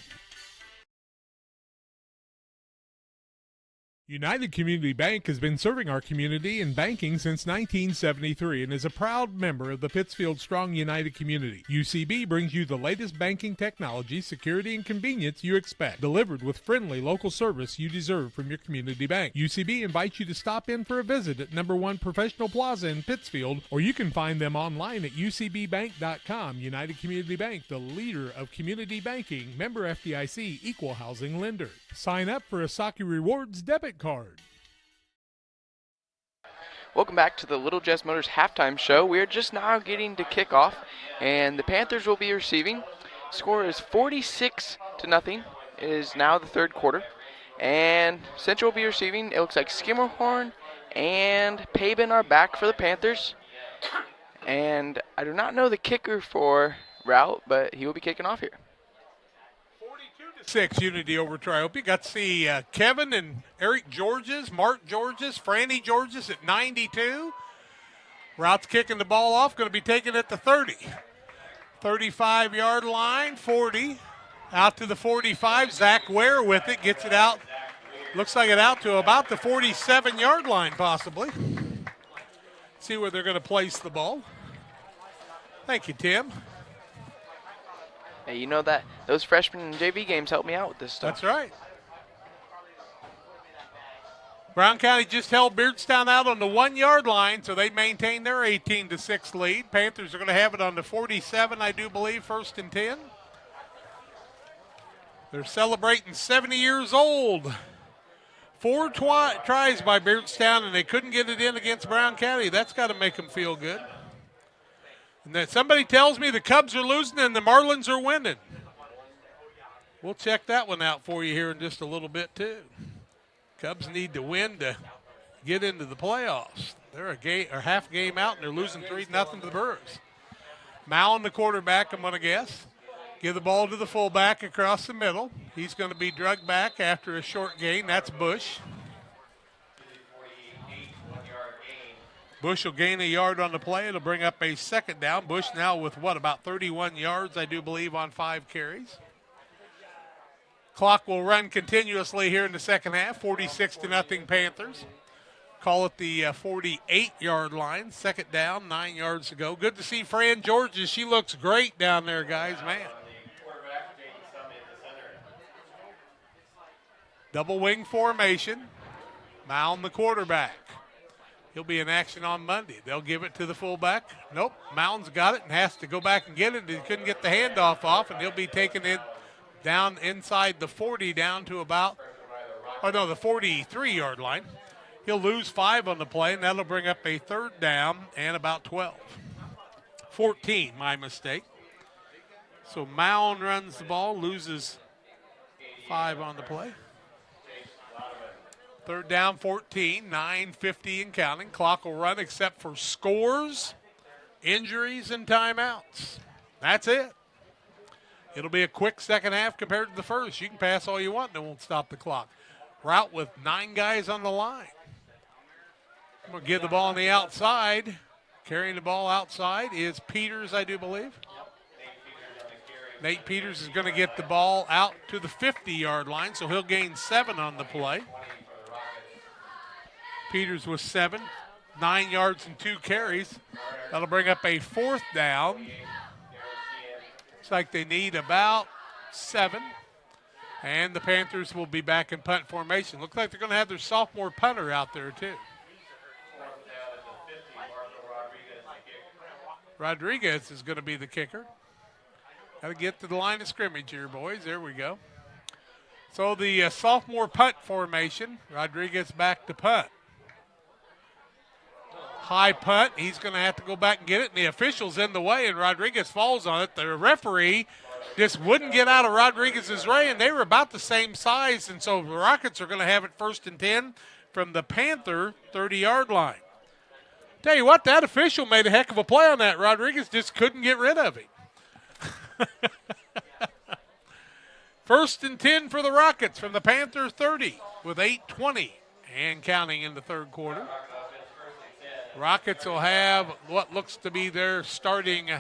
United Community Bank has been serving our community in banking since 1973 and is a proud member of the Pittsfield Strong United community. UCB brings you the latest banking technology, security, and convenience you expect, delivered with friendly local service you deserve from your community bank. UCB invites you to stop in for a visit at No. 1 Professional Plaza in Pittsfield, or you can find them online at ucbbank.com. United Community Bank, the leader of community banking, member FDIC, equal housing lender. Sign up for a Saki Rewards debit card. Welcome back to the Little Jess Motors halftime show. We are just now getting to kickoff, and the Panthers will be receiving. Score is 46-0. It is now the third quarter, and Central will be receiving. It looks like Skimmerhorn and Pabin are back for the Panthers, and I do not know the kicker for Routt, but he will be kicking off here. 6 Unity over Tri-Hope. You got to see Kevin and Eric Georges, Mark Georges, Franny Georges at 92. Rout's kicking the ball off, going to be taken at the 30. 35-yard line, 40. Out to the 45. Zach Ware with it, gets it out. Looks like it out to about the 47-yard line possibly. See where they're going to place the ball. Thank you, Tim. Hey, you know that those freshman and JV games help me out with this stuff. That's right. Brown County just held Beardstown out on the 1-yard line, so they maintain their 18-6 lead. Panthers are going to have it on the 47, I do believe, 1st and 10. They're celebrating 70 years old. 4 tries by Beardstown, and they couldn't get it in against Brown County. That's got to make them feel good. And then somebody tells me the Cubs are losing and the Marlins are winning. We'll check that one out for you here in just a little bit, too. Cubs need to win to get into the playoffs. They're a half game out, and they're losing 3-0 to the Brewers. Mallon, the quarterback, I'm going to guess. Give the ball to the fullback across the middle. He's going to be drugged back after a short gain. That's Bush. Bush will gain a yard on the play. It'll bring up a 2nd down. Bush now with, about 31 yards, I do believe, on 5 carries. Clock will run continuously here in the second half, 46-0 Panthers. Call it the 48-yard line. 2nd down, 9 yards to go. Good to see Fran Georges. She looks great down there, guys, man. Double wing formation. Mound the quarterback. He'll be in action on Monday. They'll give it to the fullback. Nope, Mountain's got it and has to go back and get it. He couldn't get the handoff off, and he'll be taking it down inside the 40 down to about, the 43-yard line. He'll lose 5 on the play, and that'll bring up a 3rd down and about 12. 14, my mistake. So Mound runs the ball, loses 5 on the play. 3rd down, 14, 9:50 and counting. Clock will run except for scores, injuries, and timeouts. That's it. It'll be a quick second half compared to the first. You can pass all you want and it won't stop the clock. Routt with 9 guys on the line. I'm going to give the ball on the outside. Carrying the ball outside is Peters, I do believe. Nate Peters is going to get the ball out to the 50-yard line, so he'll gain 7 on the play. Peters with 7, 9 yards and 2 carries. That'll bring up a 4th down. Looks like they need about 7. And the Panthers will be back in punt formation. Looks like they're going to have their sophomore punter out there, too. Rodriguez is going to be the kicker. Got to get to the line of scrimmage here, boys. There we go. So the sophomore punt formation, Rodriguez back to punt. High punt. He's going to have to go back and get it, and the official's in the way, and Rodriguez falls on it. The referee just wouldn't get out of Rodriguez's way, and they were about the same size, and so the Rockets are going to have it 1st and 10 from the Panther 30-yard line. Tell you what, that official made a heck of a play on that. Rodriguez just couldn't get rid of him. 1st and 10 for the Rockets from the Panther 30 with 8:20 and counting in the 3rd quarter. Rockets will have what looks to be their starting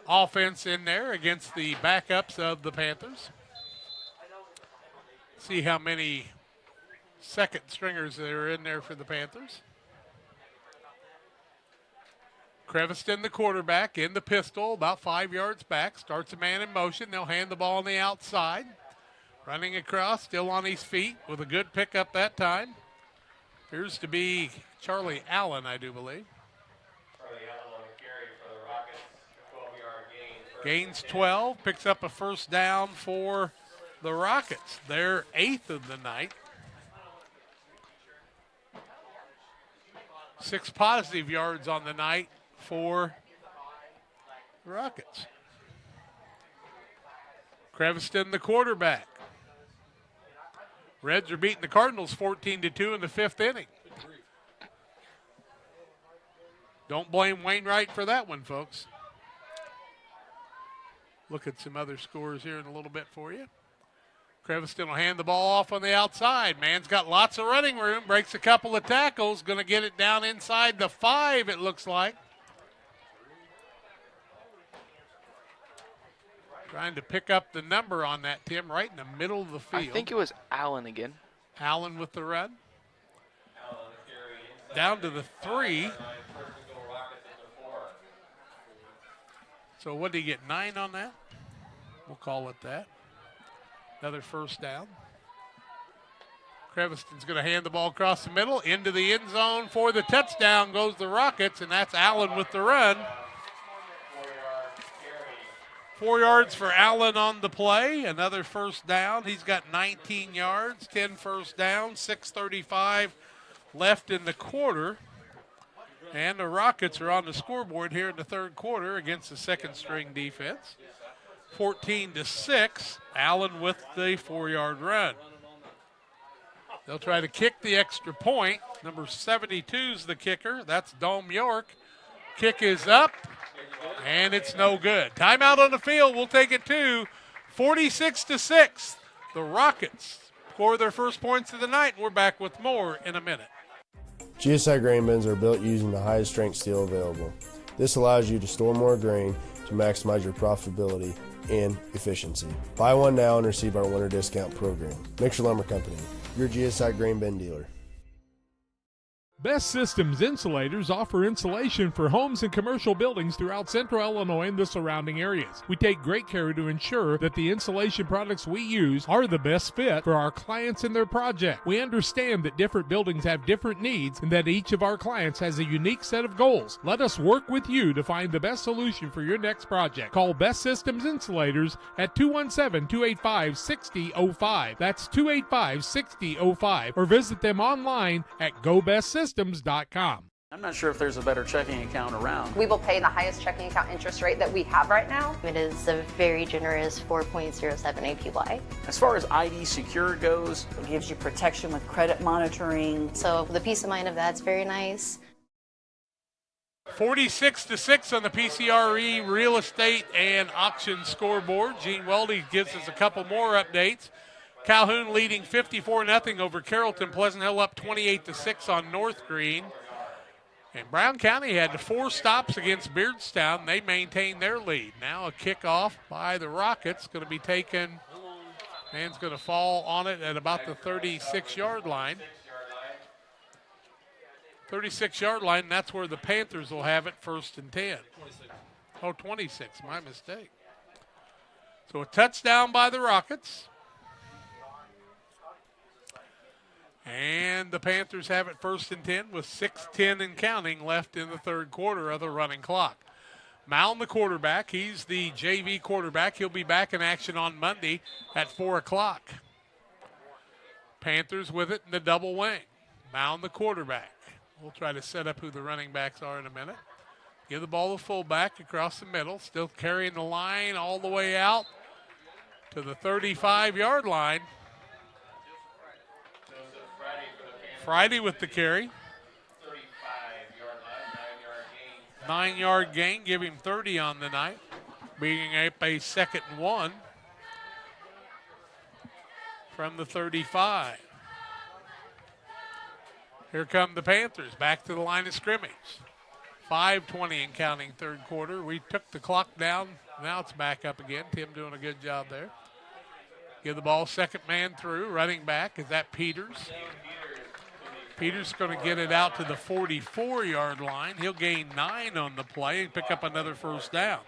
offense in there against the backups of the Panthers. See how many second stringers there are in there for the Panthers. Creviston, the quarterback, in the pistol, about 5 yards back. Starts a man in motion. They'll hand the ball on the outside. Running across, still on his feet with a good pickup that time. Appears to be Charlie Allen, I do believe. Charlie Allen on the carry for the Rockets. 12-yard gain. Gains 12, picks up a 1st down for the Rockets. Their 8th of the night. 6 positive yards on the night for the Rockets. Creviston, the quarterback. Reds are beating the Cardinals 14-2 in the 5th inning. Don't blame Wainwright for that one, folks. Look at some other scores here in a little bit for you. Creviston will hand the ball off on the outside. Man's got lots of running room, breaks a couple of tackles, going to get it down inside the 5, it looks like. Trying to pick up the number on that, Tim, right in the middle of the field. I think it was Allen again. Allen with the run. Down to the 3. So what did he get, 9 on that? We'll call it that. Another 1st down. Creviston's going to hand the ball across the middle. Into the end zone for the touchdown goes the Rockets, and that's Allen with the run. 4 yards for Allen on the play. Another 1st down. He's got 19 yards, 10 first down, 6:35 left in the quarter. And the Rockets are on the scoreboard here in the 3rd quarter against the 2nd-string defense. 14-6. Allen with the 4-yard run. They'll try to kick the extra point. Number 72 is the kicker. That's Dome York. Kick is up. And it's no good. Timeout on the field. We'll take it to 46-6. The Rockets score their 1st points of the night. We're back with more in a minute. GSI grain bins are built using the highest strength steel available. This allows you to store more grain to maximize your profitability and efficiency. Buy one now and receive our winter discount program. Mixer Lumber Company, your GSI grain bin dealer. Best Systems Insulators offer insulation for homes and commercial buildings throughout central Illinois and the surrounding areas. We take great care to ensure that the insulation products we use are the best fit for our clients and their project. We understand that different buildings have different needs and that each of our clients has a unique set of goals. Let us work with you to find the best solution for your next project. Call Best Systems Insulators at 217-285-6005. That's 285-6005. Or visit them online at GoBestSystems.com. I'm not sure if there's a better checking account around. We will pay the highest checking account interest rate that we have right now. It is a very generous 4.07 APY. As far as ID Secure goes, it gives you protection with credit monitoring. So the peace of mind of that's very nice. 46-6 on the PCRE Real Estate and Auction scoreboard. Gene Weldy gives us a couple more updates. Calhoun leading 54-0 over Carrollton. Pleasant Hill up 28-6 on North Green. And Brown County had 4 stops against Beardstown. They maintain their lead. Now a kickoff by the Rockets. Going to be taken. Man's going to fall on it at about the 36-yard line. 36-yard line, and that's where the Panthers will have it, 1st and 10. 26, my mistake. So a touchdown by the Rockets. And the Panthers have it 1st and 10 with 6:10 and counting left in the third quarter of the running clock. Mound, the quarterback. He's the JV quarterback. He'll be back in action on Monday at 4 o'clock. Panthers with it in the double wing. Mound, the quarterback. We'll try to set up who the running backs are in a minute. Give the ball to fullback across the middle. Still carrying the line all the way out to the 35-yard line. Friday with the carry. 9-yard gain, give him 30 on the night. Being a 2nd and 1 from the 35. Here come the Panthers back to the line of scrimmage. 5:20 and counting third quarter. We took the clock down. Now it's back up again. Tim doing a good job there. Give the ball, second man through. Running back, is that Peters? Peters going to get it out to the 44-yard line. He'll gain 9 on the play and pick up another first down.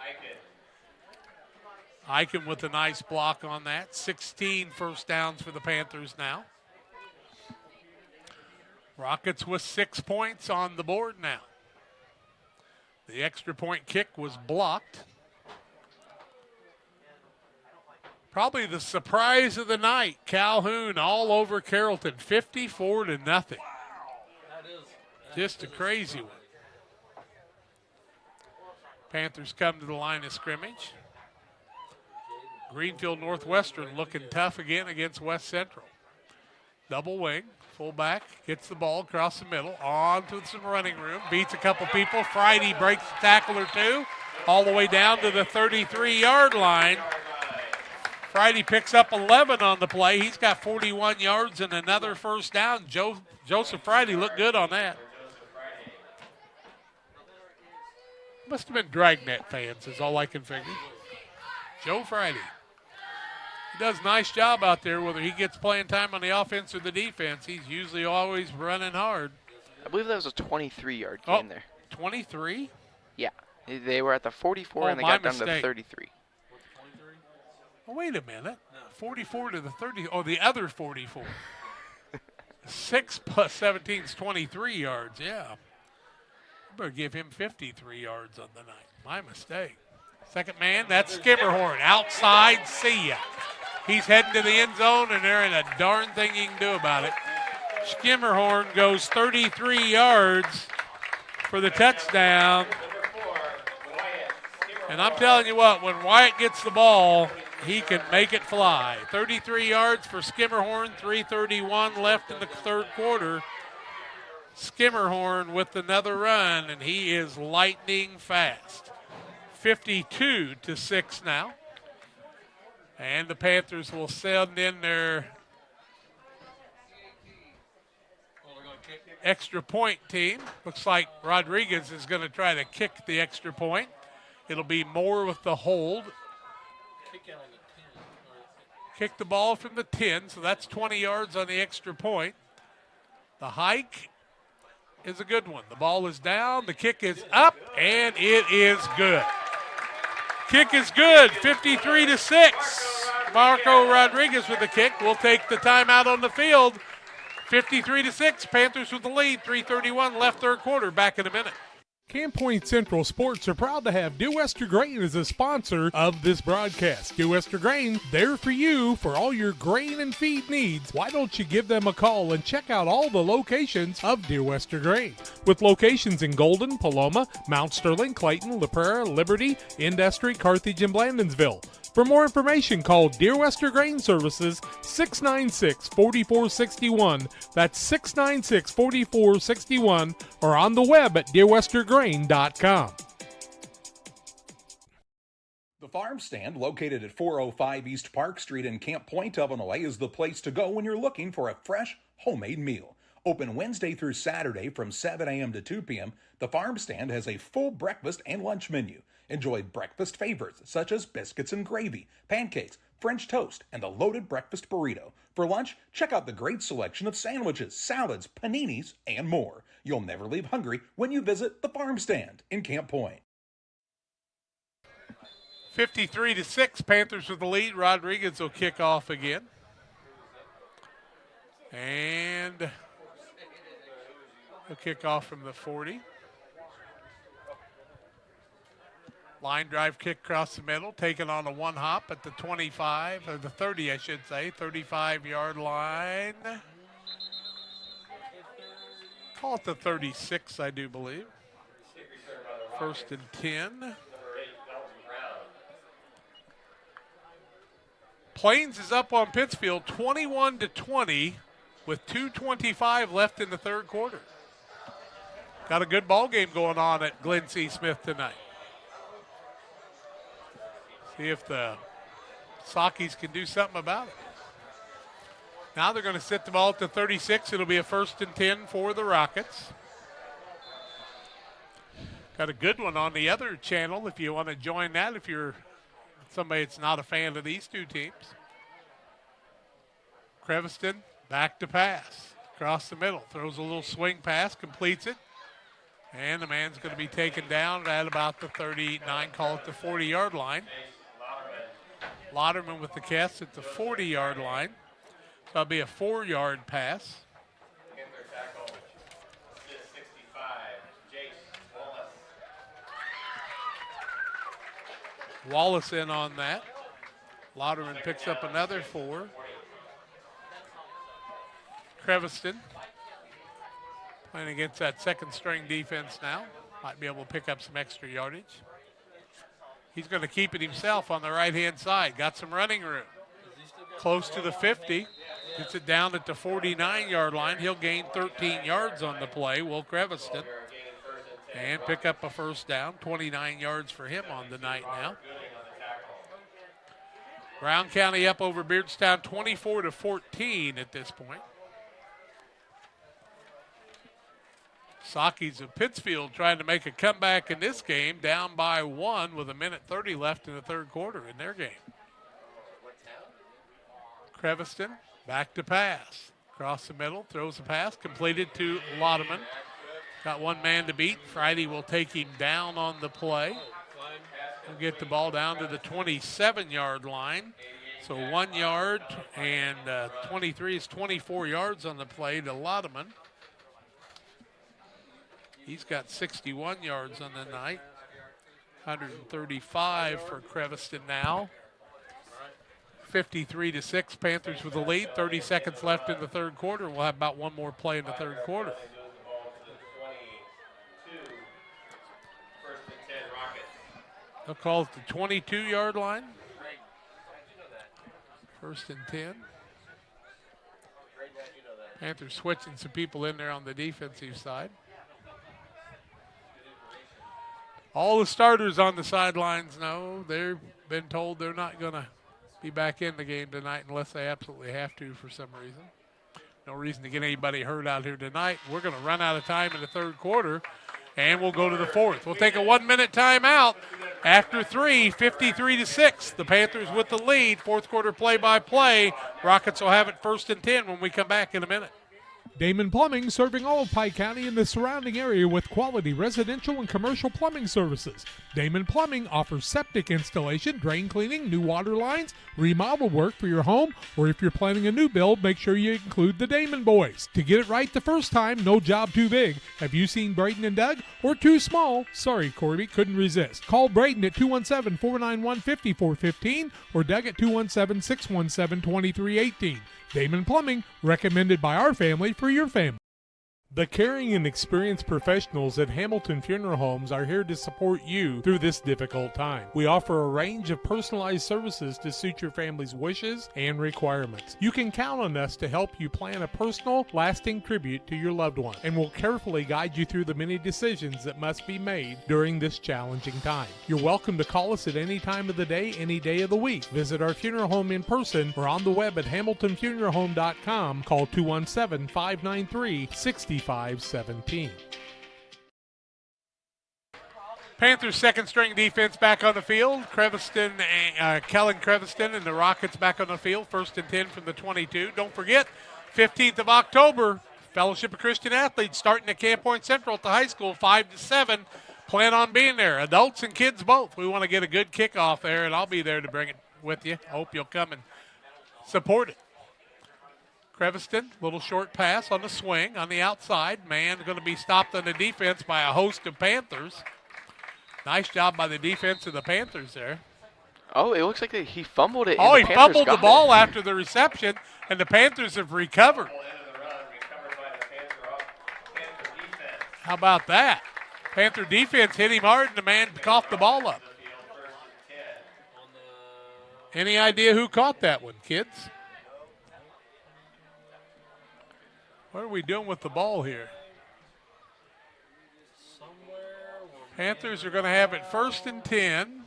Eichen with a nice block on that. 16 first downs for the Panthers now. Rockets with 6 points on the board now. The extra point kick was blocked. Probably the surprise of the night. Calhoun all over Carrollton, 54-0. Just a crazy one. Panthers come to the line of scrimmage. Greenfield Northwestern looking tough again against West Central. Double wing, fullback, gets the ball across the middle, on to some running room, beats a couple people. Friday breaks the tackle or two, all the way down to the 33-yard line. Friday picks up 11 on the play. He's got 41 yards and another first down. Joseph Friday looked good on that. Must have been Dragnet fans is all I can figure. Joe Friday. He does a nice job out there, whether he gets playing time on the offense or the defense. He's usually always running hard. I believe that was a 23-yard gain there. 23? Yeah. They were at the 44 and they got down to the 33. Oh, wait a minute. 44 to the 30. Oh, the other 44. 6 plus 17 is 23 yards, yeah. Better give him 53 yards on the night. My mistake. Second man, that's Skimmerhorn. Outside, see ya. He's heading to the end zone, and there ain't a darn thing he can do about it. Skimmerhorn goes 33 yards for the touchdown. And I'm telling you what, when Wyatt gets the ball, he can make it fly. 33 yards for Skimmerhorn, 3:31 left in the third quarter. Skimmerhorn with another run, and he is lightning fast. 52-6 now. And the Panthers will send in their extra point team. Looks like Rodriguez is going to try to kick the extra point. It'll be Moore with the hold. Kick the ball from the 10, so that's 20 yards on the extra point. The hike is a good one. The ball is down, the kick is up, and it is good. Kick is good, 53-6. Marco Rodriguez with the kick. We'll take the timeout on the field. 53-6, Panthers with the lead, 3:31 left third quarter. Back in a minute. Camp Point Central Sports are proud to have Dear Wester Grain as a sponsor of this broadcast. Dear Wester Grain, there for you for all your grain and feed needs. Why don't you give them a call and check out all the locations of Dear Wester Grain? With locations in Golden, Paloma, Mount Sterling, Clayton, La Prairie, Liberty, Industry, Carthage, and Blandonsville. For more information, call Dear Wester Grain Services 696-4461. That's 696-4461, or on the web at dearwestergrain.com. The Farm Stand, located at 405 East Park Street in Camp Point, Illinois, is the place to go when you're looking for a fresh, homemade meal. Open Wednesday through Saturday from 7 a.m. to 2 p.m., the Farm Stand has a full breakfast and lunch menu. Enjoy breakfast favorites such as biscuits and gravy, pancakes, French toast, and the loaded breakfast burrito. For lunch, check out the great selection of sandwiches, salads, paninis, and more. You'll never leave hungry when you visit the Farm Stand in Camp Point. 53-6, Panthers with the lead. Rodriguez will kick off again. And he'll kick off from the 40. Line drive kick across the middle, taken on a one hop at the 25, or the 30, I should say, 35-yard line. Call it the 36, I do believe. 1st and 10. Plains is up on Pittsfield 21-20 with 2:25 left in the third quarter. Got a good ball game going on at Glenn C. Smith tonight. See if the Sockies can do something about it. Now they're going to sit the ball at the 36. It'll be a 1st and 10 for the Rockets. Got a good one on the other channel if you want to join that, if you're somebody that's not a fan of these two teams. Creviston back to pass. Across the middle. Throws a little swing pass, completes it. And the man's going to be taken down at about the 39, call it the 40-yard line. Lauderman with the catch at the 40-yard line. So that'll be a 4-yard pass. Wallace in on that. Lauderman picks up another 4. Creviston playing against that second-string defense now. Might be able to pick up some extra yardage. He's going to keep it himself on the right-hand side. Got some running room. Close to the 50. Gets it down at the 49-yard line. He'll gain 13 yards on the play, Will Creviston. And pick up a first down. 29 yards for him on the night now. Brown County up over Beardstown 24-14 at this point. Sockies of Pittsfield trying to make a comeback in this game, down by 1 with 1:30 left in the third quarter in their game. Creviston back to pass. Across the middle, throws a pass, completed to Lauderman. Got one man to beat. Friday will take him down on the play. He'll get the ball down to the 27-yard line. So 1 yard, and 23 is 24 yards on the play to Lauderman. He's got 61 yards on the night. 135 for Creviston now. 53-6, Panthers with the lead. 30 seconds left in the third quarter. We'll have about one more play in the third quarter. They'll call it the 22-yard line. 1st and 10. Panthers switching some people in there on the defensive side. All the starters on the sidelines know they've been told they're not going to be back in the game tonight unless they absolutely have to for some reason. No reason to get anybody hurt out here tonight. We're going to run out of time in the third quarter, and we'll go to the fourth. We'll take a 1-minute timeout. After 3, 53-6. The Panthers with the lead. Fourth quarter play-by-play. Rockets will have it 1st and 10 when we come back in a minute. Damon Plumbing, serving all of Pike County and the surrounding area with quality residential and commercial plumbing services. Damon Plumbing offers septic installation, drain cleaning, new water lines, remodel work for your home, or if you're planning a new build, make sure you include the Damon boys. To get it right the first time, no job too big. Have you seen Braden and Doug? Or too small? Sorry, Corby, couldn't resist. Call Braden at 217-491-5415 or Doug at 217-617-2318. Damon Plumbing, recommended by our family for your family. The caring and experienced professionals at Hamilton Funeral Homes are here to support you through this difficult time. We offer a range of personalized services to suit your family's wishes and requirements. You can count on us to help you plan a personal, lasting tribute to your loved one, and we'll carefully guide you through the many decisions that must be made during this challenging time. You're welcome to call us at any time of the day, any day of the week. Visit our funeral home in person or on the web at hamiltonfuneralhome.com. Call 217-593-6517. Panthers' second-string defense back on the field. Kellen Creviston and the Rockets back on the field. 1st and 10 from the 22. Don't forget, 15th of October, Fellowship of Christian Athletes starting at Camp Point Central at the high school, 5 to 7. Plan on being there, adults and kids both. We want to get a good kickoff there, and I'll be there to bring it with you. I hope you'll come and support it. Creviston, little short pass on the swing on the outside. Man going to be stopped on the defense by a host of Panthers. Nice job by the defense of the Panthers there. Oh, it looks like he fumbled it. Oh, he fumbled the ball after the reception, and the Panthers have recovered. How about that? Panther defense hit him hard, and the man coughed the ball up. Any idea who caught that one, kids? What are we doing with the ball here? Panthers are going to have it 1st and 10.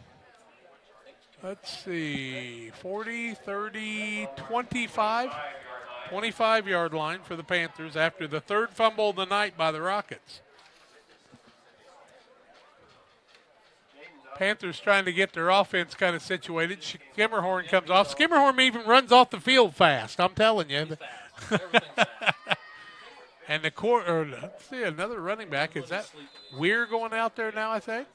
Let's see, 40, 30, 25. 25-yard line for the Panthers after the 3rd fumble of the night by the Rockets. Panthers trying to get their offense kind of situated. Skimmerhorn comes off. Skimmerhorn even runs off the field fast, I'm telling you. And let's see, another running back. Is that Weir going out there now, I think?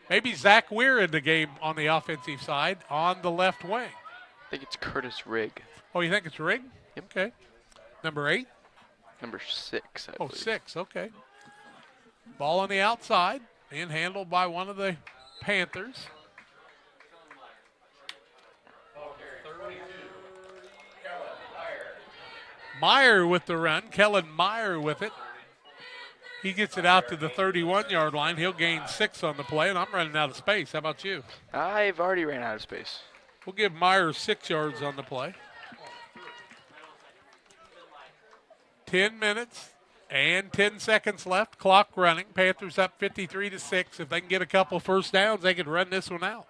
Maybe Zach Weir in the game on the offensive side on the left wing. I think it's Curtis Rigg. Oh, you think it's Rigg? Yep. Okay. Number 8? Number 6, I believe. 6, okay. Ball on the outside, being handled by one of the Panthers. Meyer with the run. Kellen Meyer with it. He gets it out to the 31-yard line. He'll gain 6 on the play, and I'm running out of space. How about you? I've already ran out of space. We'll give Meyer 6 yards on the play. 10 minutes and 10 seconds left. Clock running. Panthers up 53-6. If they can get a couple first downs, they could run this one out.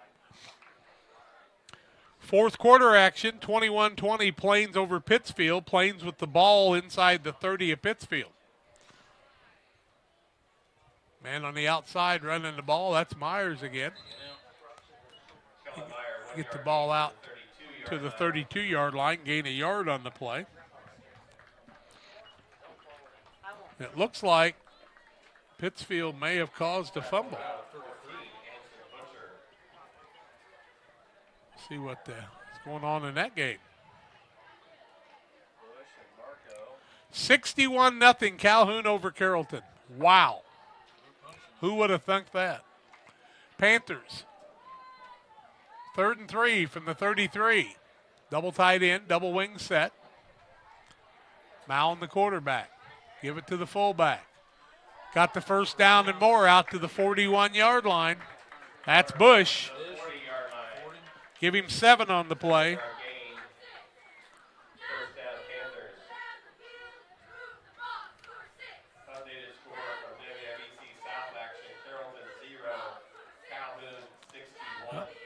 4th quarter action, 21-20, Plains over Pittsfield. Plains with the ball inside the 30 of Pittsfield. Man on the outside running the ball, that's Myers again. Get the ball out to the 32-yard line, gain a yard on the play. It looks like Pittsfield may have caused a fumble. See what's going on in that game. 61-0 Calhoun over Carrollton. Wow. Who would have thunk that? Panthers. 3rd and 3 from the 33. Double tight end, double wing set. Mound the quarterback. Give it to the fullback. Got the first down and more out to the 41-yard line. That's Bush. Give him 7 on the play.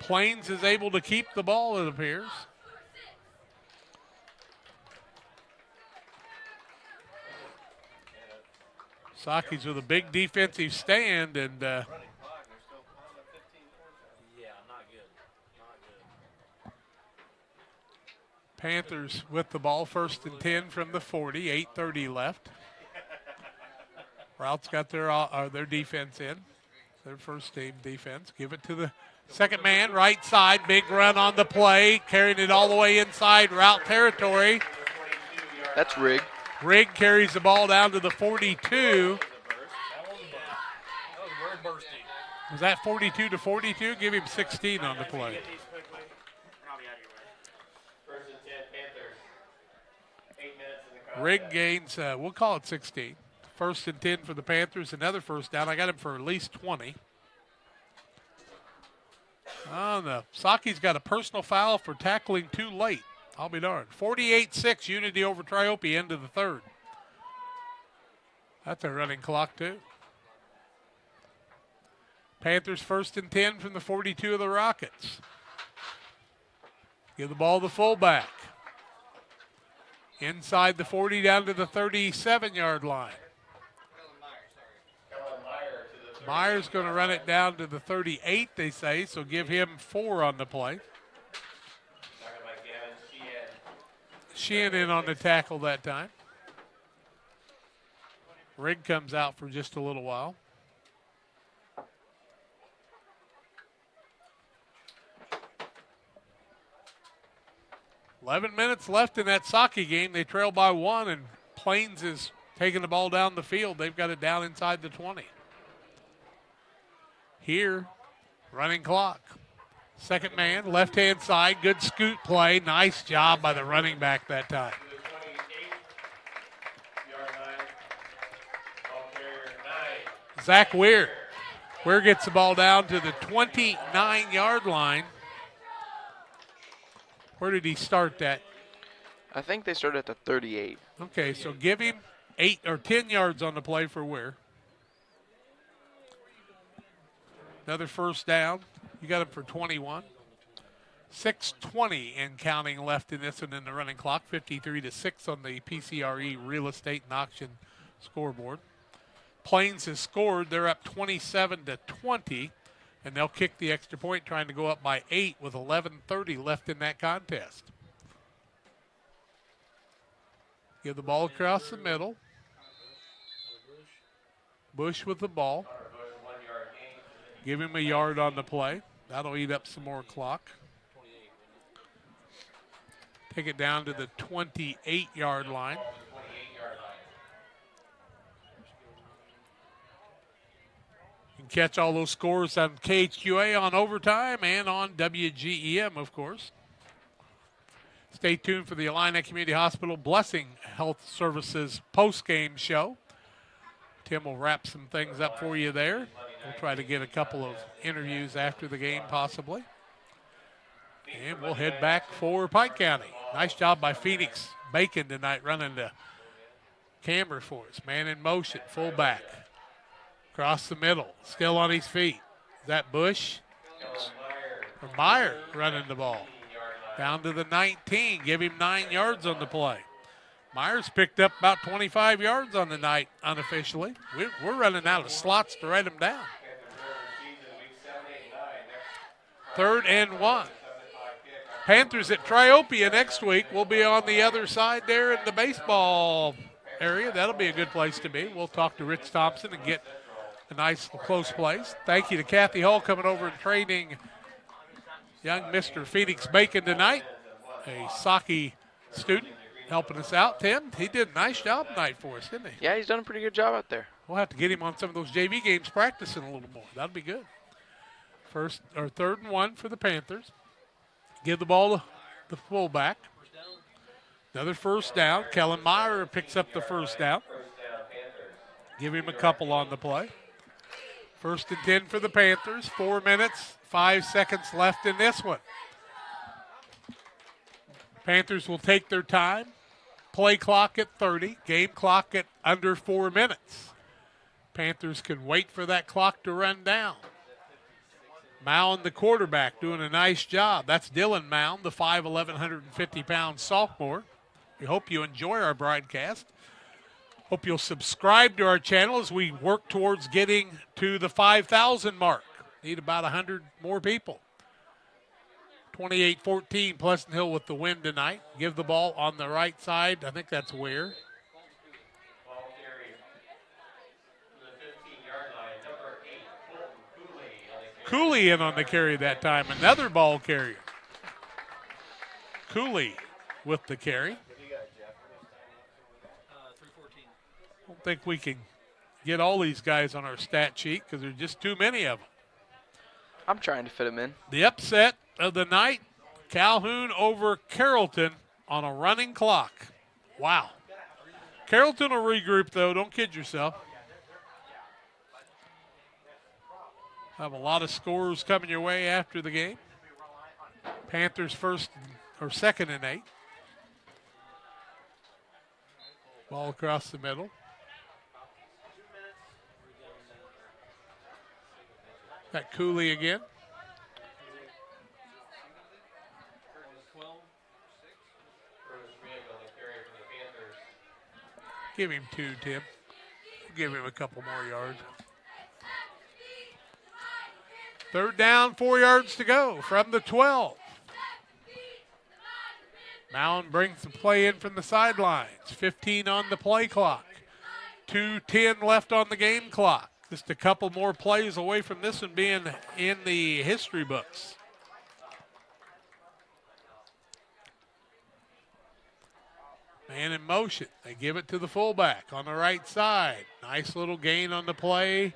Plains is able to keep the ball, it appears. Saki's with a big defensive stand, and Panthers with the ball, 1st and 10 from the 40, 8:30 left. Routt's got their defense in, their first team defense. Give it to the second man, right side, big run on the play, carrying it all the way inside Routt territory. That's Rigg. Rigg carries the ball down to the 42. Was that 42 to 42? Give him 16 on the play. Rigg gains, we'll call it 16. 1st and 10 for the Panthers, another first down. I got him for at least 20. Oh, no. Saki's got a personal foul for tackling too late. I'll be darned. 48-6, Unity over Triope, end of the 3rd. That's a running clock, too. Panthers 1st and 10 from the 42 of the Rockets. Give the ball to the fullback. Inside the 40 down to the 37-yard line. Myers going to run it down to the 38, they say, so give him 4 on the play. Sheehan in on the tackle that time. Rigg comes out for just a little while. $11 minutes left in that Saki game. They trail by 1, and Plains is taking the ball down the field. They've got it down inside the 20. Here, running clock. Second man, left-hand side, good scoot play. Nice job by the running back that time. Zach Weir. Weir gets the ball down to the 29-yard line. Where did he start that? I think they started at the 38. Okay, so give him 8 or 10 yards on the play for Weir. Another first down. You got him for 21. 6:20 and counting left in this one in the running clock. 53-6 on the PCRE real estate and auction scoreboard. Plains has scored. They're up 27-20, and they'll kick the extra point, trying to go up by 8 with 11:30 left in that contest. Give the ball across the middle. Bush with the ball. Give him a yard on the play. That'll eat up some more clock. Take it down to the 28-yard line. You can catch all those scores on KHQA on Overtime and on WGEM, of course. Stay tuned for the Illini Community Hospital Blessing Health Services post-game show. Tim will wrap some things up for you there. We'll try to get a couple of interviews after the game, possibly. And we'll head back for Pike County. Nice job by Phoenix Bacon tonight running the camera for us. Man in motion, fullback. Across the middle, still on his feet. Is that Bush? Or Meyer running the ball. Down to the 19. Give him 9 yards on the play. Myers picked up about 25 yards on the night unofficially. We're running out of slots to write them down. 3rd and 1. Panthers at Triopia next week. We'll be on the other side there in the baseball area. That'll be a good place to be. We'll talk to Rich Thompson and get a nice close place. Thank you to Kathy Hull coming over and training young Mr. Phoenix Bacon tonight, a Saki student helping us out. Tim, he did a nice job tonight for us, didn't he? Yeah, he's done a pretty good job out there. We'll have to get him on some of those JV games practicing a little more. That'll be good. 3rd and 1 for the Panthers. Give the ball to the fullback. Another first down. Kellen Meyer picks up the first down. Give him a couple on the play. 1st and 10 for the Panthers. 4 minutes, 5 seconds left in this one. Panthers will take their time. Play clock at 30. Game clock at under 4 minutes. Panthers can wait for that clock to run down. Mound, the quarterback, doing a nice job. That's Dylan Mound, the 5'11", 150-pound sophomore. We hope you enjoy our broadcast. Hope you'll subscribe to our channel as we work towards getting to the 5,000 mark. Need about 100 more people. 28-14, Pleasant Hill with the win tonight. Give the ball on the right side. I think that's Weir. Ball carry to the 15-yard line. Number 8, Colton Cooley. Cooley in on the carry that time. Another ball carrier. Cooley with the carry. I don't think we can get all these guys on our stat sheet because there's just too many of them. I'm trying to fit them in. The upset of the night, Calhoun over Carrollton on a running clock. Wow. Carrollton will regroup, though. Don't kid yourself. Have a lot of scores coming your way after the game. Panthers second and 8. Ball across the middle. Got Cooley again. Give him 2, Tim. Give him a couple more yards. Third down, 4 yards to go from the 12. Mound brings the play in from the sidelines. 15 on the play clock. 2:10 left on the game clock. Just a couple more plays away from this one being in the history books. Man in motion. They give it to the fullback on the right side. Nice little gain on the play.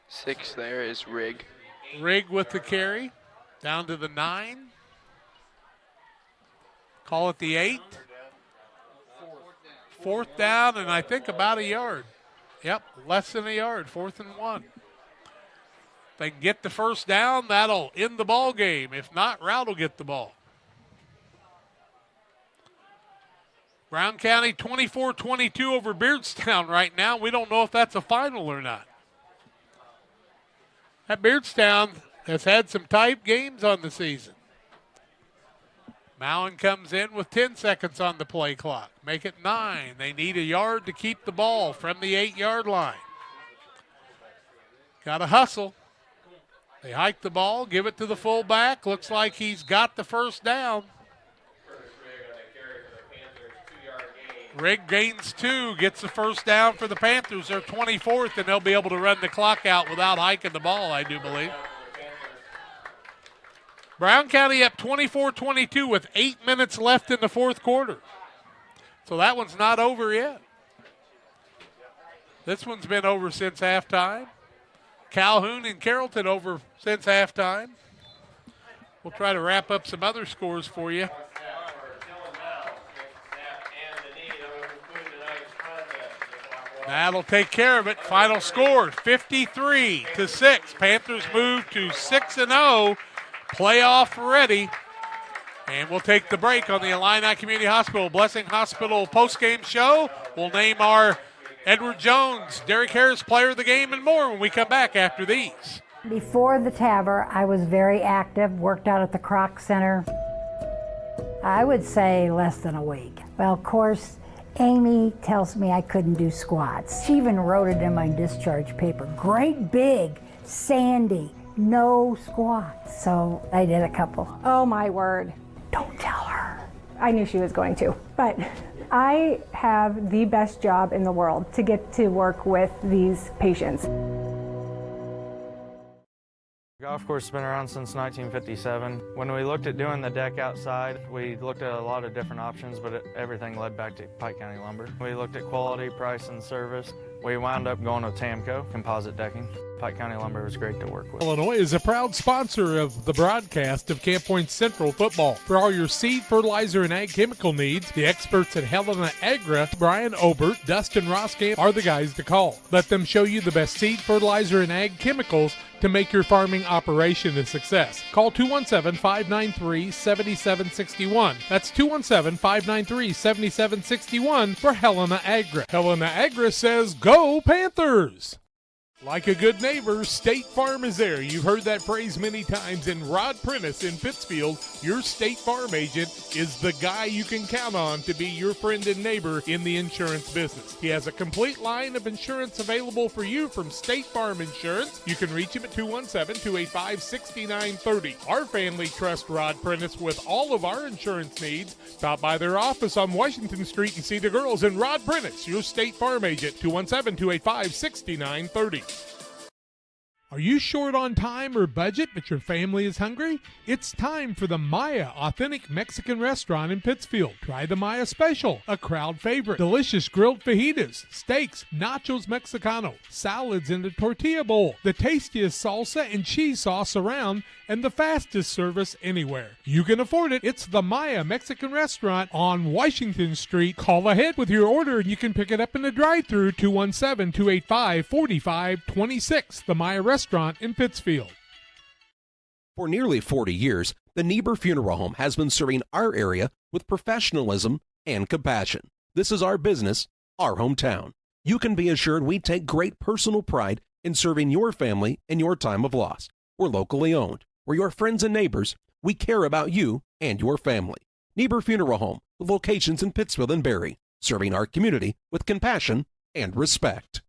6 there is Rigg. Rigg with the carry. Down to the 9. Call it the 8. Fourth down, and I think about a yard. Yep, less than a yard, 4th and 1. If they can get the first down, that'll end the ball game. If not, Routt will get the ball. Brown County 24-22 over Beardstown right now. We don't know if that's a final or not. That Beardstown has had some tight games on the season. Mowen comes in with 10 seconds on the play clock. Make it 9. They need a yard to keep the ball from the 8-yard line. Got to hustle. They hike the ball, give it to the fullback. Looks like he's got the first down. Rigg gains 2, gets the first down for the Panthers. They're 24th, and they'll be able to run the clock out without hiking the ball, I do believe. Brown County up 24-22 with 8 minutes left in the fourth quarter. So that one's not over yet. This one's been over since halftime. Calhoun and Carrollton over since halftime. We'll try to wrap up some other scores for you. That'll take care of it. Final score, 53-6. Panthers move to 6-0. Playoff ready. And we'll take the break on the Illini Community Hospital Blessing Hospital postgame show. We'll name our Edward Jones, Derek Harris player of the game, and more when we come back after these. Before the TAVR, I was very active, worked out at the Croc Center. I would say less than a week. Well, of course, Amy tells me I couldn't do squats. She even wrote it in my discharge paper. Great big, Sandy, no squats. So I did a couple. Oh my word. Don't tell her. I knew she was going to, but I have the best job in the world to get to work with these patients. Golf course has been around since 1957. When we looked at doing the deck outside, we looked at a lot of different options, but everything led back to Pike County Lumber. We looked at quality, price, and service. We wound up going with Tamco, composite decking. Pike County Lumber was great to work with. Illinois is a proud sponsor of the broadcast of Camp Point Central football. For all your seed, fertilizer, and ag chemical needs, the experts at Helena Agra, Brian Obert, Dustin Roskamp are the guys to call. Let them show you the best seed, fertilizer, and ag chemicals to make your farming operation a success. Call 217-593-7761. That's 217-593-7761 for Helena Agra. Helena Agra says, go Panthers! Like a good neighbor, State Farm is there. You've heard that phrase many times. And Routt Prentice in Pittsfield, your State Farm agent, is the guy you can count on to be your friend and neighbor in the insurance business. He has a complete line of insurance available for you from State Farm Insurance. You can reach him at 217-285-6930. Our family trusts Routt Prentice with all of our insurance needs. Stop by their office on Washington Street and see the girls. And Routt Prentice, your State Farm agent, 217-285-6930. Are you short on time or budget, but your family is hungry? It's time for the Maya Authentic Mexican Restaurant in Pittsfield. Try the Maya Special, a crowd favorite. Delicious grilled fajitas, steaks, nachos Mexicano, salads in a tortilla bowl, the tastiest salsa and cheese sauce around, and the fastest service anywhere. You can afford it. It's the Maya Mexican Restaurant on Washington Street. Call ahead with your order and you can pick it up in the drive-thru, 217-285-4526. The Maya Restaurant in Pittsfield. For nearly 40 years, the Niebuhr Funeral Home has been serving our area with professionalism and compassion. This is our business, our hometown. You can be assured we take great personal pride in serving your family in your time of loss. We're locally owned. We're your friends and neighbors. We care about you and your family. Niebuhr Funeral Home, with locations in Pittsfield and Barry, serving our community with compassion and respect.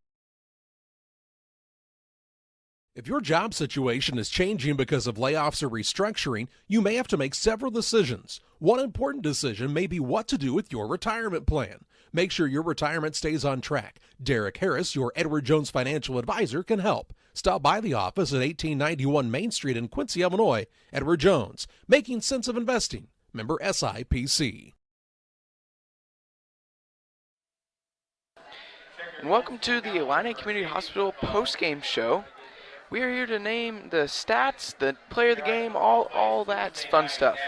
If your job situation is changing because of layoffs or restructuring, you may have to make several decisions. One important decision may be what to do with your retirement plan. Make sure your retirement stays on track. Derek Harris, your Edward Jones financial advisor, can help. Stop by the office at 1891 Main Street in Quincy, Illinois. Edward Jones, making sense of investing. Member SIPC. And welcome to the Illini Community Hospital postgame show. We are here to name the stats, the player of the game, all that fun stuff.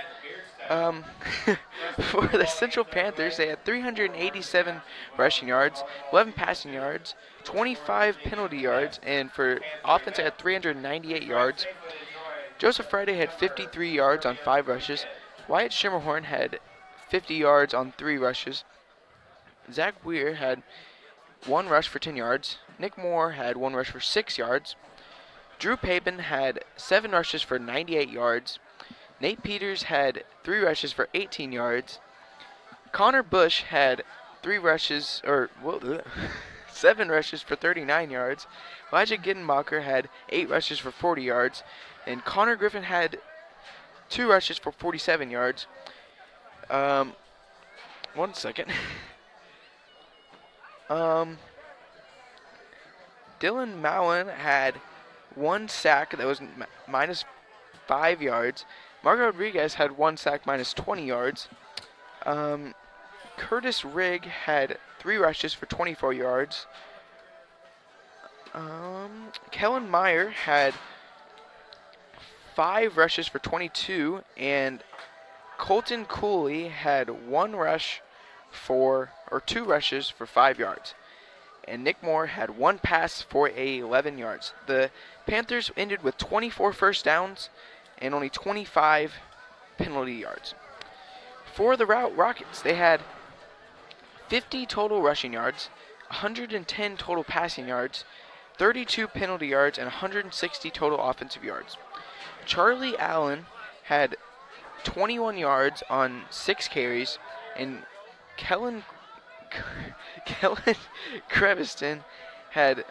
For the Central Panthers, they had 387 rushing yards, 11 passing yards, 25 penalty yards, and for offense, they had 398 yards. Joseph Friday had 53 yards on 5 rushes. Wyatt Shimmerhorn had 50 yards on 3 rushes. Zach Weir had 1 rush for 10 yards. Nick Moore had 1 rush for 6 yards. Drew Pabin had 7 rushes for 98 yards. Nate Peters had 3 rushes for 18 yards. Connor Bush had 7 rushes for 39 yards. Elijah Gittenbacher had 8 rushes for 40 yards. And Connor Griffin had 2 rushes for 47 yards. 1 second. Dylan Mowen had 1 sack that was minus 5 yards. Marco Rodriguez had 1 sack minus 20 yards. Curtis Rigg had 3 rushes for 24 yards. Kellen Meyer had 5 rushes for 22, and Colton Cooley had 2 rushes for 5 yards. And Nick Moore had 1 pass for 11 yards. The Panthers ended with 24 first downs and only 25 penalty yards. For the Routt Rockets, they had 50 total rushing yards, 110 total passing yards, 32 penalty yards, and 160 total offensive yards. Charlie Allen had 21 yards on 6 carries, and Kellen Creviston had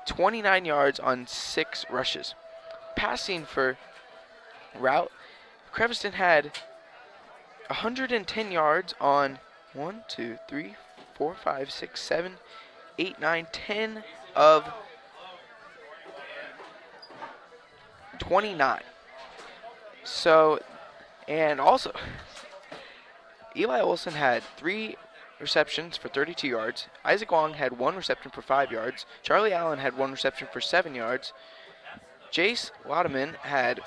29 yards on 6 rushes. Passing for Routt, Creviston had 110 yards on 10 of 29. So, and also, Eli Olson had 3 receptions for 32 yards. Isaac Wong had 1 reception for 5 yards. Charlie Allen had 1 reception for 7 yards. Jace Laudeman had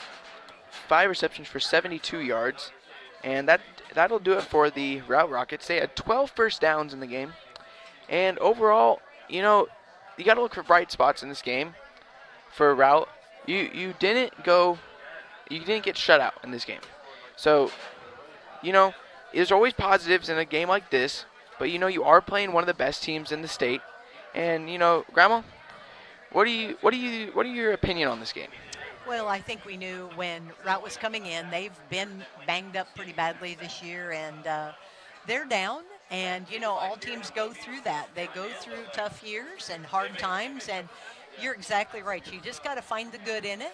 5 receptions for 72 yards. And that'll do it for the Routt Rockets. They had 12 first downs in the game. And overall, you know, you got to look for bright spots in this game for Routt. You didn't get shut out in this game. So, you know, there's always positives in a game like this, but you know you are playing one of the best teams in the state. And, you know, Grandma, What are your opinion on this game? Well, I think we knew when Routt was coming in. They've been banged up pretty badly this year, and they're down. And, you know, all teams go through that. They go through tough years and hard times, and you're exactly right. You just got to find the good in it,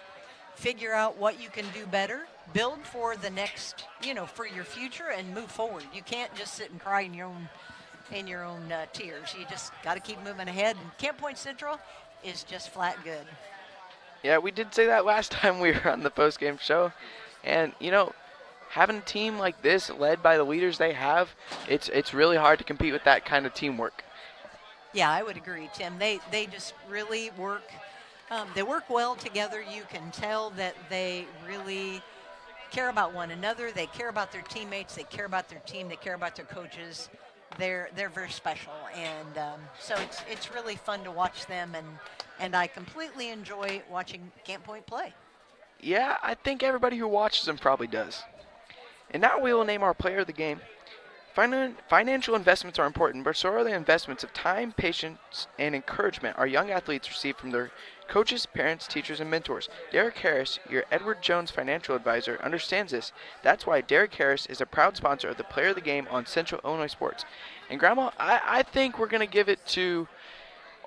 figure out what you can do better, build for the next, you know, for your future, and move forward. You can't just sit and cry in your own tears. You just got to keep moving ahead. And Camp Point Central is just flat good. Yeah, we did say that last time we were on the postgame show. And, you know, having a team like this led by the leaders they have, it's really hard to compete with that kind of teamwork. Yeah, I would agree, Tim. They just really work. They work well together. You can tell that they really care about one another. They care about their teammates. They care about their team. They care about their coaches. They're very special, and so it's really fun to watch them, and I completely enjoy watching Camp Point play. Yeah, I think everybody who watches them probably does. And now we will name our player of the game. Financial investments are important, but so are the investments of time, patience, and encouragement our young athletes receive from their coaches, parents, teachers, and mentors. Derek Harris, your Edward Jones financial advisor, understands this. That's why Derek Harris is a proud sponsor of the Player of the Game on Central Illinois Sports. And Grandma, I think we're going to give it to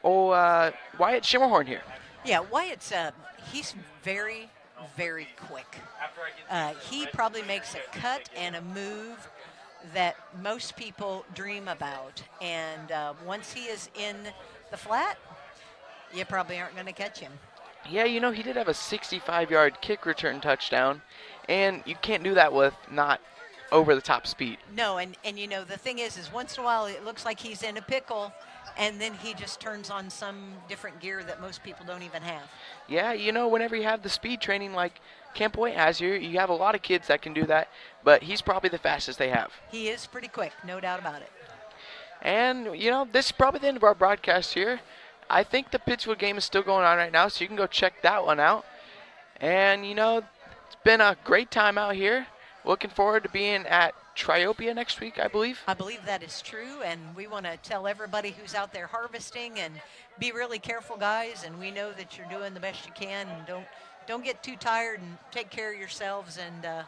Wyatt Schimmerhorn here. Yeah, Wyatt's he's very, very quick. He probably makes a cut and a move that most people dream about. And once he is in the flat, you probably aren't going to catch him. Yeah, you know, he did have a 65-yard kick return touchdown, and you can't do that with not over-the-top speed. No, and you know, the thing is once in a while it looks like he's in a pickle, and then he just turns on some different gear that most people don't even have. Yeah, you know, whenever you have the speed training like Camp Point has here, you have a lot of kids that can do that, but he's probably the fastest they have. He is pretty quick, no doubt about it. And, you know, this is probably the end of our broadcast here. I think the Pittsfield game is still going on right now, so you can go check that one out. And, you know, it's been a great time out here. Looking forward to being at Triopia next week, I believe. I believe that is true, and we want to tell everybody who's out there harvesting and be really careful, guys, and we know that you're doing the best you can, and don't get too tired, and take care of yourselves, and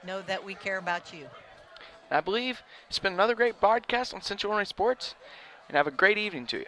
know that we care about you. I believe it's been another great broadcast on Central Illinois Sports, and have a great evening to you.